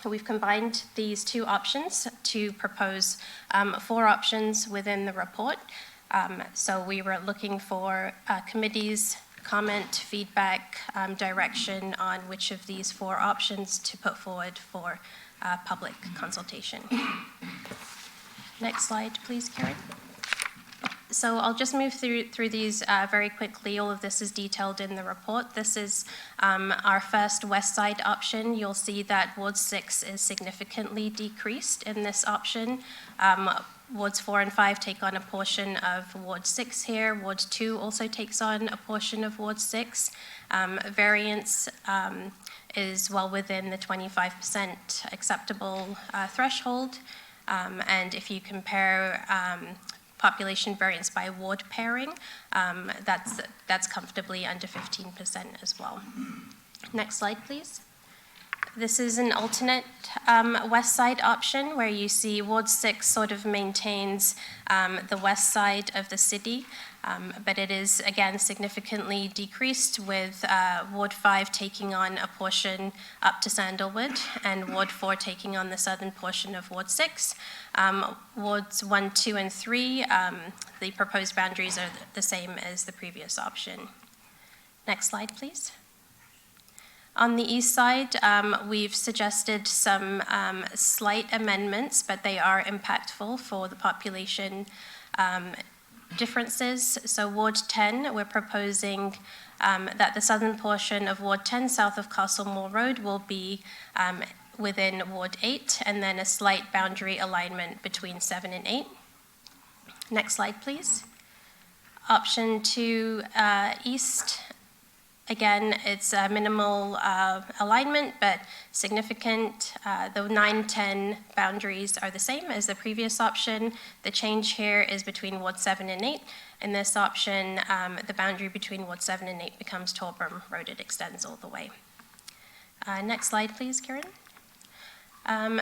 J: We've combined these 2 options to propose 4 options within the report. So we were looking for committee's comment, feedback, direction on which of these 4 options to put forward for public consultation. Next slide, please, Karen. So I'll just move through these very quickly. All of this is detailed in the report. This is our first west side option. You'll see that Ward 6 is significantly decreased in this option. Wards 4 and 5 take on a portion of Ward 6 here. Ward 2 also takes on a portion of Ward 6. Variance is well within the 25% acceptable threshold. And if you compare population variance by ward pairing, that's comfortably under 15% as well. Next slide, please. This is an alternate west side option where you see Ward 6 sort of maintains the west side of the city. But it is, again, significantly decreased with Ward 5 taking on a portion up to Sandalwood and Ward 4 taking on the southern portion of Ward 6. Wards 1, 2, and 3, the proposed boundaries are the same as the previous option. Next slide, please. On the east side, we've suggested some slight amendments, but they are impactful for the population differences. So Ward 10, we're proposing that the southern portion of Ward 10 south of Castlemore Road will be within Ward 8, and then a slight boundary alignment between 7 and 8. Next slide, please. Option 2, east. Again, it's a minimal alignment, but significant. The 9-10 boundaries are the same as the previous option. The change here is between Ward 7 and 8. In this option, the boundary between Ward 7 and 8 becomes Torbram Road. It extends all the way. Next slide, please, Karen.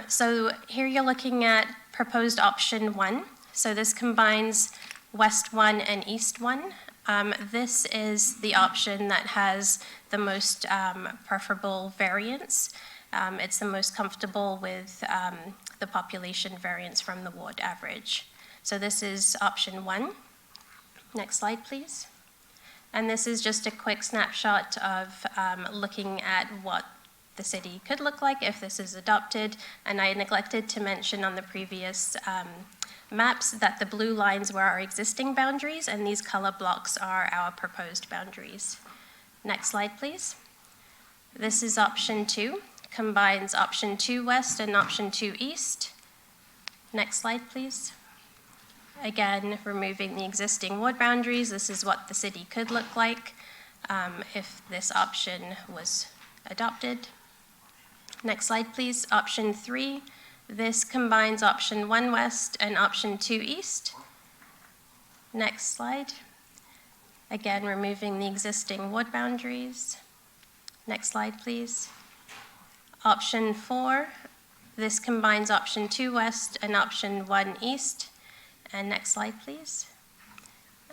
J: So here you're looking at proposed option 1. So this combines West 1 and East 1. This is the option that has the most preferable variance. It's the most comfortable with the population variance from the ward average. So this is option 1. Next slide, please. And this is just a quick snapshot of looking at what the city could look like if this is adopted. And I neglected to mention on the previous maps that the blue lines were our existing boundaries, and these color blocks are our proposed boundaries. Next slide, please. This is option 2, combines option 2 west and option 2 east. Next slide, please. Again, removing the existing ward boundaries, this is what the city could look like if this option was adopted. Next slide, please. Option 3. This combines option 1 west and option 2 east. Next slide. Again, removing the existing ward boundaries. Next slide, please. Option 4. This combines option 2 west and option 1 east. And next slide, please.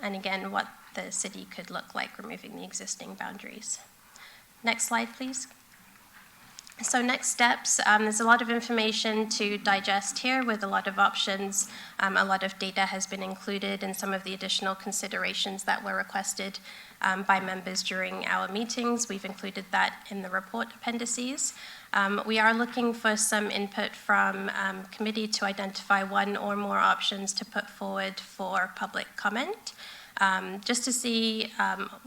J: And again, what the city could look like, removing the existing boundaries. Next slide, please. So next steps, there's a lot of information to digest here with a lot of options. A lot of data has been included in some of the additional considerations that were requested by members during our meetings. We've included that in the report appendices. We are looking for some input from committee to identify one or more options to put forward for public comment. Just to see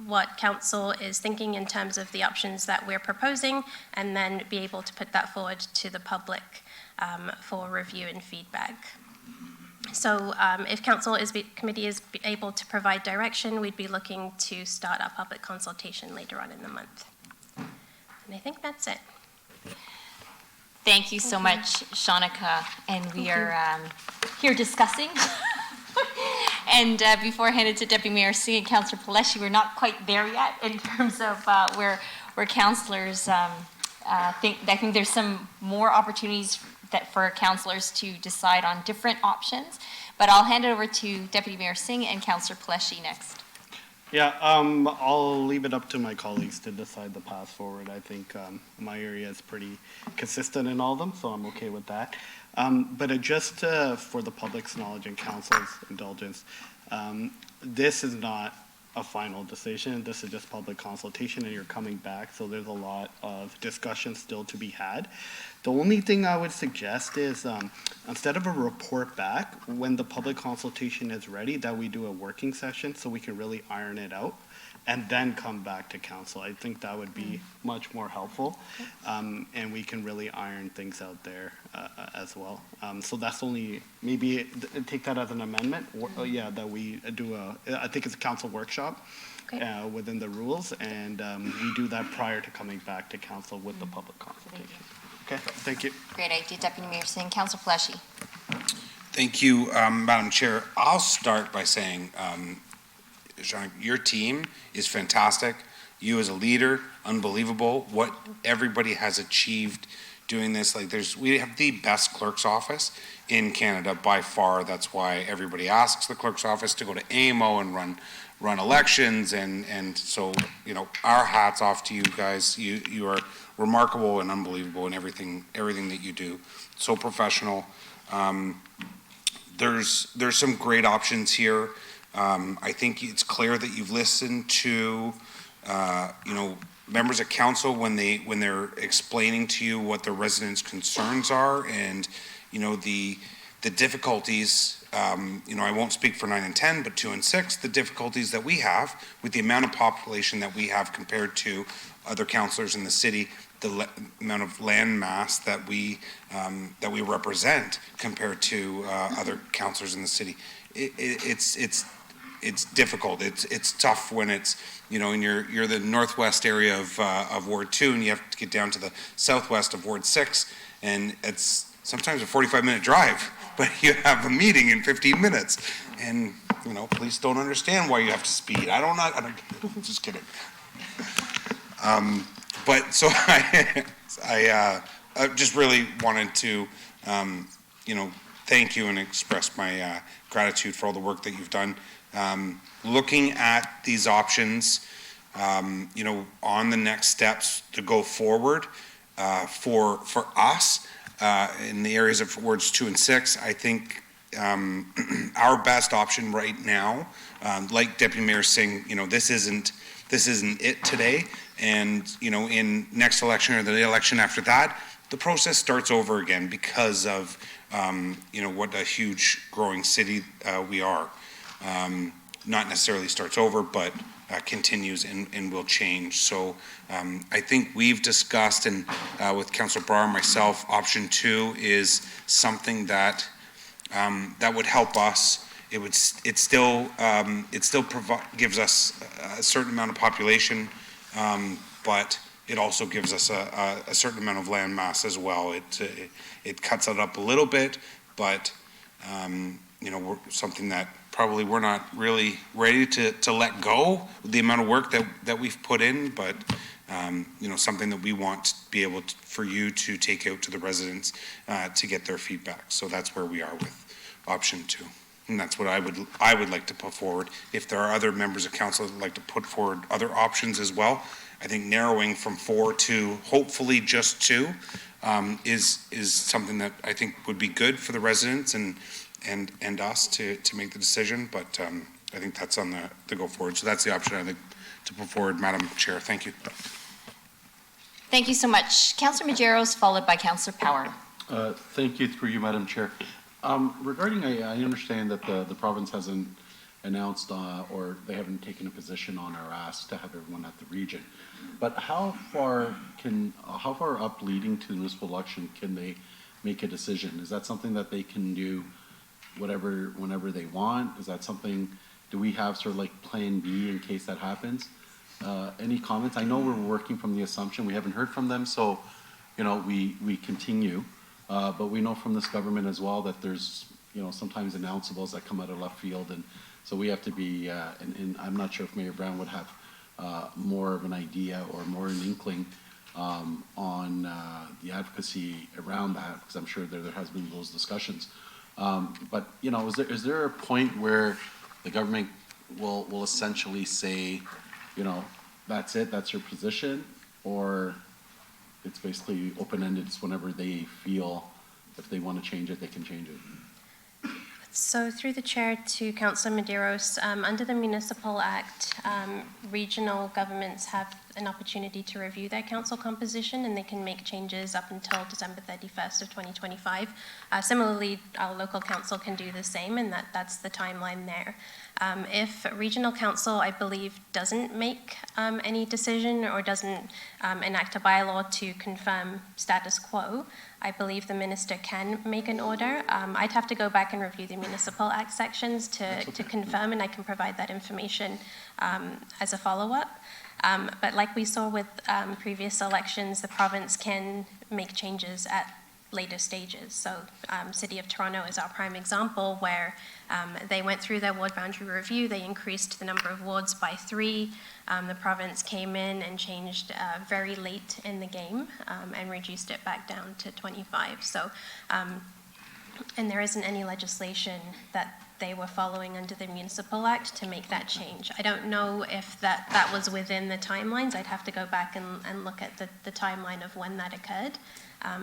J: what council is thinking in terms of the options that we're proposing, and then be able to put that forward to the public for review and feedback. So if committee is able to provide direction, we'd be looking to start our public consultation later on in the month. And I think that's it.
F: Thank you so much, Shanika. And we are here discussing. And before I hand it to Deputy Mayor Singh and Councillor Paleshi, we're not quite there yet in terms of where councillors I think there's some more opportunities for councillors to decide on different options. But I'll hand it over to Deputy Mayor Singh and Councillor Paleshi next.
C: Yeah, I'll leave it up to my colleagues to decide the path forward. I think my area is pretty consistent in all of them, so I'm okay with that. But just for the public's knowledge and council's indulgence, this is not a final decision. This is just public consultation, and you're coming back, so there's a lot of discussion still to be had. The only thing I would suggest is instead of a report back, when the public consultation is ready, that we do a working session so we can really iron it out and then come back to council. I think that would be much more helpful, and we can really iron things out there as well. So that's only, maybe take that as an amendment, or, yeah, that we do I think it's a council workshop within the rules, and we do that prior to coming back to council with the public consultation. Okay, thank you.
F: Great idea, Deputy Mayor Singh. Councillor Paleshi.
N: Thank you, Madam Chair. I'll start by saying, Jean, your team is fantastic. You as a leader, unbelievable. What everybody has achieved doing this, we have the best clerk's office in Canada by far. That's why everybody asks the clerk's office to go to AMO and run elections, and so, you know, our hats off to you guys. You are remarkable and unbelievable in everything that you do. So professional. There's some great options here. I think it's clear that you've listened to, you know, members of council when they're explaining to you what the residents' concerns are, and, you know, the difficulties, you know, I won't speak for 9 and 10, but 2 and 6, the difficulties that we have with the amount of population that we have compared to other councillors in the city, the amount of land mass that we represent compared to other councillors in the city. It's difficult. It's tough when it's, you know, and you're the northwest area of Ward 2, and you have to get down to the southwest of Ward 6, and it's sometimes a 45-minute drive, but you have a meeting in 15 minutes, and, you know, police don't understand why you have to speed. I don't just kidding. But so I just really wanted to, you know, thank you and express my gratitude for all the work that you've done. Looking at these options, you know, on the next steps to go forward for us in the areas of wards 2 and 6, I think our best option right now, like Deputy Mayor Singh, you know, this isn't it today, and, you know, in next election or the election after that, the process starts over again because of, you know, what a huge growing city we are. Not necessarily starts over, but continues and will change. So I think we've discussed, and with Councillor Brar and myself, option 2 is something that that would help us. It still gives us a certain amount of population, but it also gives us a certain amount of land mass as well. It cuts it up a little bit, but you know, something that probably we're not really ready to let go with the amount of work that we've put in, but you know, something that we want to be able to, for you to take out to the residents to get their feedback. So that's where we are with option 2. And that's what I would like to put forward. If there are other members of council that would like to put forward other options as well, I think narrowing from 4 to hopefully just 2 is something that I think would be good for the residents and us to make the decision. But I think that's on the go forward. So that's the option I'd like to put forward, Madam Chair. Thank you.
F: Thank you so much. Councillor Majeros, followed by Councillor Power.
T: Thank you, through you, Madam Chair. Regarding, I understand that the province hasn't announced or they haven't taken a position on our ask to have everyone at the region. But how far up leading to the municipal election can they make a decision? Is that something that they can do whenever they want? Is that something, do we have sort of like plan B in case that happens? Any comments? I know we're working from the assumption, we haven't heard from them, so, you know, we continue. But we know from this government as well that there's, you know, sometimes announceables that come out of left field, and so we have to be, and I'm not sure if Mayor Brown would have more of an idea or more an inkling on the advocacy around that, because I'm sure there has been those discussions. But, you know, is there a point where the government will essentially say, you know, that's it, that's your position, or it's basically open-ended, it's whenever they feel if they want to change it, they can change it?
J: So through the chair to Councillor Medeiros, under the Municipal Act, regional governments have an opportunity to review their council composition, and they can make changes up until December 31st of 2025. Similarly, our local council can do the same, and that's the timeline there. If regional council, I believe, doesn't make any decision or doesn't enact a bylaw to confirm status quo, I believe the minister can make an order. I'd have to go back and review the Municipal Act sections to confirm, and I can provide that information as a follow-up. But like we saw with previous elections, the province can make changes at later stages. So City of Toronto is our prime example, where they went through their ward boundary review, they increased the number of wards by 3. The province came in and changed very late in the game and reduced it back down to 25. So, and there isn't any legislation that they were following under the Municipal Act to make that change. I don't know if that was within the timelines. I'd have to go back and look at the timeline of when that occurred.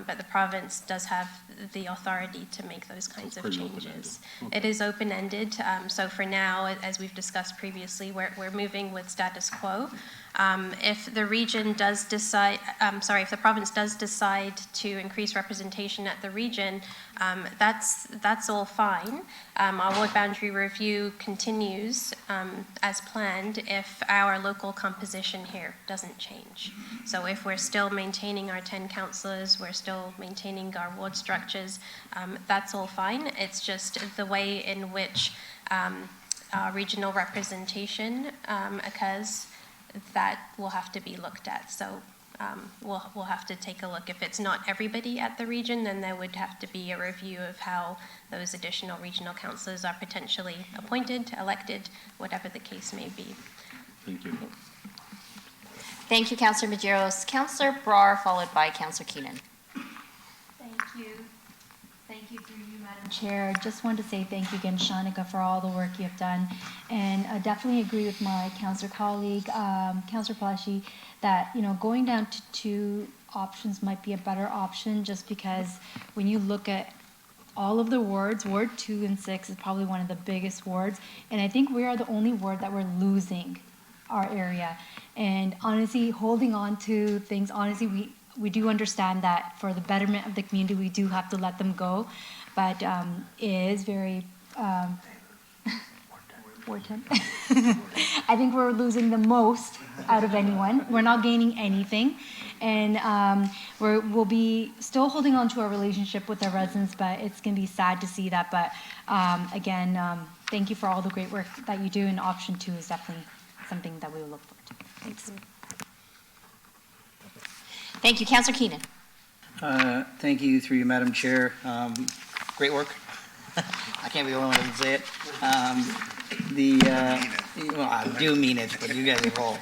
J: But the province does have the authority to make those kinds of changes. It is open-ended, so for now, as we've discussed previously, we're moving with status quo. If the region does decide, if the province does decide to increase representation at the region, that's all fine. Our ward boundary review continues as planned if our local composition here doesn't change. So if we're still maintaining our 10 councillors, we're still maintaining our ward structures, that's all fine. It's just the way in which regional representation occurs that will have to be looked at. So we'll have to take a look. If it's not everybody at the region, then there would have to be a review of how those additional regional councillors are potentially appointed, elected, whatever the case may be.
T: Thank you.
F: Thank you, Councillor Maderos. Councillor Brar, followed by Councillor Keenan.
E: Thank you. Thank you through you, Madam Chair. Just wanted to say thank you again, Shanika, for all the work you have done. And I definitely agree with my councillor colleague, Councillor Palashi, that, going down to 2 options might be a better option, just because when you look at all of the wards, Ward 2 and 6 is probably one of the biggest wards. And I think we are the only ward that we're losing our area. And honestly, holding on to things, honestly, we do understand that for the betterment of the community, we do have to let them go, but it is very, Ward 10. I think we're losing the most out of anyone. We're not gaining anything, and we'll be still holding on to our relationship with our residents, but it's going to be sad to see that. But again, thank you for all the great work that you do, and option 2 is definitely something that we will look forward to. Thanks.
F: Thank you, Councillor Keenan.
G: Thank you through you, Madam Chair. Great work. I can't be the only one who doesn't say it. Well, I do mean it, but you guys have all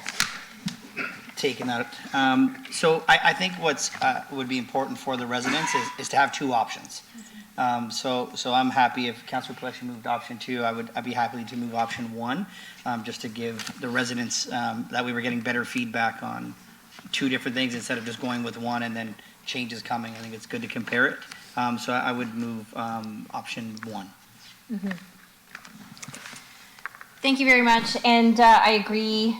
G: taken out. So I think what's would be important for the residents is to have 2 options. So I'm happy if Councillor Collection moved option 2, I'd be happy to move option 1, just to give the residents that we were getting better feedback on 2 different things instead of just going with 1 and then changes coming. I think it's good to compare it. So I would move option 1.
F: Mm-hmm. Thank you very much. And I agree,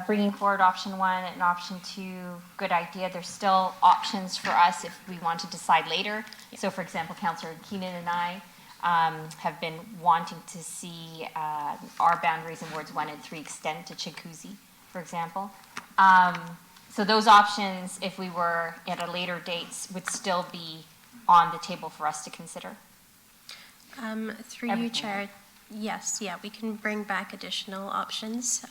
F: bringing forward option 1 and option 2, good idea. There's still options for us if we want to decide later. Yeah. So for example, Councillor Keenan and I have been wanting to see our boundaries in wards 1 and 3 extend to Chinguacousy, for example. So those options, if we were at a later date, would still be on the table for us to consider.
J: Through you, Chair, yes, yeah, we can bring back additional options.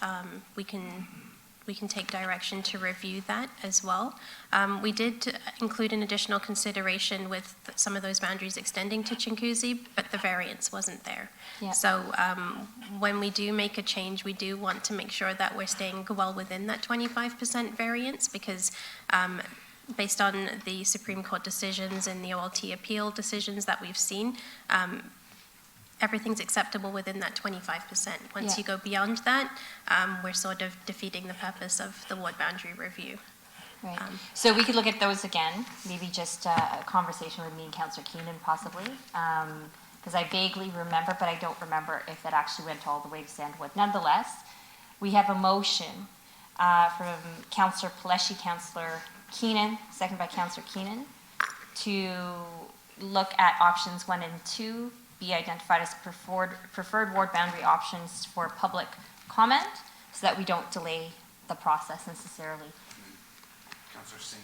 J: We can take direction to review that as well. We did include an additional consideration with some of those boundaries extending to Chinguacousy, but the variance wasn't there. Yeah. So when we do make a change, we do want to make sure that we're staying well within that 25% variance, because based on the Supreme Court decisions and the OLT appeal decisions that we've seen, everything's acceptable within that 25%. Once you go beyond that, we're sort of defeating the purpose of the ward boundary review.
F: Right. So we could look at those again, maybe just a conversation with me and Councillor Keenan possibly, because I vaguely remember, but I don't remember if that actually went all the way to Sandwood. Nonetheless, we have a motion from Councillor Palashi, Councillor Keenan, second by Councillor Keenan, to look at options 1 and 2 be identified as preferred ward boundary options for public comment, so that we don't delay the process necessarily.
N: Councillor Singh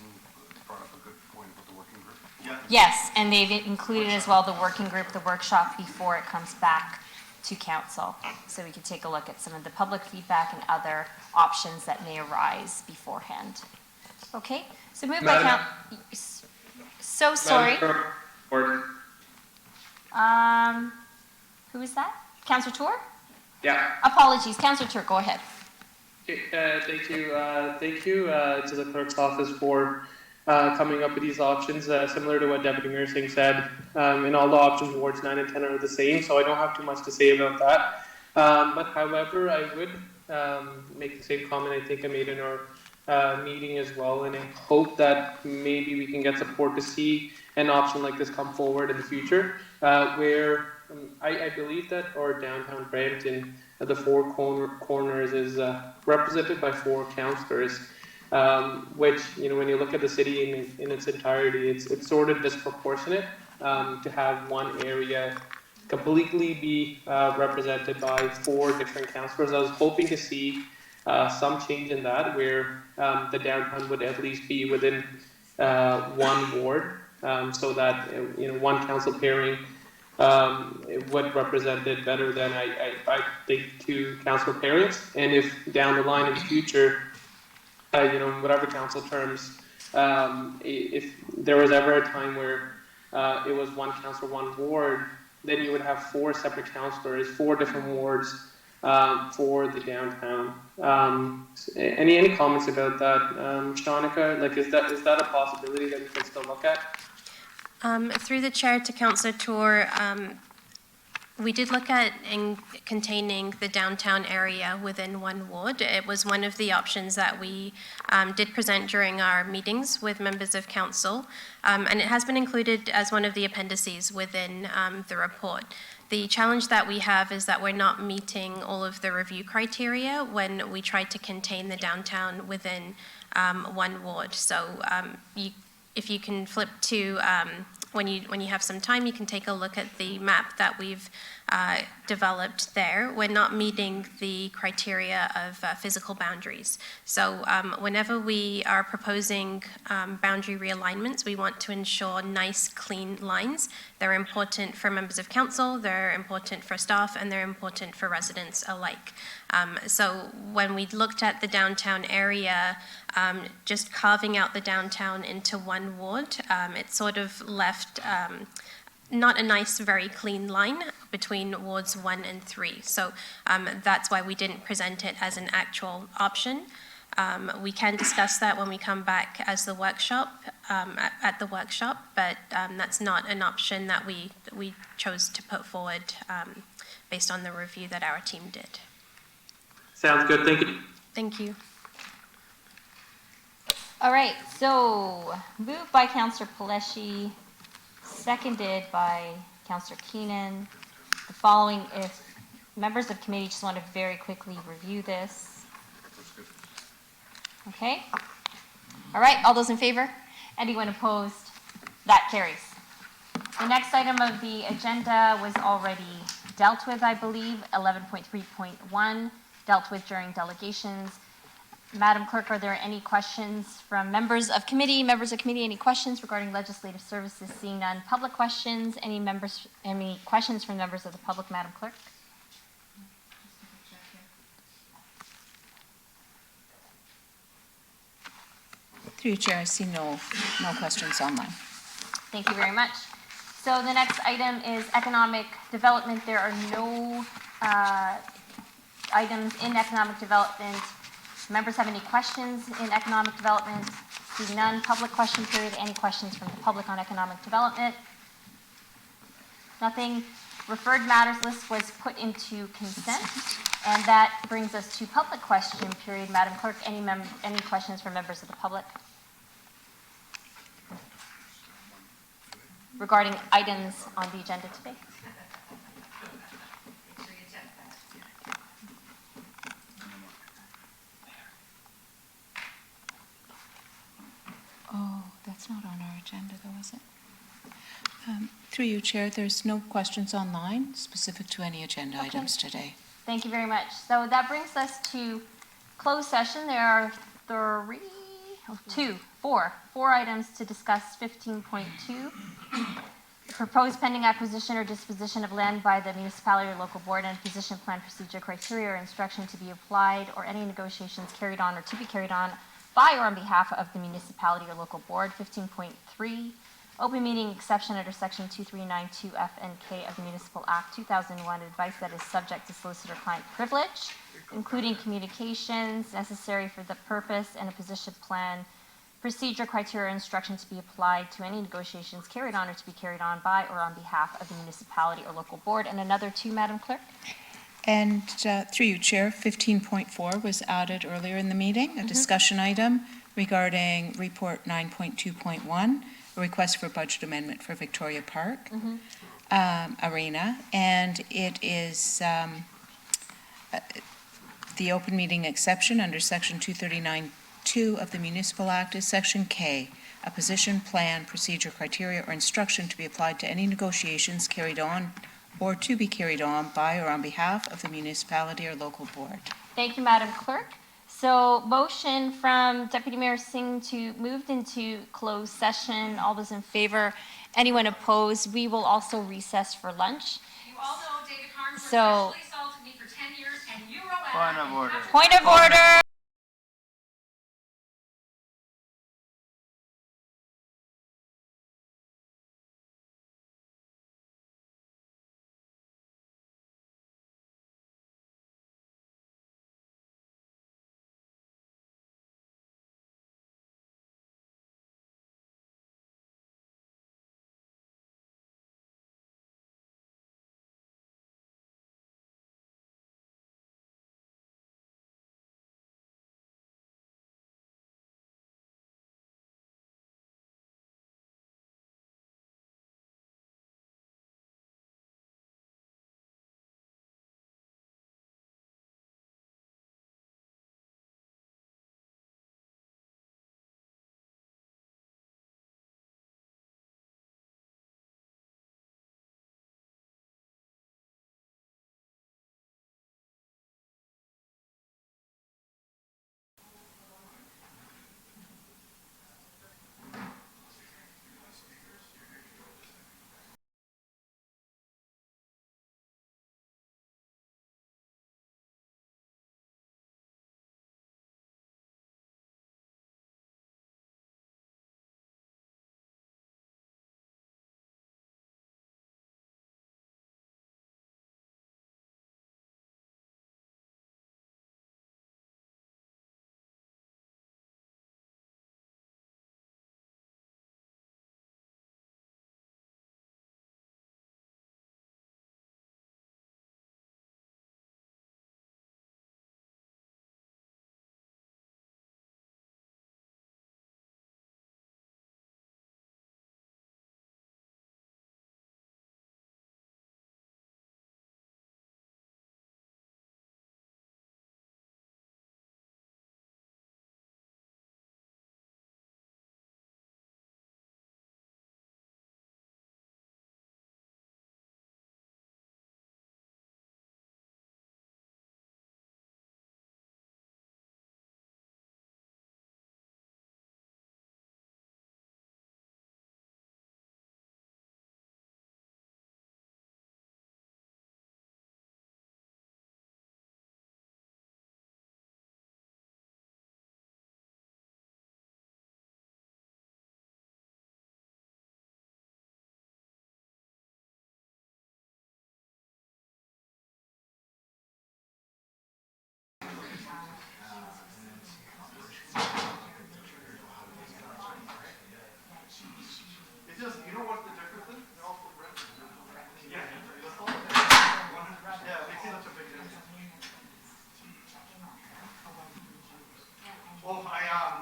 N: brought up a good point about the working group. Yeah.
F: Yes, and they've included as well the working group, the workshop, before it comes back to council. So we could take a look at some of the public feedback and other options that may arise beforehand. Okay, so moved by so sorry. Who is that? Councillor Tour?
K: Yeah.
F: Apologies. Councillor Tour, go ahead.
K: Okay, thank you. Thank you to the clerk's office for coming up with these options, similar to what Deputy Mayor Singh said. And all the options, wards 9 and 10 are the same, so I don't have too much to say about that. But however, I would make the same comment I think I made in our meeting as well, and I hope that maybe we can get support to see an option like this come forward in the future, where I believe that our downtown Brampton, the four corners, is represented by 4 councillors, which, you know, when you look at the city in its entirety, it's sort of disproportionate to have one area completely be represented by 4 different councillors. I was hoping to see some change in that, where the downtown would at least be within one ward, so that, you know, one council pairing would represent it better than I think 2 council pairings. And if down the line in the future, you know, whatever council terms, if there was ever a time where it was 1 council, 1 ward, then you would have 4 separate councillors, 4 different wards for the downtown. Any comments about that, Shanika? Like, is that a possibility that we can still look at?
J: Through the chair to Councillor Tour, we did look at containing the downtown area within 1 ward. It was one of the options that we did present during our meetings with members of council, and it has been included as one of the appendices within the report. The challenge that we have is that we're not meeting all of the review criteria when we try to contain the downtown within 1 ward. So if you can flip to, when you have some time, you can take a look at the map that we've developed there. We're not meeting the criteria of physical boundaries. So whenever we are proposing boundary realignments, we want to ensure nice, clean lines. They're important for members of council, they're important for staff, and they're important for residents alike. So when we looked at the downtown area, just carving out the downtown into 1 ward, it sort of left not a nice, very clean line between wards 1 and 3. So that's why we didn't present it as an actual option. We can discuss that when we come back as the workshop, at the workshop, but that's not an option that we chose to put forward based on the review that our team did.
K: Sounds good, thank you.
J: Thank you.
F: All right, so moved by Councillor Paleshi, seconded by Councillor Keenan. The following, if members of committee just want to very quickly review this. Okay. All right, all those in favor? Anyone opposed? That carries. The next item of the agenda was already dealt with, I believe, 11.3.1, dealt with during delegations. Madam Clerk, are there any questions from members of committee? Members of committee, any questions regarding legislative services? Seeing none. Public questions? Any questions from members of the public, Madam Clerk?
D: Through you, Chair, I see no questions online.
F: Thank you very much. So the next item is economic development. There are no items in economic development. Members have any questions in economic development? Seeing none. Public question period. Any questions from the public on economic development? Nothing. Referred matters list was put into consent, and that brings us to public question period. Madam Clerk, any questions from members of the public regarding items on the agenda today?
D: Oh, that's not on our agenda though, is it? Through you, Chair, there's no questions online specific to any agenda items today.
F: Thank you very much. So that brings us to closed session. There are four items to discuss. 15.2, proposed pending acquisition or disposition of land by the municipality or local board, and position plan procedure, criteria, or instruction to be applied, or any negotiations carried on or to be carried on by or on behalf of the municipality or local board. 15.3, open meeting exception under section 2392F and K of the Municipal Act 2001, advice that is subject to solicitor-client privilege, including communications necessary for the purpose, and a position plan procedure, criteria, or instruction to be applied to any negotiations carried on or to be carried on by or on behalf of the municipality or local board. And another two, Madam Clerk?
D: And through you, Chair, 15.4 was added earlier in the meeting, a discussion item regarding Report 9.2.1, a request for budget amendment for Victoria Park Arena. And it is the open meeting exception under Section 239(2) of the Municipal Act is Section K, a position, plan, procedure, criteria, or instruction to be applied to any negotiations carried on or to be carried on by or on behalf of the municipality or local board.
F: Thank you, Madam Clerk. So motion from Deputy Mayor Singh to moved into closed session. All those in favor? Anyone opposed? We will also recess for lunch.
L: You all know David Harms
F: So-
L: sexually assaulted me for 10 years, and you wrote
G: Point of order.
F: Point of order.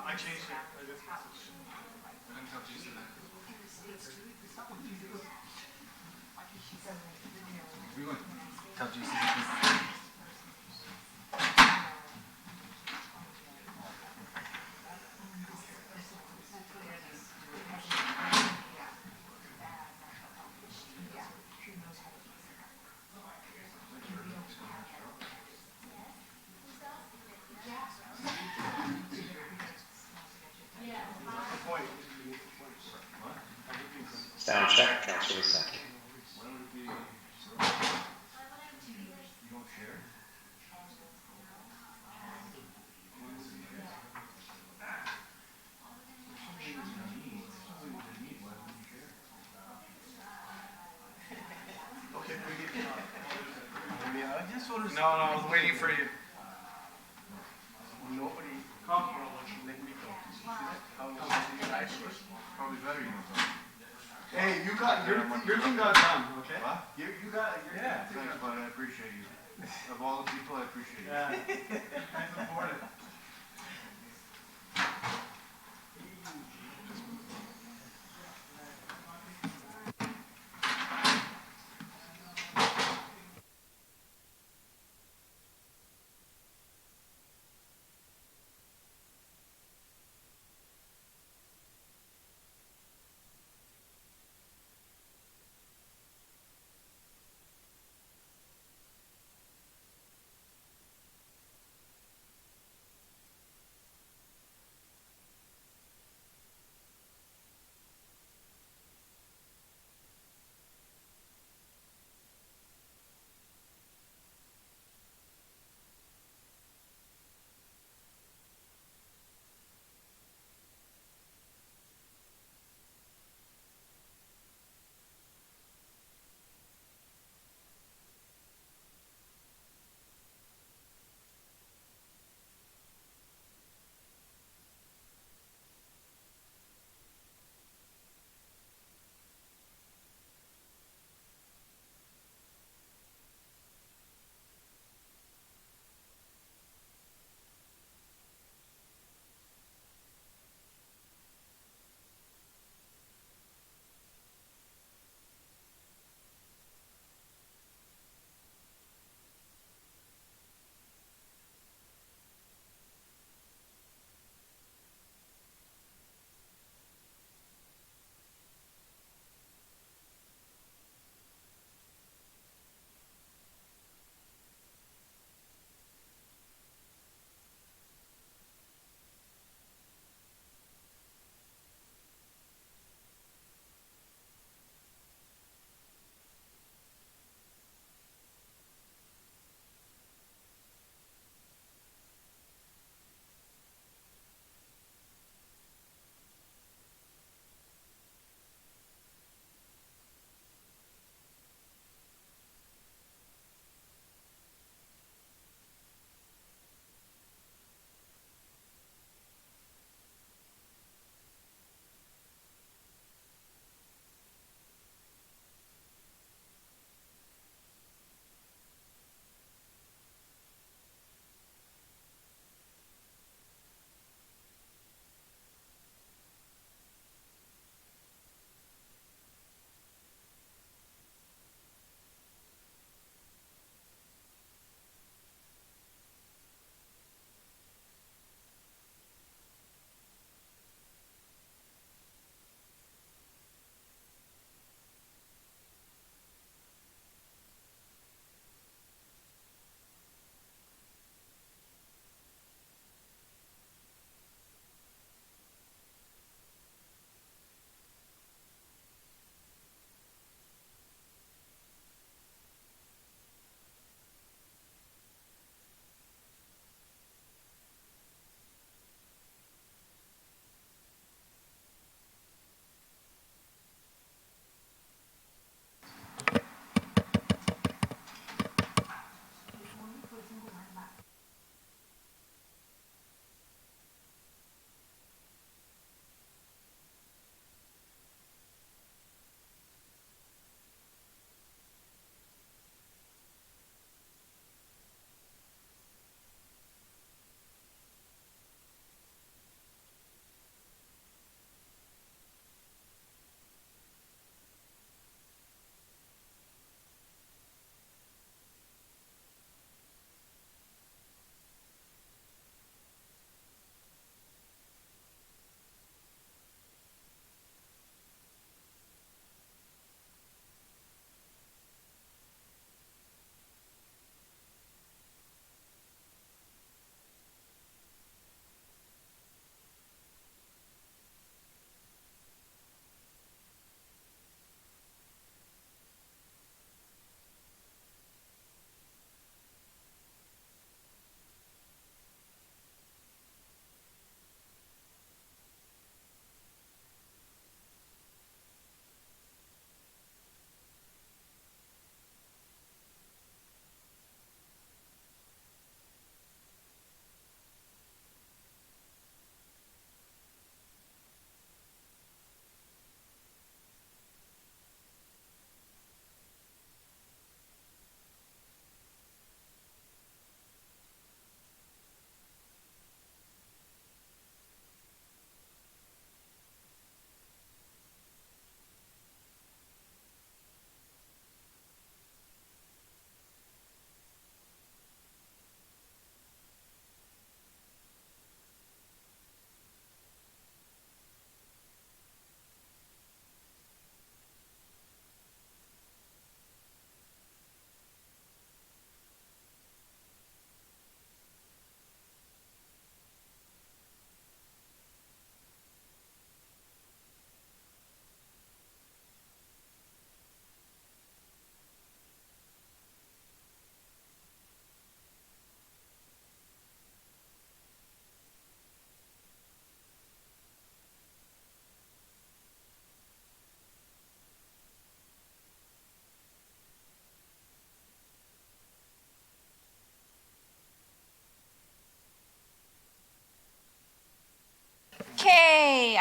C: I changed it.
O: Tell GC.
M: Sound check, Councilor Licenti.
C: No, I was waiting for you. Nobody. Let me go.
P: your thing got done, okay? What? You got, yeah, thanks, bud, I appreciate you. Of all the people, I appreciate you. Yeah, I support it.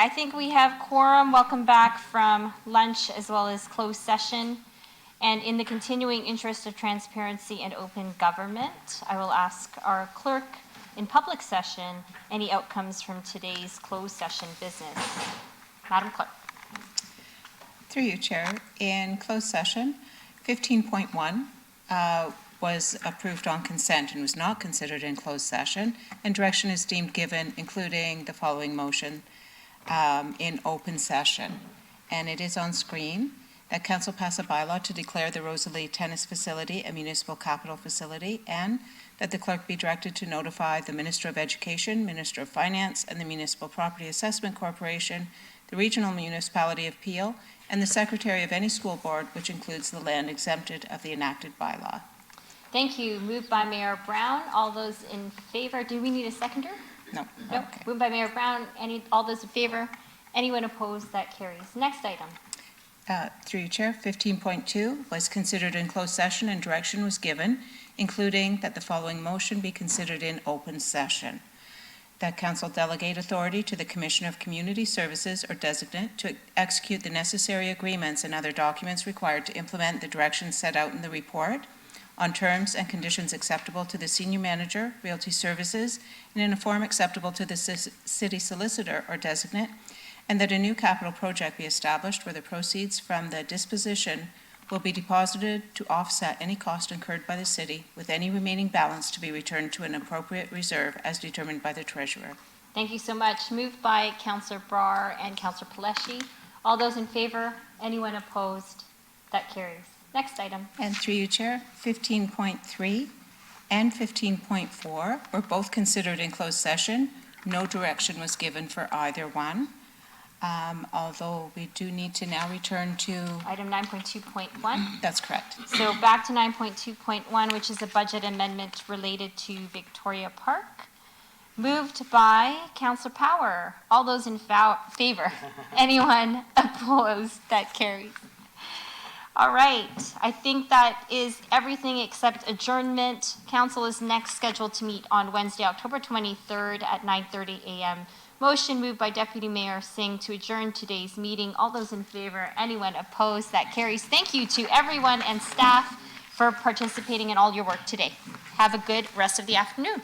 F: I think we have quorum. Welcome back from lunch as well as closed session. And in the continuing interest of transparency and open government, I will ask our clerk in public session any outcomes from today's closed session business. Madam Clerk.
D: Through you, Chair. In closed session, 15.1 was approved on consent and was not considered in closed session, and direction is deemed given, including the following motion in open session. And it is on screen that Council pass a bylaw to declare the Rosalie Tennis Facility a municipal capital facility, and that the clerk be directed to notify the Minister of Education, Minister of Finance, and the Municipal Property Assessment Corporation, the Regional Municipality of Peel, and the Secretary of any school board, which includes the land exempted of the enacted bylaw.
F: Thank you. Moved by Mayor Brown. All those in favor. Do we need a seconder?
D: No.
F: No.
D: Okay.
F: Moved by Mayor Brown. All those in favor? Anyone opposed? That carries. Next item.
D: Through you, Chair, 15.2 was considered in closed session and direction was given, including that the following motion be considered in open session. That Council delegate authority to the Commissioner of Community Services or designate to execute the necessary agreements and other documents required to implement the directions set out in the report on terms and conditions acceptable to the Senior Manager, Realty Services, and in a form acceptable to the City Solicitor or designate, and that a new capital project be established where the proceeds from the disposition will be deposited to offset any cost incurred by the city, with any remaining balance to be returned to an appropriate reserve as determined by the Treasurer.
F: Thank you so much. Moved by Councillor Brar and Councillor Paleshi. All those in favor? Anyone opposed? That carries. Next item.
D: And through you, Chair, 15.3 and 15.4 were both considered in closed session. No direction was given for either one. Although we do need to now return to...
F: Item 9.2.1.
D: That's correct.
F: So back to 9.2.1, which is a budget amendment related to Victoria Park. Moved by Councillor Power. All those in favor? Anyone opposed? That carries. All right. I think that is everything except adjournment. Council is next scheduled to meet on Wednesday, October 23rd at 9:30 a.m. Motion moved by Deputy Mayor Singh to adjourn today's meeting. All those in favor? Anyone opposed? That carries. Thank you to everyone and staff for participating in all your work today. Have a good rest of the afternoon.